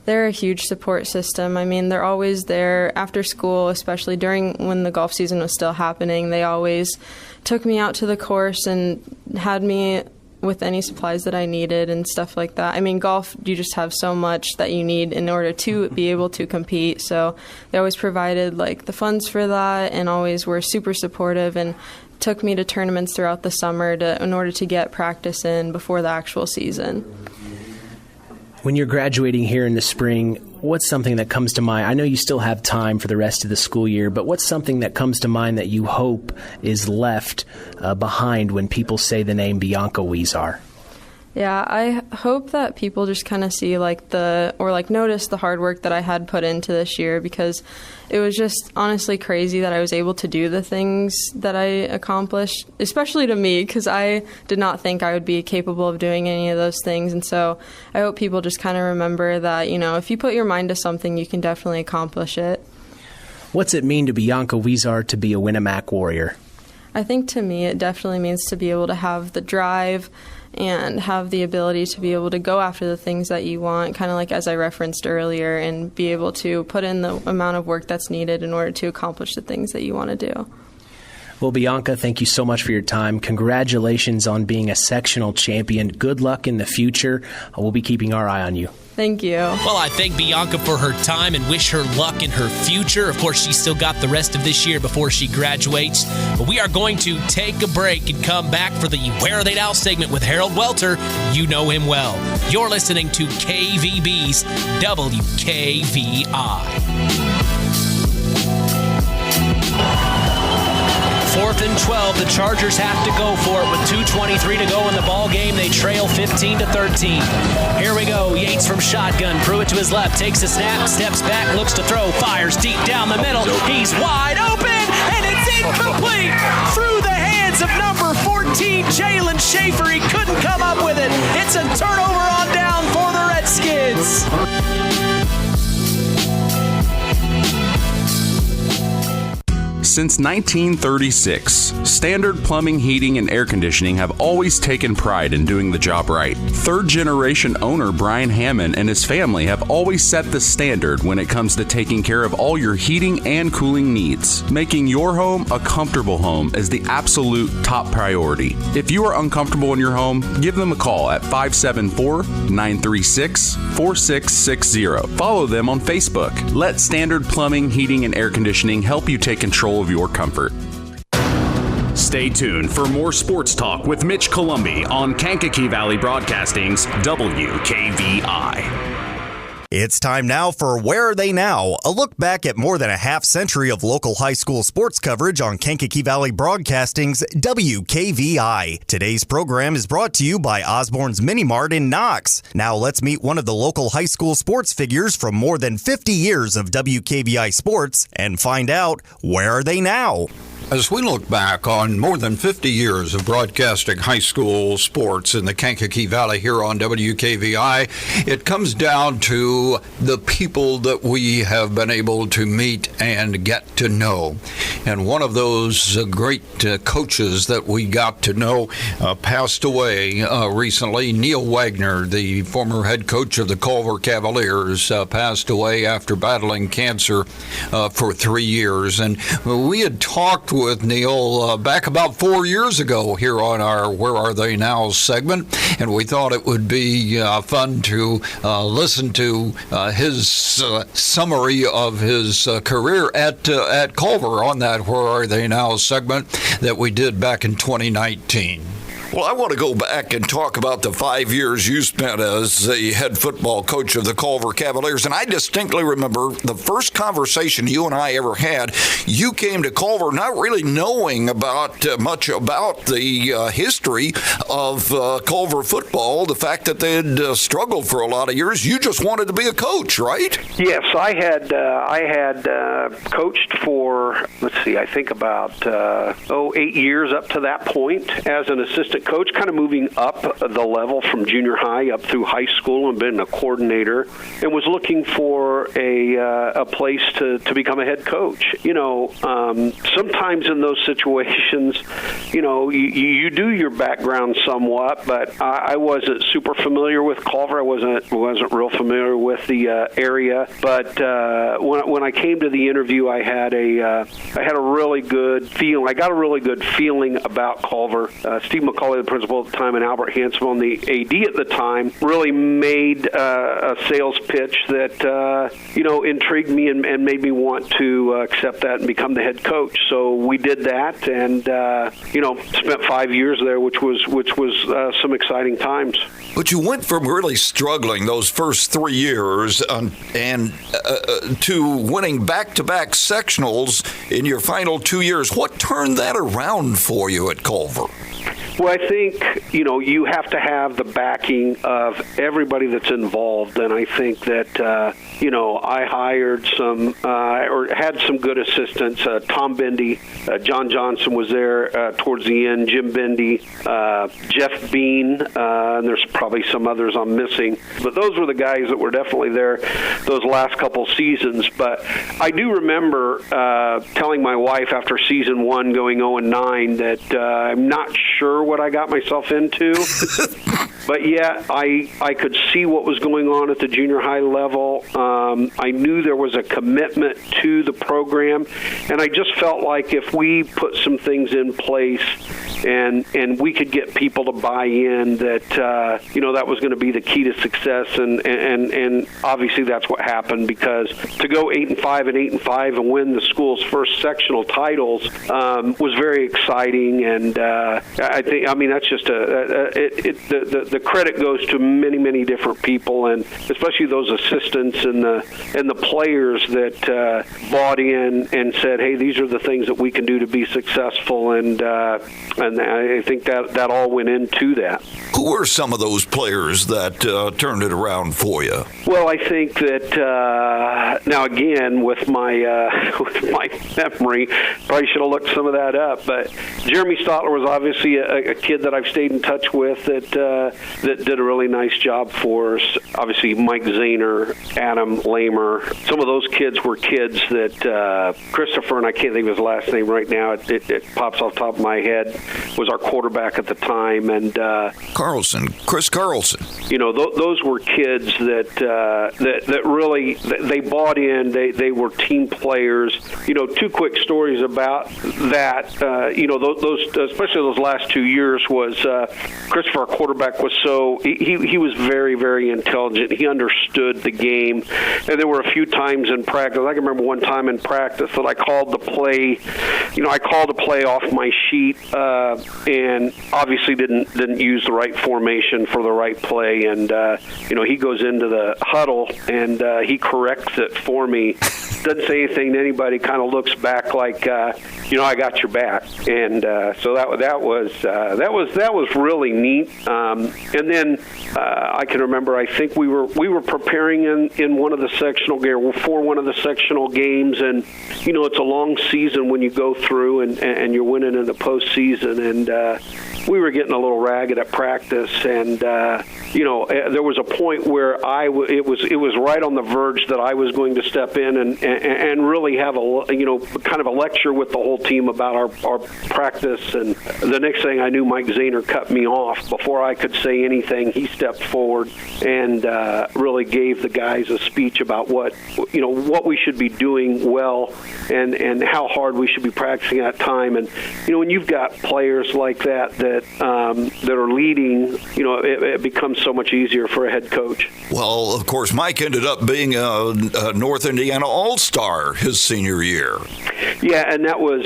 They're a huge support system. I mean, they're always there after school, especially when the golf season was still happening. They always took me out to the course and had me with any supplies that I needed and stuff like that. I mean, golf, you just have so much that you need in order to be able to compete. So they always provided the funds for that, and always were super supportive and took me to tournaments throughout the summer in order to get practice in before the actual season. When you're graduating here in the spring, what's something that comes to mind? I know you still have time for the rest of the school year, but what's something that comes to mind that you hope is left behind when people say the name Bianca Huizar? Yeah, I hope that people just kind of see notice the hard work that I had put into this year, because it was just honestly crazy that I was able to do the things that I accomplished, especially to me, because I did not think I would be capable of doing any of those things. And so I hope people just kind of remember that, if you put your mind to something, you can definitely accomplish it. What's it mean to Bianca Huizar to be a Winamac Warrior? I think to me it definitely means to be able to have the drive and have the ability to be able to go after the things that you want, kind of like as I referenced earlier, and be able to put in the amount of work that's needed in order to accomplish the things that you want to do. Well, Bianca, thank you so much for your time. Congratulations on being a sectional champion. Good luck in the future. We'll be keeping our eye on you. Thank you. Well, I thank Bianca for her time and wish her luck in her future. Of course, she's still got the rest of this year before she graduates. But we are going to take a break and come back for the Where Are They Now segment with Harold Welter. You know him well. You're listening to KVB's WKVI. 4th and 12. The Chargers have to go for it with 2:23 to go in the ball game. They trail 15-13. Here we go. Yates from shotgun. Pruitt to his left. Takes a snap. Steps back. Looks to throw. Fires deep down the middle. He's wide open. And it's incomplete. Through the hands of number 14, Jalen Schaefer. He couldn't come up with it. It's a turnover on down for the Redskins. Since 1936, Standard Plumbing, Heating, and Air Conditioning have always taken pride in doing the job right. Third-generation owner Brian Hammond and his family have always set the standard when it comes to taking care of all your heating and cooling needs. Making your home a comfortable home is the absolute top priority. If you are uncomfortable in your home, give them a call at 574-936-4660. Follow them on Facebook. Let Standard Plumbing, Heating, and Air Conditioning help you take control of your comfort. Stay tuned for more sports talk with Mitch Columbi on Kankakee Valley Broadcasting's WKVI. It's time now for Where Are They Now? A look back at more than a half century of local high school sports coverage on Kankakee Valley Broadcasting's WKVI. Today's program is brought to you by Osborne's Mini Mart in Knox. Now let's meet one of the local high school sports figures from more than 50 years of WKVI sports and find out where are they now? As we look back on more than 50 years of broadcasting high school sports in the Kankakee Valley here on WKVI, it comes down to the people that we have been able to meet and get to know. And one of those great coaches that we got to know passed away recently. Neil Wagner, the former head coach of the Culver Cavaliers, passed away after battling cancer for 3 years. And we had talked with Neil back about 4 years ago here on our Where Are They Now segment, and we thought it would be fun to listen to his summary of his career at Culver on that Where Are They Now segment that we did back in 2019. Well, I want to go back and talk about the 5 years you spent as the head football coach of the Culver Cavaliers. And I distinctly remember the first conversation you and I ever had. You came to Culver not really knowing about much about the history of Culver football, the fact that they had struggled for a lot of years. You just wanted to be a coach, right? Yes, I had coached for, I think about 8 years up to that point as an assistant coach, kind of moving up the level from junior high up through high school and been a coordinator, and was looking for a place to become a head coach. Sometimes in those situations, you do your background somewhat, but I wasn't super familiar with Culver. I wasn't real familiar with the area. But when I came to the interview, I had a really good feeling. I got a really good feeling about Culver. Steve McCauley, the principal at the time, and Albert Hanson, the AD at the time, really made a sales pitch that intrigued me and made me want to accept that and become the head coach. So we did that, and spent 5 years there, which was some exciting times. But you went from really struggling those first 3 years and to winning back-to-back sectionals in your final 2 years. What turned that around for you at Culver? Well, I think, you have to have the backing of everybody that's involved. And I think that, I hired some or had some good assistants. Tom Bendy, John Johnson was there towards the end, Jim Bendy, Jeff Bean, and there's probably some others I'm missing. But those were the guys that were definitely there those last couple seasons. But I do remember telling my wife after season 1 going 0-9 that I'm not sure what I got myself into. But yeah, I could see what was going on at the junior high level. I knew there was a commitment to the program, and I just felt like if we put some things in place and we could get people to buy in, that that was going to be the key to success, and obviously that's what happened, because to go 8-5 and 8-5 and win the school's first sectional titles was very exciting, and I mean that's just the credit goes to many different people, and especially those assistants and the players that bought in and said, hey, these are the things that we can do to be successful, and I think that all went into that. Who were some of those players that turned it around for you? Well, I think that now again with my memory, probably should have looked some of that up. But Jeremy Stotler was obviously a kid that I've stayed in touch with that did a really nice job for us. Obviously, Mike Zahner, Adam Lambert, some of those kids were kids that Christopher, and I can't think of his last name right now. It pops off the top of my head. Was our quarterback at the time, and Chris Carlson. Those were kids that really they bought in. They were team players. Two quick stories about that. Those especially those last 2 years was Christopher, our quarterback, was he was very, very intelligent. He understood the game, and there were a few times in practice. I can remember one time in practice that I called the play. I called a play off my sheet, and obviously didn't use the right formation for the right play, and he goes into the huddle and he corrects it for me. Doesn't say anything to anybody. Kind of looks back like, I got your back, and so that was really neat. And then I can remember. I think we were preparing in one of the sectional for one of the sectional games, and it's a long season when you go through and you're winning in the postseason, and we were getting a little ragged at practice, and there was a point where it was right on the verge that I was going to step in and really have kind of a lecture with the whole team about our practice. And the next thing I knew, Mike Zahner cut me off before I could say anything. He stepped forward and really gave the guys a speech about what we should be doing well and how hard we should be practicing at time. And when you've got players like that are leading, it becomes so much easier for a head coach. Well, of course, Mike ended up being a North Indiana All-Star his senior year. Yeah, and that was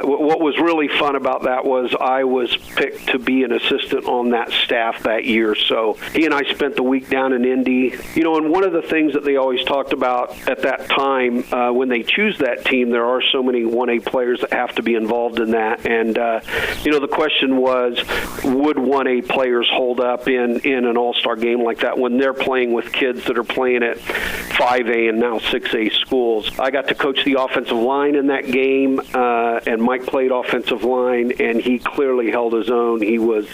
what was really fun about that was I was picked to be an assistant on that staff that year. So he and I spent the week down in Indy. And one of the things that they always talked about at that time when they choose that team, there are so many 1A players that have to be involved in that. And, the question was, would 1A players hold up in an all-star game like that when they're playing with kids that are playing at 5A and now 6A schools? I got to coach the offensive line in that game, and Mike played offensive line, and he clearly held his own. It was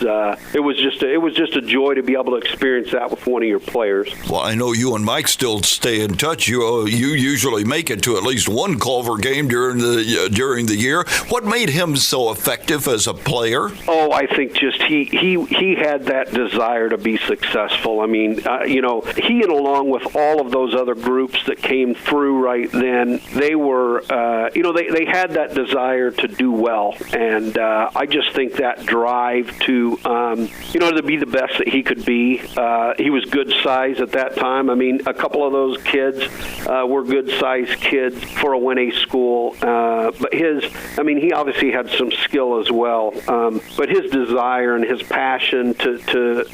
just a joy to be able to experience that with one of your players. Well, I know you and Mike still stay in touch. You usually make it to at least one Culver game during the year. What made him so effective as a player? Oh, I think just he had that desire to be successful. I mean, he and along with all of those other groups that came through right then, they were, they had that desire to do well, and I just think that drive to be the best that he could be. He was good size at that time. I mean, a couple of those kids were good size kids for a 1A school, but he obviously had some skill as well. But his his desire and his passion to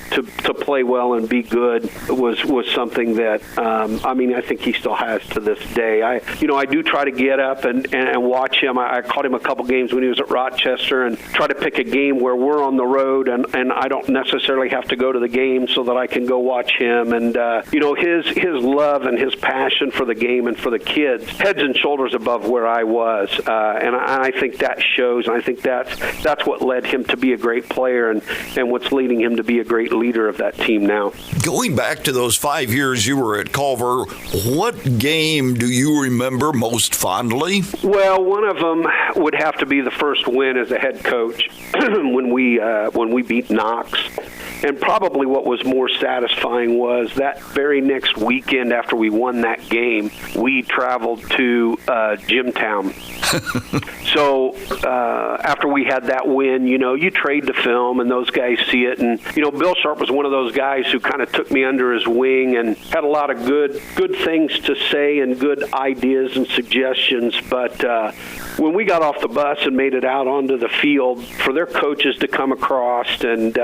play well and be good was something that I think he still has to this day. I do try to get up and watch him. I caught him a couple games when he was at Rochester and try to pick a game where we're on the road and I don't necessarily have to go to the game so that I can go watch him. And his love and his passion for the game and for the kids, heads and shoulders above where I was, and I think that shows. And I think that's what led him to be a great player and what's leading him to be a great leader of that team now. Going back to those 5 years you were at Culver, what game do you remember most fondly? Well, one of them would have to be the first win as a head coach when we beat Knox. And probably what was more satisfying was that very next weekend after we won that game, we traveled to Jimtown. So after we had that win, you trade the film and those guys see it. And, Bill Sharp was one of those guys who kind of took me under his wing and had a lot of good things to say and good ideas and suggestions. But when we got off the bus and made it out onto the field, for their coaches to come across and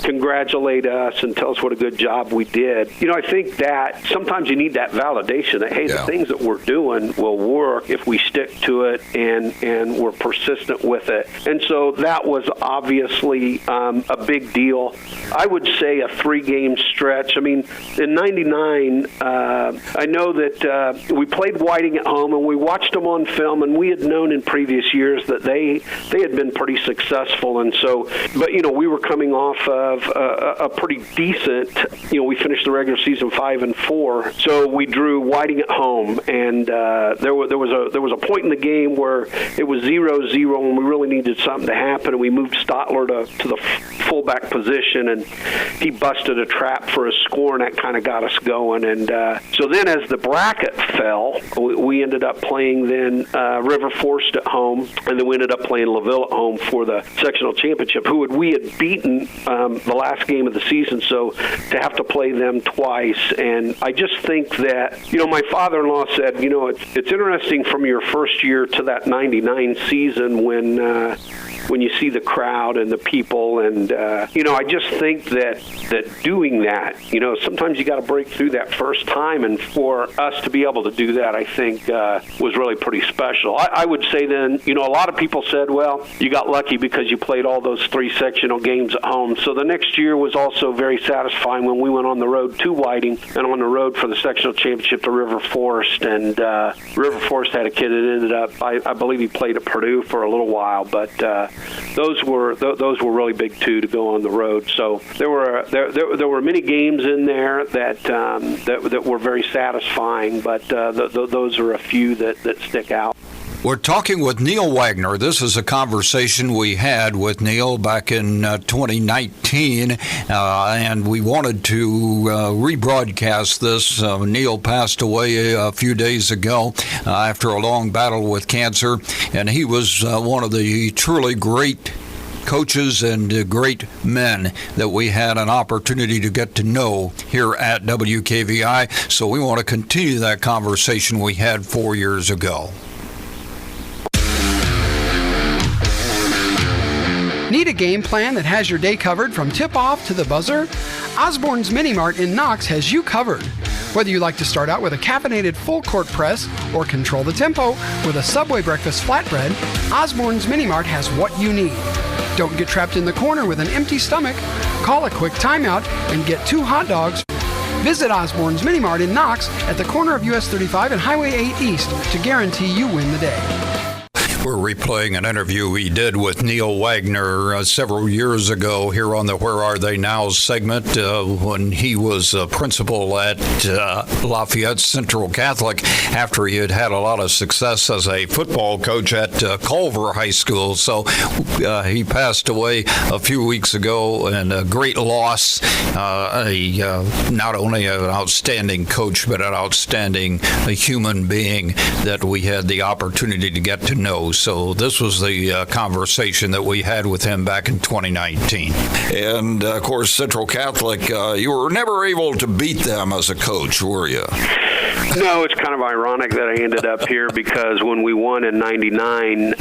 congratulate us and tell us what a good job we did, I think that sometimes you need that validation that, hey, the things that we're doing will work if we stick to it and we're persistent with it. And so that was obviously a big deal. I would say a 3-game stretch. I mean, in 99, I know that we played Whiting at home and we watched them on film, and we had known in previous years that they had been pretty successful. And so, but we were coming off of a pretty decent, we finished the regular season 5-4. So we drew Whiting at home, and there was a point in the game where it was 0-0 and we really needed something to happen, and we moved Stotler to the fullback position, and he busted a trap for a score, and that kind of got us going. And so then as the bracket fell, we ended up playing then River Forest at home, and then we ended up playing LaVille at home for the sectional championship, who we had beaten the last game of the season, so to have to play them twice. And I just think that, my father-in-law said, it's interesting from your first year to that 99 season when you see the crowd and the people, and I just think that doing that, sometimes you got to break through that first time, and for us to be able to do that, I think was really pretty special. I would say then, a lot of people said, well, you got lucky because you played all those 3 sectional games at home. So the next year was also very satisfying when we went on the road to Whiting and on the road for the sectional championship to River Forest, and River Forest had a kid that ended up, I believe he played at Purdue for a little while, but those were really big too, to go on the road. So there were many games in there that were very satisfying, but those are a few that stick out. We're talking with Neil Wagner. This is a conversation we had with Neil back in 2019, and we wanted to rebroadcast this. Neil passed away a few days ago after a long battle with cancer, and he was one of the truly great coaches and great men that we had an opportunity to get to know here at WKVI. So we want to continue that conversation we had 4 years ago. Need a game plan that has your day covered from tip-off to the buzzer? Osborne's Mini Mart in Knox has you covered. Whether you like to start out with a caffeinated full-court press or control the tempo with a Subway breakfast flatbread, Osborne's Mini Mart has what you need. Don't get trapped in the corner with an empty stomach. Call a quick timeout and get 2 hot dogs. Visit Osborne's Mini Mart in Knox at the corner of US 35 and Highway 8 East to guarantee you win the day. We're replaying an interview we did with Neil Wagner several years ago here on the Where Are They Now segment when he was a principal at Lafayette Central Catholic after he had had a lot of success as a football coach at Culver High School. So he passed away a few weeks ago, and a great loss. Not only an outstanding coach, but an outstanding human being that we had the opportunity to get to know. So this was the conversation that we had with him back in 2019. And, of course, Central Catholic, you were never able to beat them as a coach, were you? No, it's kind of ironic that I ended up here because when we won in '99,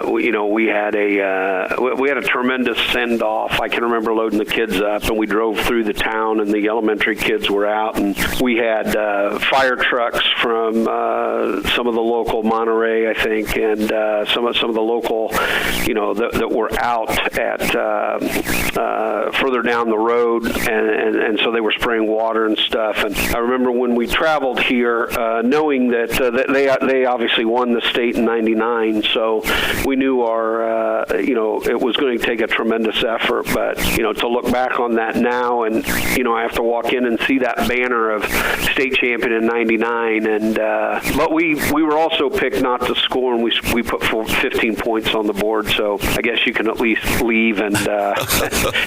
we had a tremendous send off. I can remember loading the kids up, and we drove through the town, and the elementary kids were out, and we had fire trucks from some of the local Monterey, I think, and some of the local, that were out at further down the road, and so they were spraying water and stuff. And I remember when we traveled here, knowing that they obviously won the state in '99, so we knew it was going to take a tremendous effort. But to look back on that now, and I have to walk in and see that banner of state champion in '99, and but we were also picked not to score, and we put 15 points on the board. So I guess you can at least leave and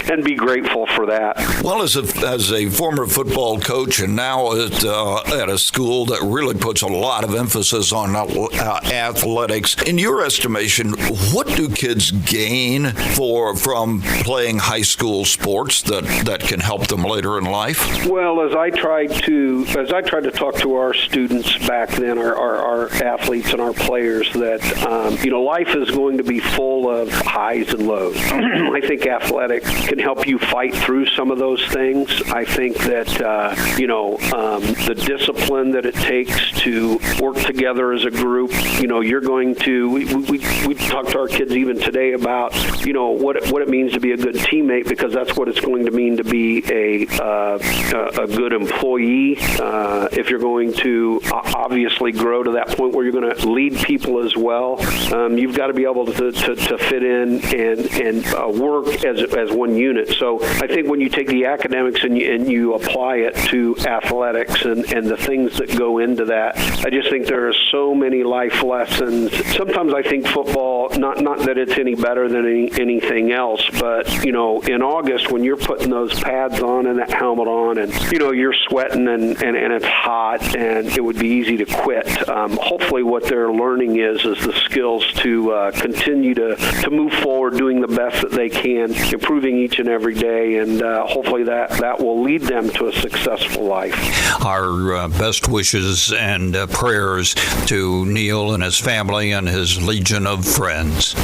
and be grateful for that. Well, as a former football coach and now at a school that really puts a lot of emphasis on athletics, in your estimation, what do kids gain from playing high school sports that can help them later in life? Well, as I tried to talk to our students back then, our athletes and our players, that life is going to be full of highs and lows. I think athletics can help you fight through some of those things. I think that the discipline that it takes to work together as a group. You're going to. We talk to our kids even today about what it means to be a good teammate, because that's what it's going to mean to be a good employee. If you're going to obviously grow to that point where you're going to lead people as well, you've got to be able to fit in and work as one unit. So I think when you take the academics and you apply it to athletics and the things that go into that, I just think there are so many life lessons. Sometimes I think football, not that it's any better than anything else, but in August when you're putting those pads on and that helmet on, and you're sweating and it's hot, and it would be easy to quit. Hopefully what they're learning is the skills to continue to move forward, doing the best that they can, improving each and every day, and hopefully that will lead them to a successful life. Our best wishes and prayers to Neil and his family and his legion of friends.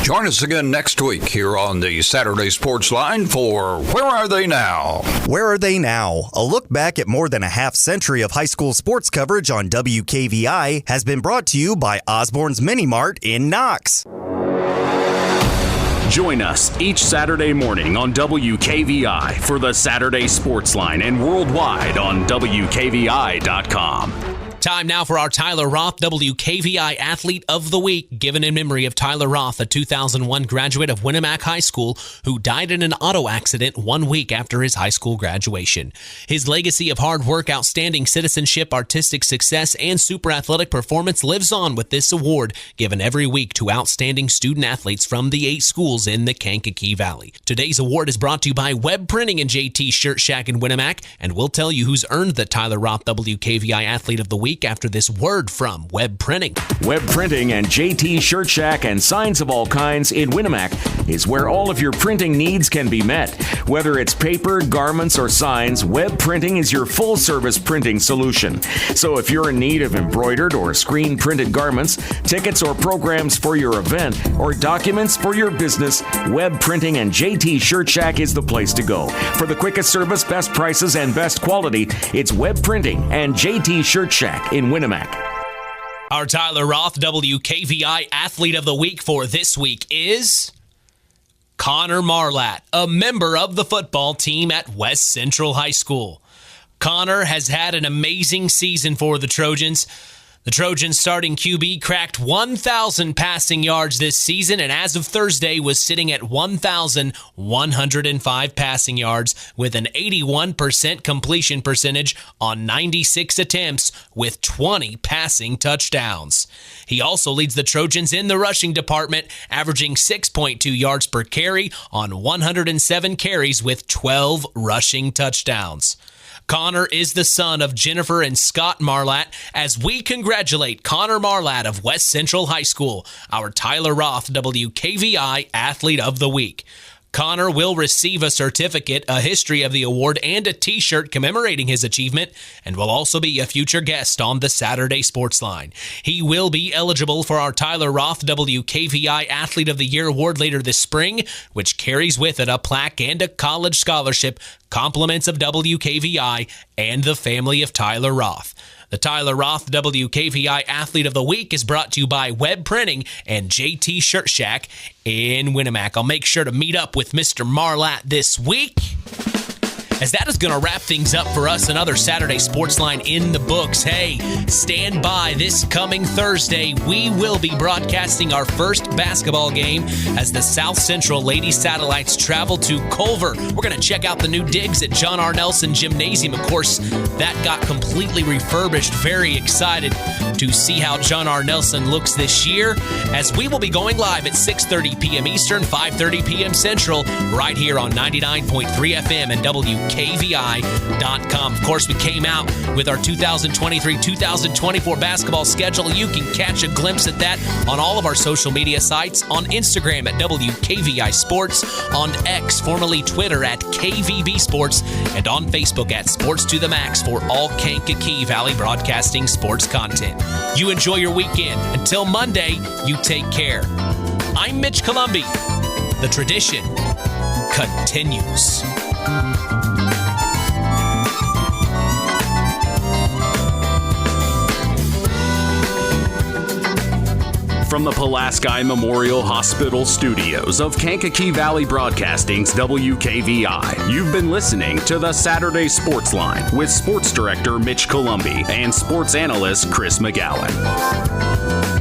Join us again next week here on the Saturday Sports Line for Where Are They Now? Where Are They Now? A look back at more than a half century of high school sports coverage on WKVI has been brought to you by Osborne's Mini Mart in Knox. Join us each Saturday morning on WKVI for the Saturday Sports Line and worldwide on WKVI.com. Time now for our Tyler Roth WKVI Athlete of the Week, given in memory of Tyler Roth, a 2001 graduate of Winamac High School who died in an auto accident 1 week after his high school graduation. His legacy of hard work, outstanding citizenship, artistic success, and super athletic performance lives on with this award given every week to outstanding student athletes from the 8 schools in the Kankakee Valley. Today's award is brought to you by Web Printing and JT Shirt Shack in Winamac, and we'll tell you who's earned the Tyler Roth WKVI Athlete of the Week after this word from Web Printing. Web Printing and JT Shirt Shack and signs of all kinds in Winamac is where all of your printing needs can be met. Whether it's paper, garments, or signs, Web Printing is your full-service printing solution. So if you're in need of embroidered or screen-printed garments, tickets or programs for your event, or documents for your business, Web Printing and JT Shirt Shack is the place to go. For the quickest service, best prices, and best quality, it's Web Printing and JT Shirt Shack in Winamac. Our Tyler Roth WKVI Athlete of the Week for this week is Connor Marlatt, a member of the football team at West Central High School. Connor has had an amazing season for the Trojans. The Trojans starting QB cracked 1,000 passing yards this season, and as of Thursday was sitting at 1,105 passing yards with an 81% completion percentage on 96 attempts with 20 passing touchdowns. He also leads the Trojans in the rushing department, averaging 6.2 yards per carry on 107 carries with 12 rushing touchdowns. Connor is the son of Jennifer and Scott Marlatt, as we congratulate Connor Marlatt of West Central High School, our Tyler Roth WKVI Athlete of the Week. Connor will receive a certificate, a history of the award, and a t-shirt commemorating his achievement, and will also be a future guest on the Saturday Sports Line. He will be eligible for our Tyler Roth WKVI Athlete of the Year award later this spring, which carries with it a plaque and a college scholarship, compliments of WKVI and the family of Tyler Roth. The Tyler Roth WKVI Athlete of the Week is brought to you by Web Printing and JT Shirt Shack in Winamac. I'll make sure to meet up with Mr. Marlatt this week, as that is going to wrap things up for us. Another Saturday Sports Line in the books. Hey, stand by this coming Thursday. We will be broadcasting our first basketball game as the South Central Lady Satellites travel to Culver. We're going to check out the new digs at John R. Nelson Gymnasium. Of course, that got completely refurbished. Very excited to see how John R. Nelson looks this year, as we will be going live at 6:30 p.m. Eastern, 5:30 p.m. Central, right here on 99.3 FM and WKVI.com. Of course, we came out with our 2023-2024 basketball schedule. You can catch a glimpse at that on all of our social media sites, on Instagram at WKVI Sports, on X, formerly Twitter at KVB Sports, and on Facebook at Sports to the Max for all Kankakee Valley Broadcasting sports content. You enjoy your weekend. Until Monday, you take care. I'm Mitch Columbi. The tradition continues. From the Pulaski Memorial Hospital studios of Kankakee Valley Broadcasting's WKVI, you've been listening to the Saturday Sports Line with Sports Director Mitch Columbi and Sports Analyst Chris McGowan.